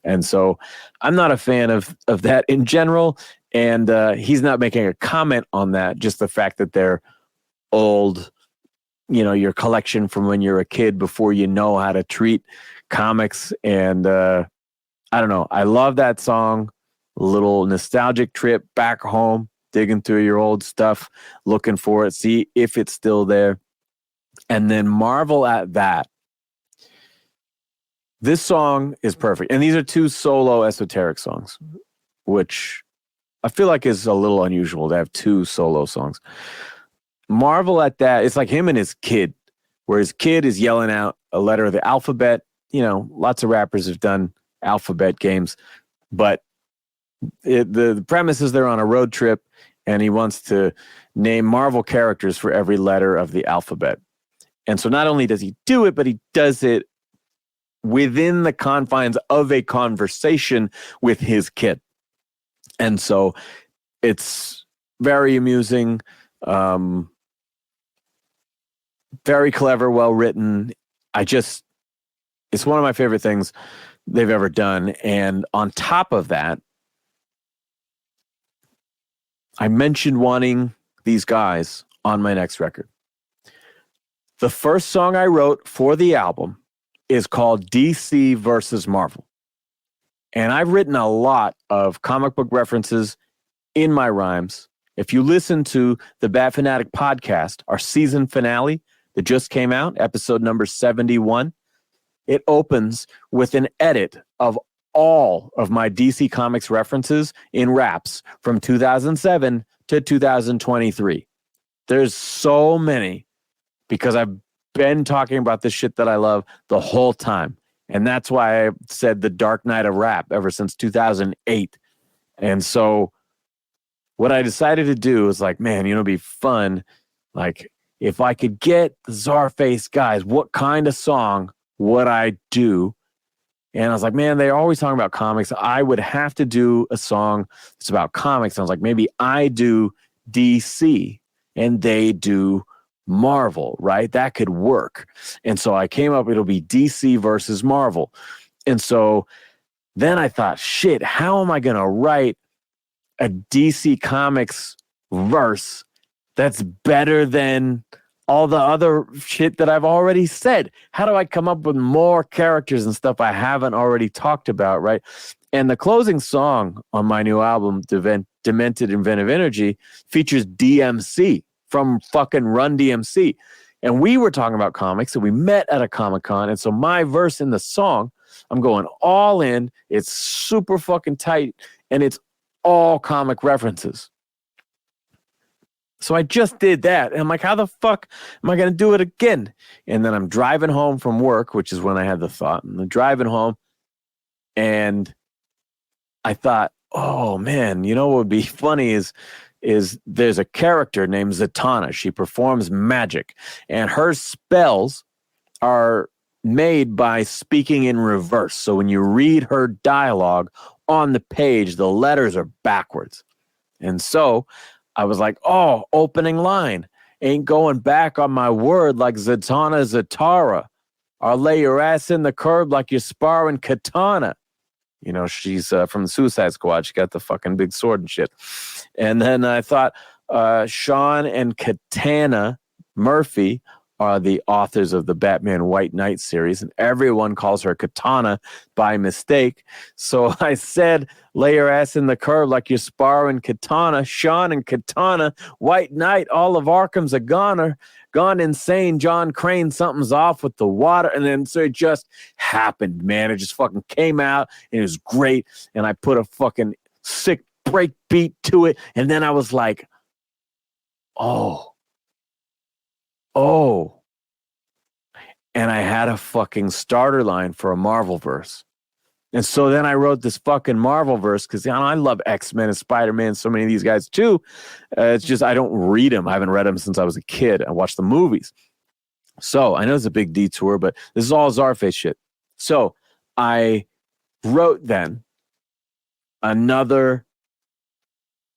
A: And so I'm not a fan of that in general. And he's not making a comment on that, just the fact that they're old, you know, your collection from when you're a kid before you know how to treat comics. And I don't know. I love that song. A little nostalgic trip back home, digging through your old stuff, looking for it, see if it's still there. And then Marvel at That. This song is perfect. And these are two solo Esoteric songs, which I feel like is a little unusual to have two solo songs. Marvel at That, it's like him and his kid, where his kid is yelling out a letter of the alphabet. You know, lots of rappers have done alphabet games, but the premise is they're on a road trip and he wants to name Marvel characters for every letter of the alphabet. And so not only does he do it, but he does it within the confines of a conversation with his kid. And so it's very amusing, very clever, well written. It's one of my favorite things they've ever done. And on top of that, I mentioned wanting these guys on my next record. The first song I wrote for the album is called DC versus Marvel. And I've written a lot of comic book references in my rhymes. If you listen to the Bat Fanatic podcast, our season finale that just came out, episode number 71, it opens with an edit of all of my DC Comics references in raps from 2007 to 2023. There's so many because I've been talking about this shit that I love the whole time. And that's why I said the Dark Knight of rap ever since 2008. And so what I decided to do is like, man, it'd be fun. Like, if I could get the Czarface guys, what kind of song would I do? And I was like, man, they're always talking about comics. I would have to do a song that's about comics. And I was like, maybe I do DC and they do Marvel, right? That could work. And so I came up, it'll be DC versus Marvel. And so then I thought, shit, how am I going to write a DC Comics verse that's better than all the other shit that I've already said? How do I come up with more characters and stuff I haven't already talked about, right? And the closing song on my new album, Demented Inventive Energy, features DMC from fucking Run DMC. And we were talking about comics, and we met at a Comic-Con. And so my verse in the song, I'm going all in. It's super fucking tight, and it's all comic references. So I just did that. And I'm like, how the fuck am I going to do it again? And then I'm driving home from work, which is when I had the thought. And I'm driving home, and I thought, oh, man, you know what would be funny is there's a character named Zatanna. She performs magic, and her spells are made by speaking in reverse. So when you read her dialogue on the page, the letters are backwards. And so I was like, oh, opening line. Ain't going back on my word like Zatanna Zatara. I'll lay your ass in the curb like you're sparring katana. You know, she's from the Suicide Squad. She got the fucking big sword and shit. And then I thought Sean and Katana Murphy are the authors of the Batman White Knight series, and everyone calls her Katana by mistake. So I said, lay your ass in the curb like you're sparring katana. Sean and Katana, White Knight, all of Arkham's a goner. Gone insane, John Crane, something's off with the water. And then so it just happened, man. It just fucking came out, and it was great. And I put a fucking sick break beat to it. And then I was like, oh. And I had a fucking starter line for a Marvel verse. And so then I wrote this fucking Marvel verse because I love X-Men and Spider-Man, so many of these guys too. It's just I don't read them. I haven't read them since I was a kid. I watched the movies. So I know it's a big detour, but this is all Czarface shit. So I wrote then another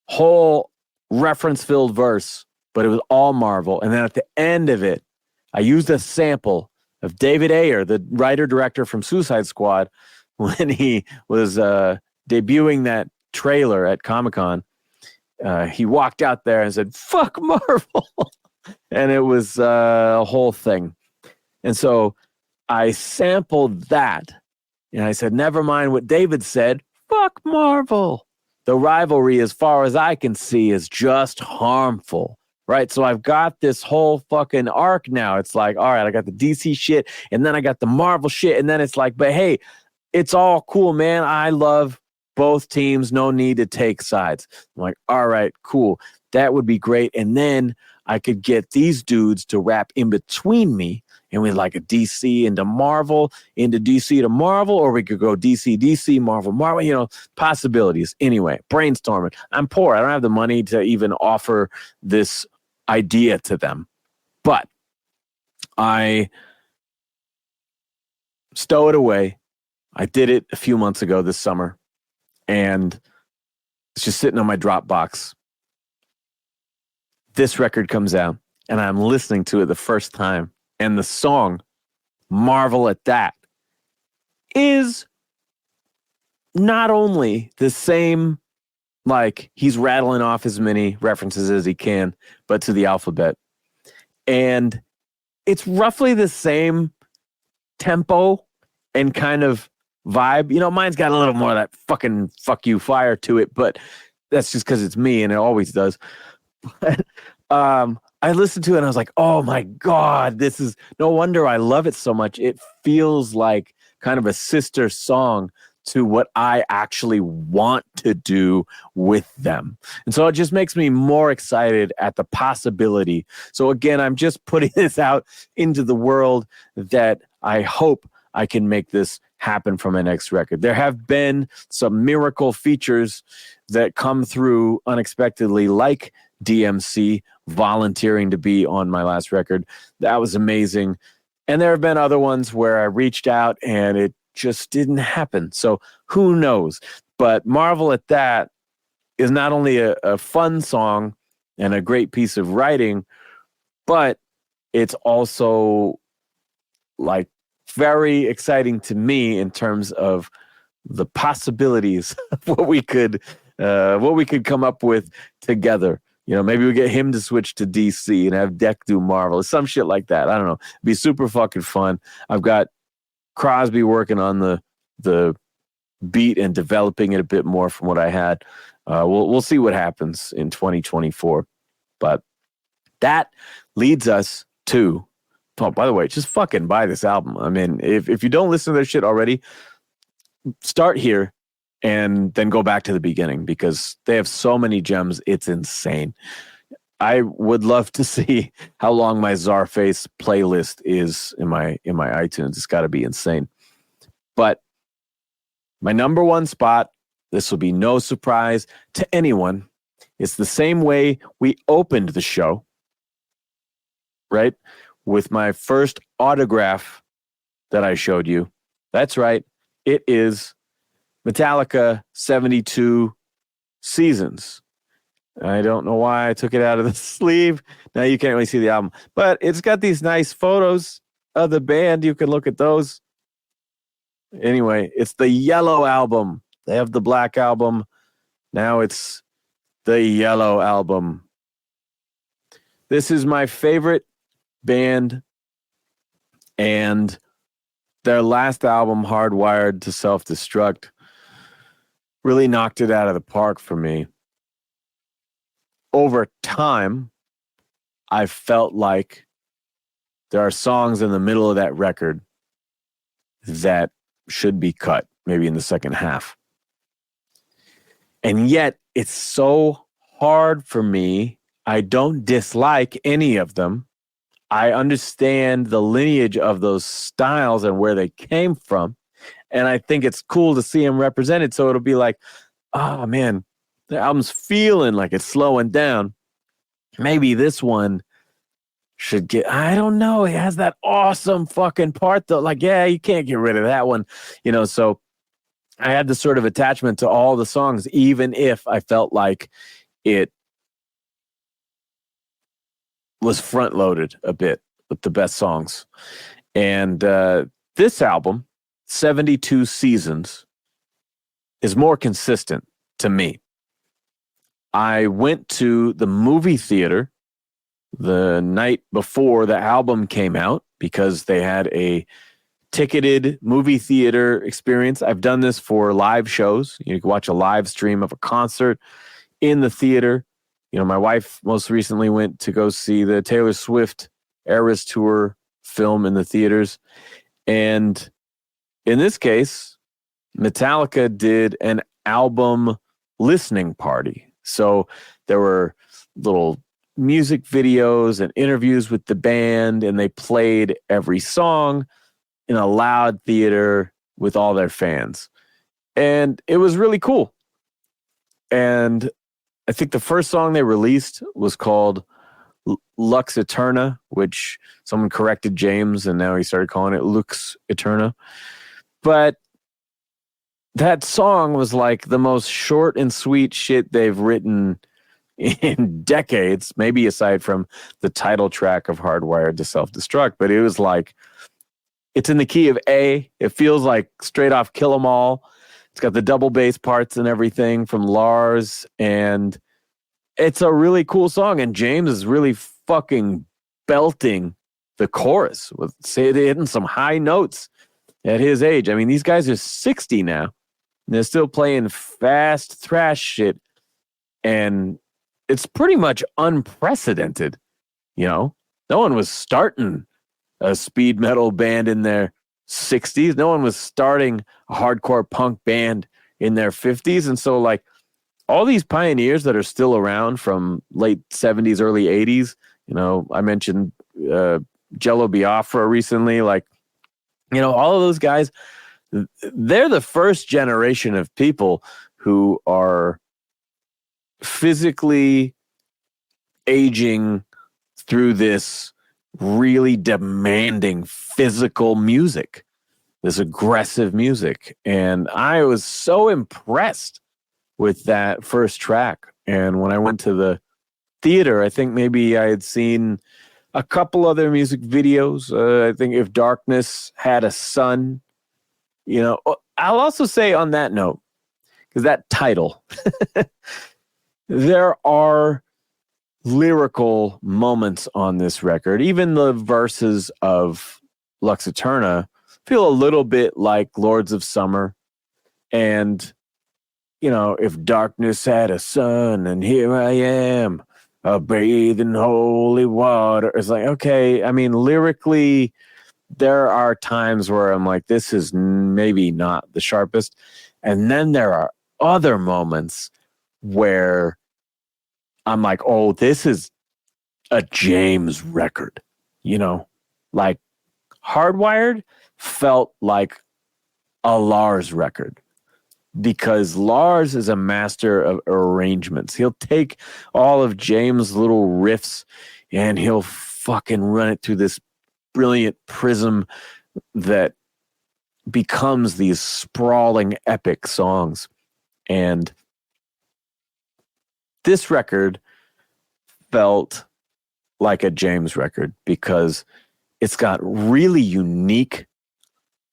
A: whole reference-filled verse, but it was all Marvel. And then at the end of it, I used a sample of David Ayer, the writer-director from Suicide Squad, when he was debuting that trailer at Comic-Con. He walked out there and said, fuck Marvel. And it was a whole thing. And so I sampled that, and I said, never mind what David said, fuck Marvel. The rivalry, as far as I can see, is just harmful. Right, so I've got this whole fucking arc now. It's like, all right, I got the DC shit, and then I got the Marvel shit, and then it's like, but hey, it's all cool, man. I love both teams. No need to take sides. I'm like, all right, cool. That would be great. And then I could get these dudes to rap in between me, and we like a DC into Marvel, into DC to Marvel, or we could go DC, DC, Marvel, Marvel, possibilities. Anyway, brainstorming. I'm poor. I don't have the money to even offer this idea to them, but I stow it away. I did it a few months ago this summer, and it's just sitting on my Dropbox. This record comes out, and I'm listening to it the first time, and the song, Marvel at That, is not only the same, like he's rattling off as many references as he can, but to the alphabet. And it's roughly the same tempo and kind of vibe. Mine's got a little more of that fucking fuck you fire to it, but that's just because it's me, and it always does. But I listened to it and I was like, oh my God, this is no wonder I love it so much. It feels like kind of a sister song to what I actually want to do with them. And so it just makes me more excited at the possibility. So again, I'm just putting this out into the world that I hope I can make this happen for my next record. There have been some miracle features that come through unexpectedly, like DMC volunteering to be on my last record. That was amazing. And there have been other ones where I reached out and it just didn't happen. So who knows? But Marvel at That is not only a fun song and a great piece of writing, but it's also like very exciting to me in terms of the possibilities of what we could come up with together. You know, maybe we get him to switch to DC and have Deck do Marvel, some shit like that. I don't know. It'd be super fucking fun. I've got Crosby working on the beat and developing it a bit more from what I had. We'll see what happens in 2024. But that leads us to, oh, by the way, just fucking buy this album. I mean, if you don't listen to their shit already, start here and then go back to the beginning because they have so many gems. It's insane. I would love to see how long my Czarface playlist is in my iTunes. It's got to be insane. But my number one spot, this will be no surprise to anyone. It's the same way we opened the show, right? With my first autograph that I showed you. That's right. It is Metallica 72 Seasons. I don't know why I took it out of the sleeve. Now you can't really see the album, but it's got these nice photos of the band. You can look at those. Anyway, it's the yellow album. They have the black album. Now it's the yellow album. This is my favorite band, and their last album, Hardwired to Self-Destruct, really knocked it out of the park for me. Over time, I felt like there are songs in the middle of that record that should be cut, maybe in the second half. And yet, it's so hard for me. I don't dislike any of them. I understand the lineage of those styles and where they came from. And I think it's cool to see them represented. So it'll be like, oh, man, the album's feeling like it's slowing down. Maybe this one should get, I don't know. It has that awesome fucking part though. Like, yeah, you can't get rid of that one. You know, so I had this sort of attachment to all the songs, even if I felt like it was front loaded a bit with the best songs. And this album, 72 Seasons, is more consistent to me. I went to the movie theater the night before the album came out because they had a ticketed movie theater experience. I've done this for live shows. You can watch a live stream of a concert in the theater. You know, my wife most recently went to go see the Taylor Swift Eras Tour film in the theaters. And in this case, Metallica did an album listening party. So there were little music videos and interviews with the band, and they played every song in a loud theater with all their fans. And it was really cool. And I think the first song they released was called Lux Eterna, which someone corrected James, and now he started calling it Lux Eterna. But that song was like the most short and sweet shit they've written in decades, maybe aside from the title track of Hardwired to Self-Destruct. But it was like, it's in the key of A. It feels like straight off Kill 'Em All. It's got the double bass parts and everything from Lars, and it's a really cool song. And James is really fucking belting the chorus with hitting some high notes at his age. I mean, these guys are 60 now, and they're still playing fast thrash shit, and it's pretty much unprecedented. You know, no one was starting a speed metal band in their 60s. No one was starting a hardcore punk band in their 50s. And so, like, all these pioneers that are still around from late 70s, early 80s, you know, I mentioned Jello Biafra recently, like, you know, all of those guys, they're the first generation of people who are physically aging through this really demanding physical music, this aggressive music. And I was so impressed with that first track. And when I went to the theater, I think maybe I had seen a couple other music videos. I think If Darkness Had a Sun, you know. I'll also say on that note, because that title, there are lyrical moments on this record. Even the verses of Lux Eterna feel a little bit like Lords of Summer. And, you know, if darkness had a sun and here I am, a bathe in holy water. It's like, okay, I mean, lyrically, there are times where I'm like, this is maybe not the sharpest. And then there are other moments where I'm like, oh, this is a James record, you know, like Hardwired felt like a Lars record, because Lars is a master of arrangements. He'll take all of James' little riffs and he'll fucking run it through this brilliant prism that becomes these sprawling epic songs. And this record felt like a James record because it's got really unique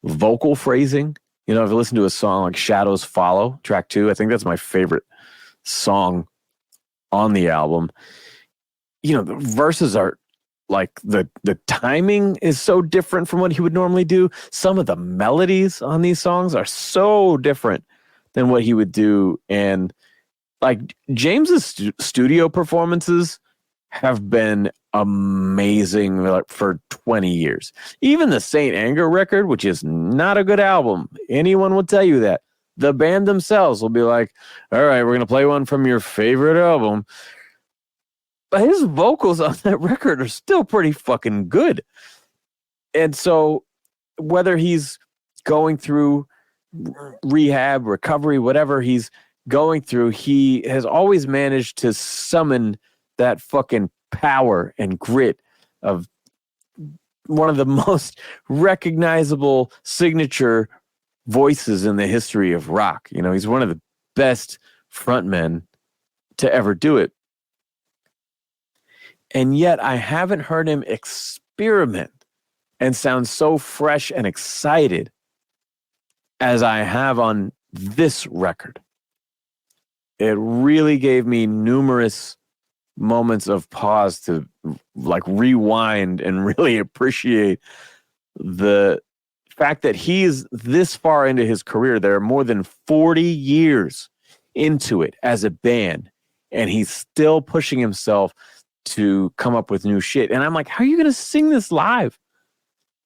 A: vocal phrasing. You know, if you listen to a song like Shadows Follow, track 2, I think that's my favorite song on the album. You know, the verses are like, the timing is so different from what he would normally do. Some of the melodies on these songs are so different than what he would do. And like James's studio performances have been amazing for 20 years. Even the Saint Anger record, which is not a good album, anyone will tell you that. The band themselves will be like, all right, we're going to play one from your favorite album. But his vocals on that record are still pretty fucking good. And so whether he's going through rehab, recovery, whatever he's going through, he has always managed to summon that fucking power and grit of one of the most recognizable signature voices in the history of rock. You know, he's one of the best frontmen to ever do it. And yet I haven't heard him experiment and sound so fresh and excited as I have on this record. It really gave me numerous moments of pause to like rewind and really appreciate the fact that he's this far into his career. There are more than 40 years into it as a band, and he's still pushing himself to come up with new shit. And I'm like, how are you going to sing this live?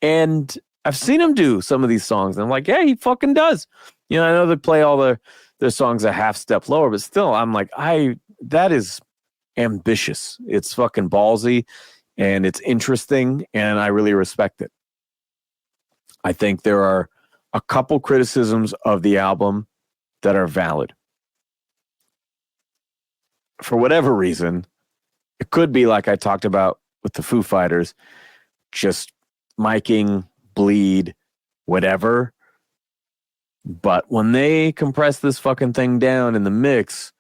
A: And I've seen him do some of these songs, and I'm like, yeah, he fucking does. You know, I know they play all their songs a half step lower, but still, I'm like, that is ambitious. It's fucking ballsy, and it's interesting, and I really respect it. I think there are a couple criticisms of the album that are valid. For whatever reason, it could be like I talked about with the Foo Fighters, just miking, bleed, whatever. But when they compress this fucking thing down in the mix,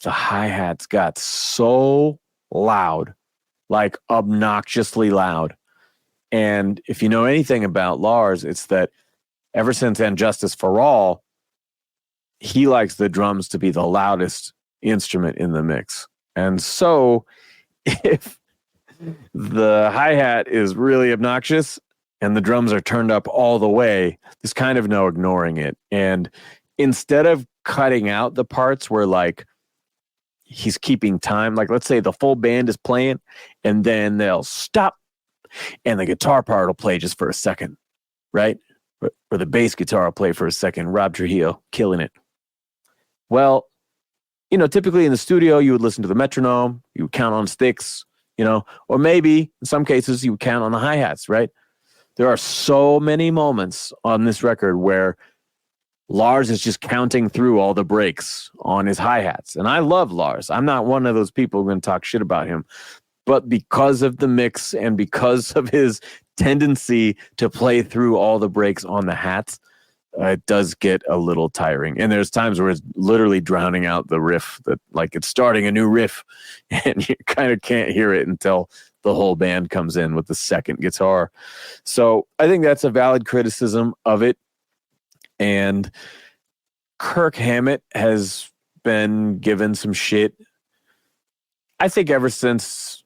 A: the hi-hats got so loud, like obnoxiously loud. And if you know anything about Lars, it's that ever since And Justice for All, he likes the drums to be the loudest instrument in the mix. And so if the hi-hat is really obnoxious and the drums are turned up all the way, there's kind of no ignoring it. And instead of cutting out the parts where like he's keeping time, like let's say the full band is playing and then they'll stop and the guitar part will play just for a second. right? Or the bass guitar will play for a second. Rob Trujillo, killing it. Well, typically in the studio, you would listen to the metronome, you would count on sticks, or maybe in some cases you would count on the hi-hats, right? There are so many moments on this record where Lars is just counting through all the breaks on his hi-hats. And I love Lars. I'm not one of those people who are going to talk shit about him. But because of the mix and because of his tendency to play through all the breaks on the hats, it does get a little tiring. And there's times where it's literally drowning out the riff, that like it's starting a new riff and you kind of can't hear it until the whole band comes in with the second guitar. So I think that's a valid criticism of it. And Kirk Hammett has been given some shit, I think, ever since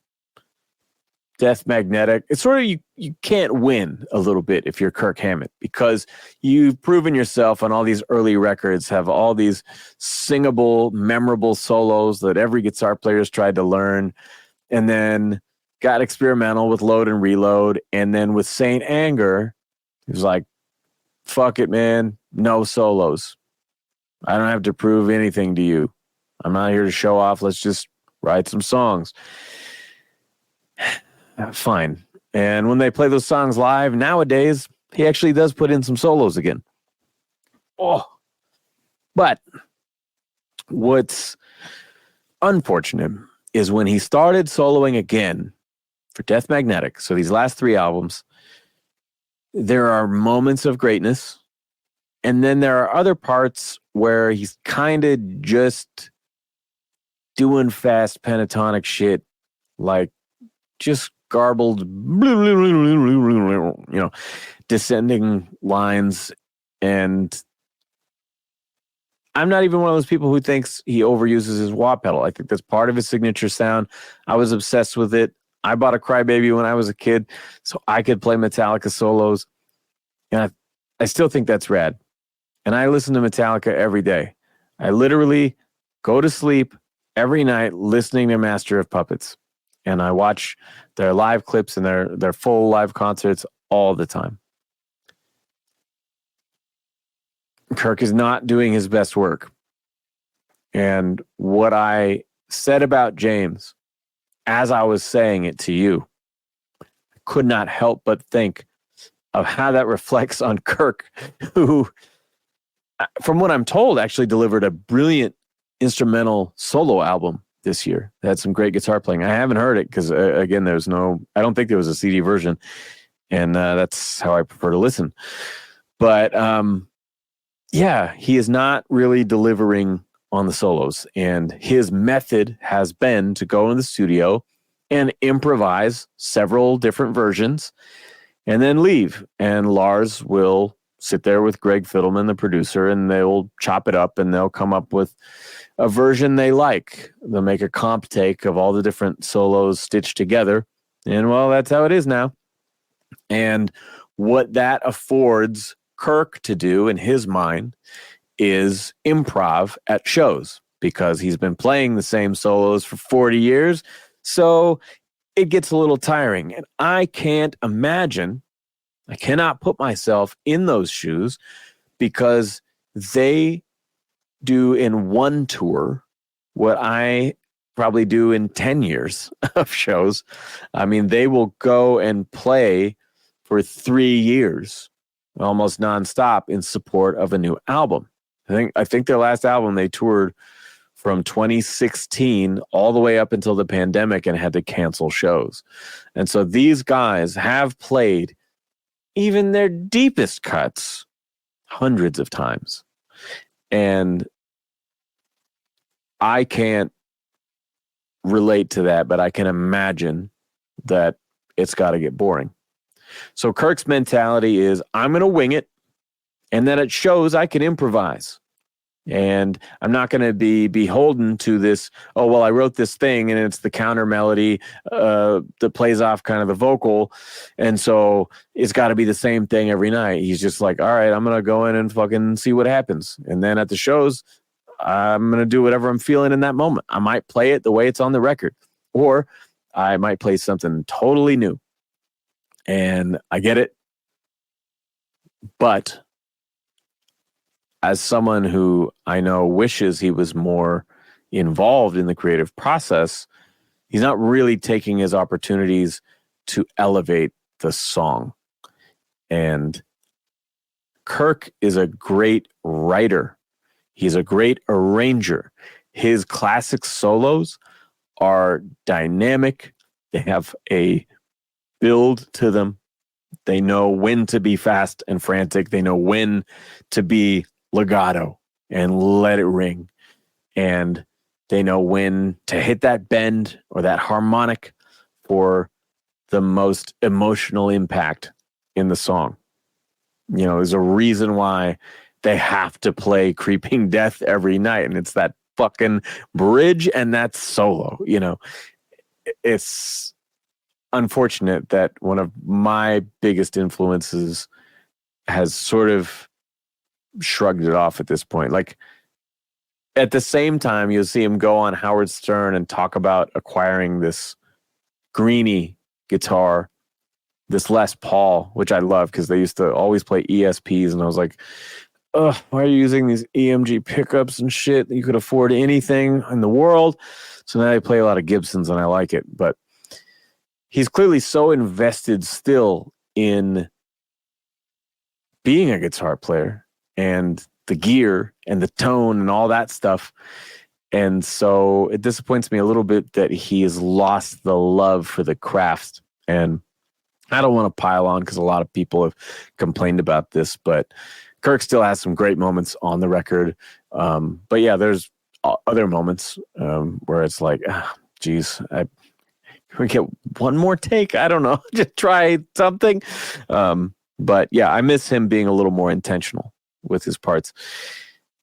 A: Death Magnetic. It's sort of, you can't win a little bit if you're Kirk Hammett, because you've proven yourself on all these early records, have all these singable, memorable solos that every guitar player's tried to learn, and then got experimental with Load and Reload, and then with Saint Anger, he was like, fuck it, man, no solos. I don't have to prove anything to you. I'm not here to show off. Let's just write some songs. Fine. And when they play those songs live nowadays, he actually does put in some solos again. Oh, but what's unfortunate is when he started soloing again for Death Magnetic, so these last 3 albums, there are moments of greatness, and then there are other parts where he's kind of just doing fast pentatonic shit, like just garbled, descending lines. And I'm not even one of those people who thinks he overuses his wah pedal. I think that's part of his signature sound. I was obsessed with it. I bought a Crybaby when I was a kid so I could play Metallica solos. And I still think that's rad. And I listen to Metallica every day. I literally go to sleep every night listening to Master of Puppets. And I watch their live clips and their full live concerts all the time. Kirk is not doing his best work. And what I said about James, as I was saying it to you, I could not help but think of how that reflects on Kirk, who, from what I'm told, actually delivered a brilliant instrumental solo album this year. It had some great guitar playing. I haven't heard it because, again, I don't think there was a CD version, and that's how I prefer to listen. But yeah, he is not really delivering on the solos, and his method has been to go in the studio and improvise several different versions and then leave. And Lars will sit there with Greg Fiddleman, the producer, and they'll chop it up and they'll come up with a version they like. They'll make a comp take of all the different solos stitched together. And well, that's how it is now. And what that affords Kirk to do in his mind is improv at shows, because he's been playing the same solos for 40 years. So it gets a little tiring. And I cannot put myself in those shoes, because they do in one tour what I probably do in 10 years of shows. I mean, they will go and play for 3 years, almost nonstop, in support of a new album. I think their last album, they toured from 2016 all the way up until the pandemic and had to cancel shows. And so these guys have played even their deepest cuts hundreds of times. And I can't relate to that, but I can imagine that it's got to get boring. So Kirk's mentality is, I'm going to wing it, and then it shows I can improvise. And I'm not going to be beholden to this, oh, well, I wrote this thing and it's the counter melody that plays off kind of the vocal. And so it's got to be the same thing every night. He's just like, all right, I'm going to go in and fucking see what happens. And then at the shows, I'm going to do whatever I'm feeling in that moment. I might play it the way it's on the record, or I might play something totally new. And I get it. But as someone who I know wishes he was more involved in the creative process, he's not really taking his opportunities to elevate the song. And Kirk is a great writer. He's a great arranger. His classic solos are dynamic. They have a build to them. They know when to be fast and frantic. They know when to be legato and let it ring. And they know when to hit that bend or that harmonic for the most emotional impact in the song. You know, there's a reason why they have to play Creeping Death every night. And it's that fucking bridge and that solo. You know, it's unfortunate that one of my biggest influences has sort of shrugged it off at this point. Like, at the same time, you'll see him go on Howard Stern and talk about acquiring this Greenie guitar, this Les Paul, which I love because they used to always play ESPs. And I was like, ugh, why are you using these EMG pickups and shit? You could afford anything in the world. So now I play a lot of Gibsons and I like it. But he's clearly so invested still in being a guitar player and the gear and the tone and all that stuff. And so it disappoints me a little bit that he has lost the love for the craft. And I don't want to pile on because a lot of people have complained about this, but Kirk still has some great moments on the record. But yeah, there's other moments where it's like, geez, can we get one more take? I don't know. Just try something. But yeah, I miss him being a little more intentional with his parts.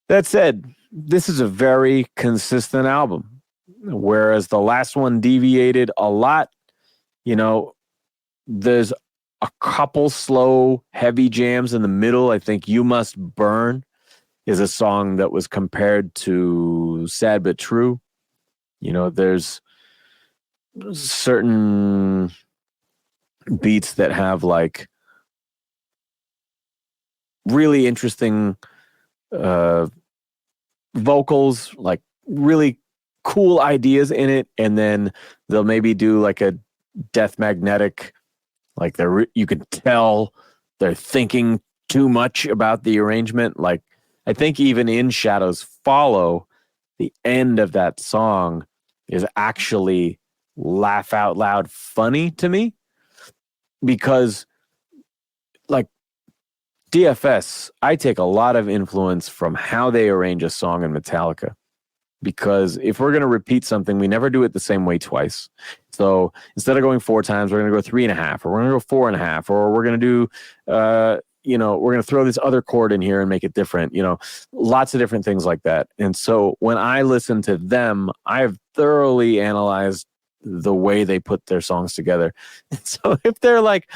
A: That said, this is a very consistent album, whereas the last one deviated a lot. You know, there's a couple slow, heavy jams in the middle. I think You Must Burn is a song that was compared to Sad But True. You know, there's certain beats that have like really interesting vocals, like really cool ideas in it, and then they'll maybe do like a Death Magnetic, like you could tell they're thinking too much about the arrangement. Like I think even in Shadows Follow, the end of that song is actually laugh out loud funny to me, because like DFS, I take a lot of influence from how they arrange a song in Metallica, because if we're going to repeat something, we never do it the same way twice. So instead of going 4 times, we're going to go 3.5, or we're going to go 4.5, or we're going to do, we're going to throw this other chord in here and make it different, lots of different things like that. And so when I listen to them, I have thoroughly analyzed the way they put their songs together. And so if they're like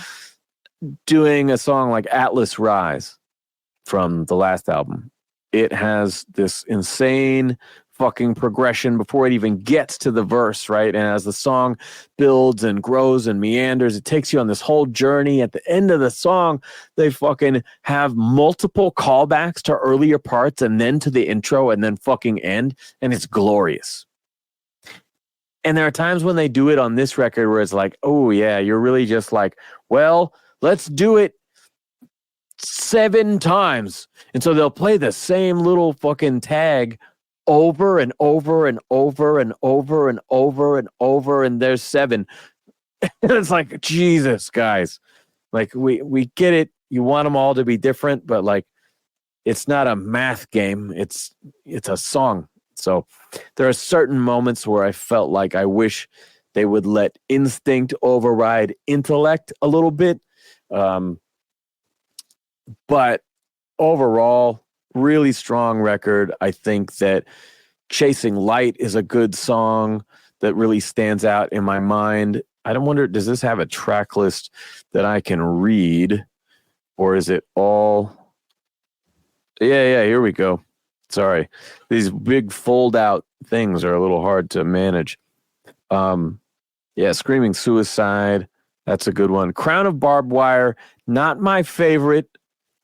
A: doing a song like Atlas Rise from the last album, it has this insane fucking progression before it even gets to the verse, right? And as the song builds and grows and meanders, it takes you on this whole journey. At the end of the song, they fucking have multiple callbacks to earlier parts and then to the intro and then fucking end, and it's glorious. And there are times when they do it on this record where it's like, oh yeah, you're really just like, well, let's do it 7 times. And so they'll play the same little fucking tag over and over and over and over and over and over, and there's 7. And it's like, Jesus, guys. Like, we get it. You want them all to be different, but like, it's not a math game. It's a song. So there are certain moments where I felt like I wish they would let instinct override intellect a little bit. But overall, really strong record. I think that Chasing Light is a good song that really stands out in my mind. I don't wonder, does this have a track list that I can read? Or is it all... Yeah, here we go. Sorry. These big fold-out things are a little hard to manage. Screaming Suicide. That's a good one. Crown of Barbed Wire, not my favorite.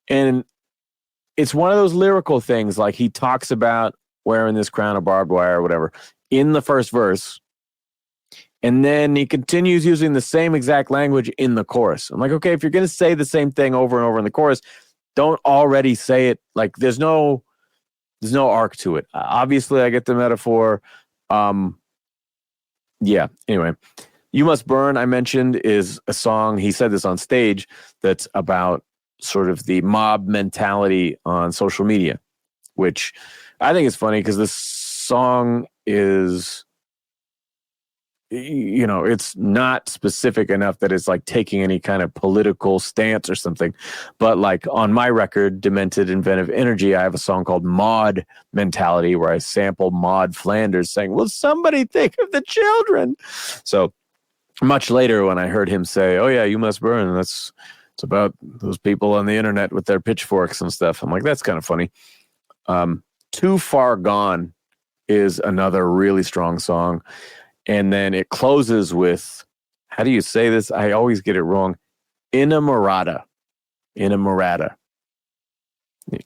A: And it's one of those lyrical things, like he talks about wearing this crown of barbed wire or whatever in the first verse. And then he continues using the same exact language in the chorus. I'm like, okay, if you're going to say the same thing over and over in the chorus, don't already say it. Like there's no arc to it. Obviously, I get the metaphor. Yeah. Anyway, You Must Burn, I mentioned, is a song. He said this on stage that's about sort of the mob mentality on social media, which I think is funny because this song is, you know, it's not specific enough that it's like taking any kind of political stance or something. But like on my record, Demented Inventive Energy, I have a song called Maud Mentality where I sample Maud Flanders saying, "Will somebody think of the children?" So much later when I heard him say, "Oh yeah, you must burn," it's about those people on the internet with their pitchforks and stuff. I'm like, that's kind of funny. Too Far Gone is another really strong song. And then it closes with, how do you say this? I always get it wrong. Inamorata.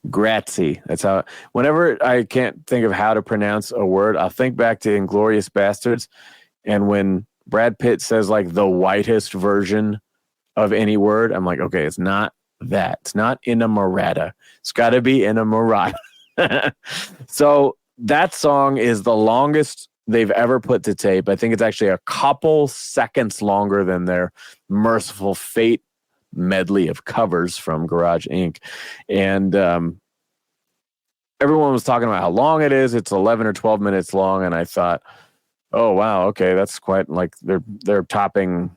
A: Grazie. That's how, whenever I can't think of how to pronounce a word, I'll think back to Inglourious Bastards. And when Brad Pitt says like the whitest version of any word, I'm like, okay, it's not that. It's not inamorata. It's got to be inamorata. So that song is the longest they've ever put to tape. I think it's actually a couple seconds longer than their Merciful Fate medley of covers from Garage Inc. And everyone was talking about how long it is. It's 11 or 12 minutes long. And I thought, oh, wow, okay, that's quite like they're topping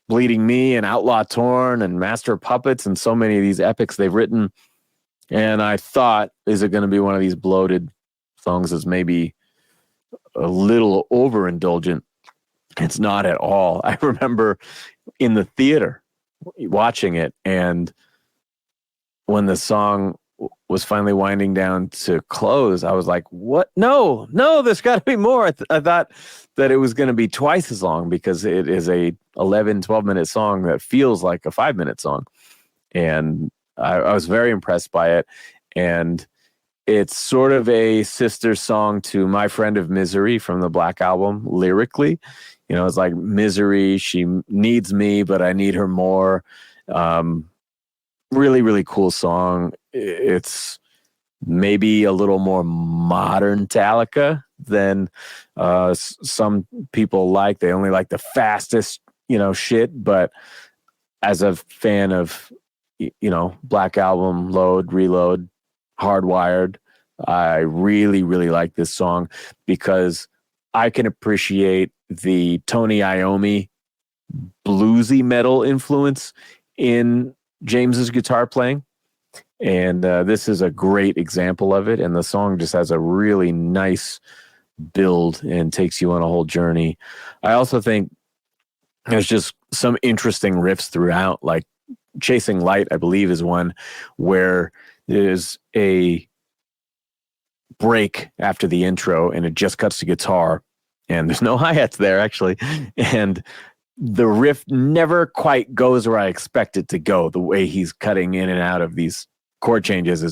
A: Bleeding Me and Outlaw Torn and Master of Puppets and so many of these epics they've written. And I thought, is it going to be one of these bloated songs that's maybe a little overindulgent? It's not at all. I remember in the theater watching it, and when the song was finally winding down to close, I was like, what? No, there's got to be more. I thought that it was going to be twice as long because it is a 11, 12-minute song that feels like a 5-minute song. And I was very impressed by it. And it's sort of a sister song to My Friend of Misery from the Black Album lyrically. You know, it's like Misery, she needs me, but I need her more. Really, really cool song. It's maybe a little more modern Metallica than some people like. They only like the fastest, shit. But as a fan of, Black Album, Load, Reload, Hardwired, I really, really like this song because I can appreciate the Tony Iommi bluesy metal influence in James's guitar playing. And this is a great example of it. And the song just has a really nice build and takes you on a whole journey. I also think there's just some interesting riffs throughout, like Chasing Light, I believe, is one where there's a break after the intro and it just cuts to guitar and there's no hi-hats there actually. And the riff never quite goes where I expect it to go. The way he's cutting in and out of these chord changes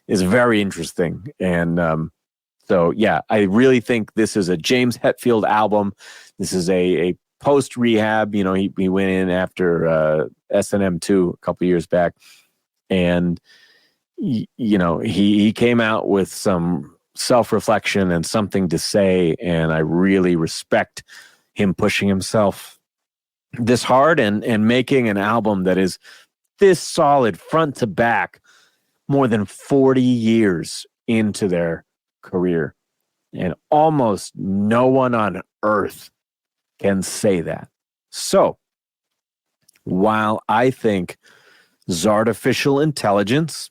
A: is very interesting. And so, yeah, I really think this is a James Hetfield album. This is a post-rehab. He went in after S&M 2 a couple years back. And, he came out with some self-reflection and something to say. And I really respect him pushing himself this hard and making an album that is this solid front to back more than 40 years into their career. And almost no one on earth can say that. So while I think Zartificial Intelligence,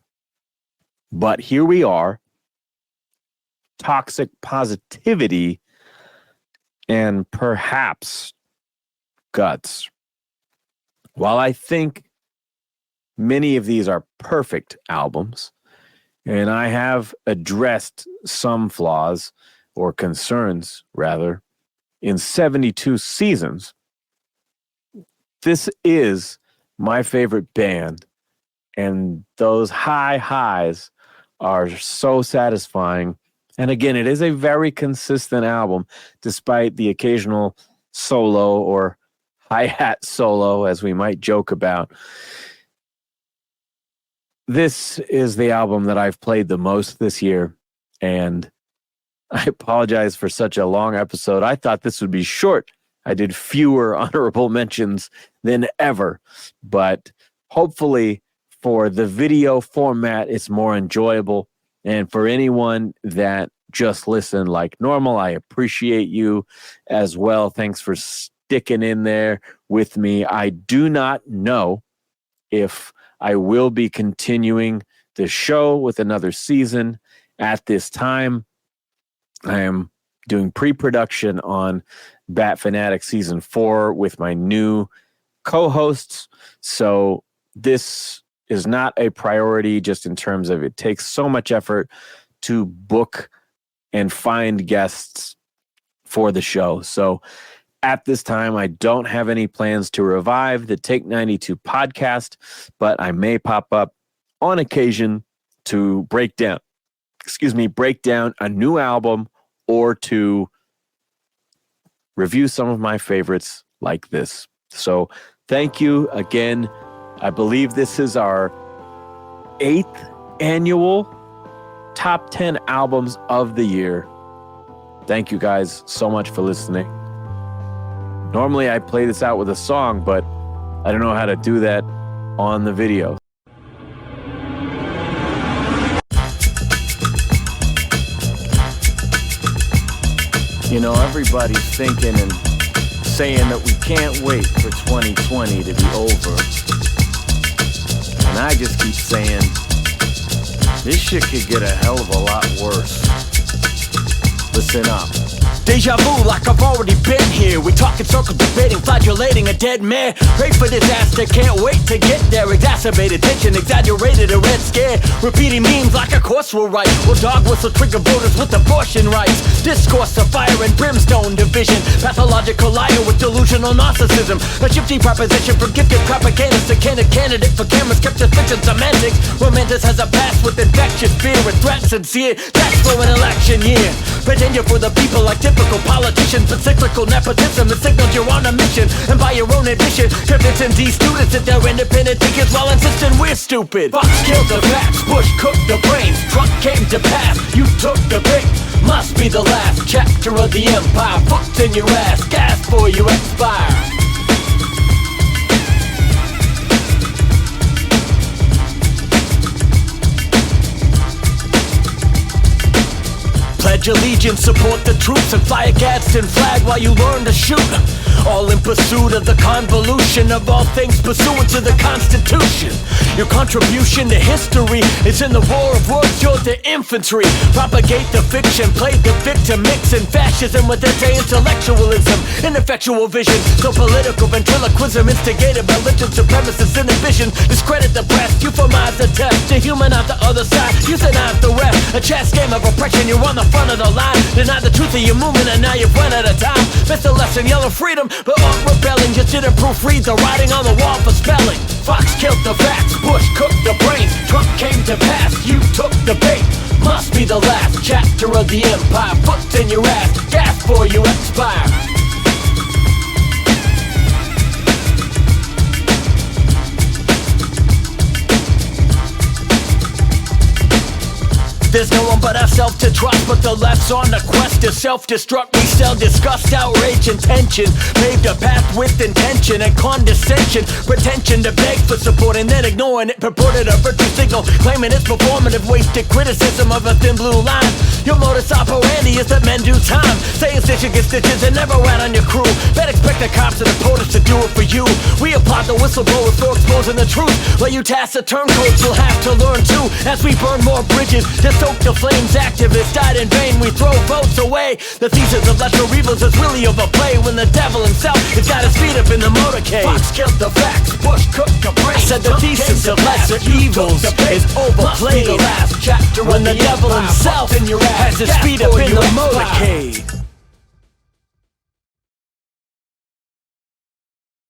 A: but here we are, Toxic Positivity, and perhaps Guts. While I think many of these are perfect albums, and I have addressed some flaws or concerns, rather, in 72 seasons, this is my favorite band, And those high highs are so satisfying. And again, it is a very consistent album, despite the occasional solo or hi-hat solo, as we might joke about. This is the album that I've played the most this year, and I apologize for such a long episode. I thought this would be short. I did fewer honorable mentions than ever, but hopefully for the video format, it's more enjoyable. And for anyone that just listened like normal, I appreciate you as well. Thanks for sticking in there with me. I do not know if I will be continuing the show with another season at this time. I am doing pre-production on Bat Fanatic Season 4 with my new co-hosts. So this is not a priority just in terms of it takes so much effort to book and find guests for the show. So at this time, I don't have any plans to revive the Take 92 podcast, but I may pop up on occasion to break down a new album or to review some of my favorites like this. So thank you again. I believe this is our 8th annual Top 10 Albums of the Year. Thank you guys so much for listening. Normally I play this out with a song, but I don't know how to do that on the video. You know, everybody's thinking and saying that we can't wait for 2020 to be over. And I just keep saying, this shit could get a hell of a lot worse. Listen up.
B: Deja vu like I've already been here. We talk in circles, debating, flagellating a dead man. Pray for disaster, can't wait to get there. Exacerbated tension, exaggerated a red scare. Repeating memes like a course will write. Will dog whistle trigger voters with abortion rights. Discourse of fire and brimstone division. Pathological liar with delusional narcissism. A shifty proposition for gifted propagandists. A candidate for cameras kept as fiction semantics. Romantis has a past with infectious fear and threats sincere. That's for an election year. Pretend you're for the people like typical politicians, but cyclical nepotism has signaled you're on a mission. And by your own admission, convincing these students that they're independent thinkers while insisting we're stupid. Fox killed the facts, Bush cooked the brains. Trump came to pass, you took the bait. Must be the last chapter of the empire. Foot in your ass, gas for you expire. Pledge allegiance, support the troops, and fly a Gadsden flag while you learn to shoot. All in pursuit of the convolution of all things pursuant to the Constitution. Your contribution to history is in the war of words, you're the infantry. Propagate the fiction, play the victim, mixing fascism with anti-intellectualism. Ineffectual vision, so political ventriloquism instigated by religion, supremacist inhibition. Discredit the press, euphemize the test, dehumanize the other side, euthanize the rest. A chess game of oppression, you're on the front of the line. Deny the truth of your movement and now you've run out of time. Missed the lesson, yelling freedom, but aren't rebelling. Just didn't proofread the writing on the wall for spelling. Fox killed the facts, Bush cooked the brains. Trump came to pass, you took the bait. Must be the last chapter of the empire. Foot in your ass, gas for you expire. There's no one but ourselves to trust, but the left's on the quest to self-destruct. We sell disgust, outrage, and tension. Paved a path with intention and condescension. Pretension to beg for support and then ignoring it. Purported a virtue signal, claiming it's performative. Wasted criticism of a thin blue line. Your modus operandi is that men do time. Saying stitch against stitches and never rat on your crew. Bet expect the cops and the POTUS to do it for you. We applaud the whistleblowers for exposing the truth. While you task the turncoats, you'll have to learn too. As we burn more bridges, soak the flames, activists died in vain. We throw votes away. The thesis of lesser evils is really overplayed when the devil himself has got his feet up in the motorcade. Fox killed the facts, Bush cooked the brains. I said the thesis of lesser evils is overplayed. The last chapter when the devil himself has his feet up in the motorcade.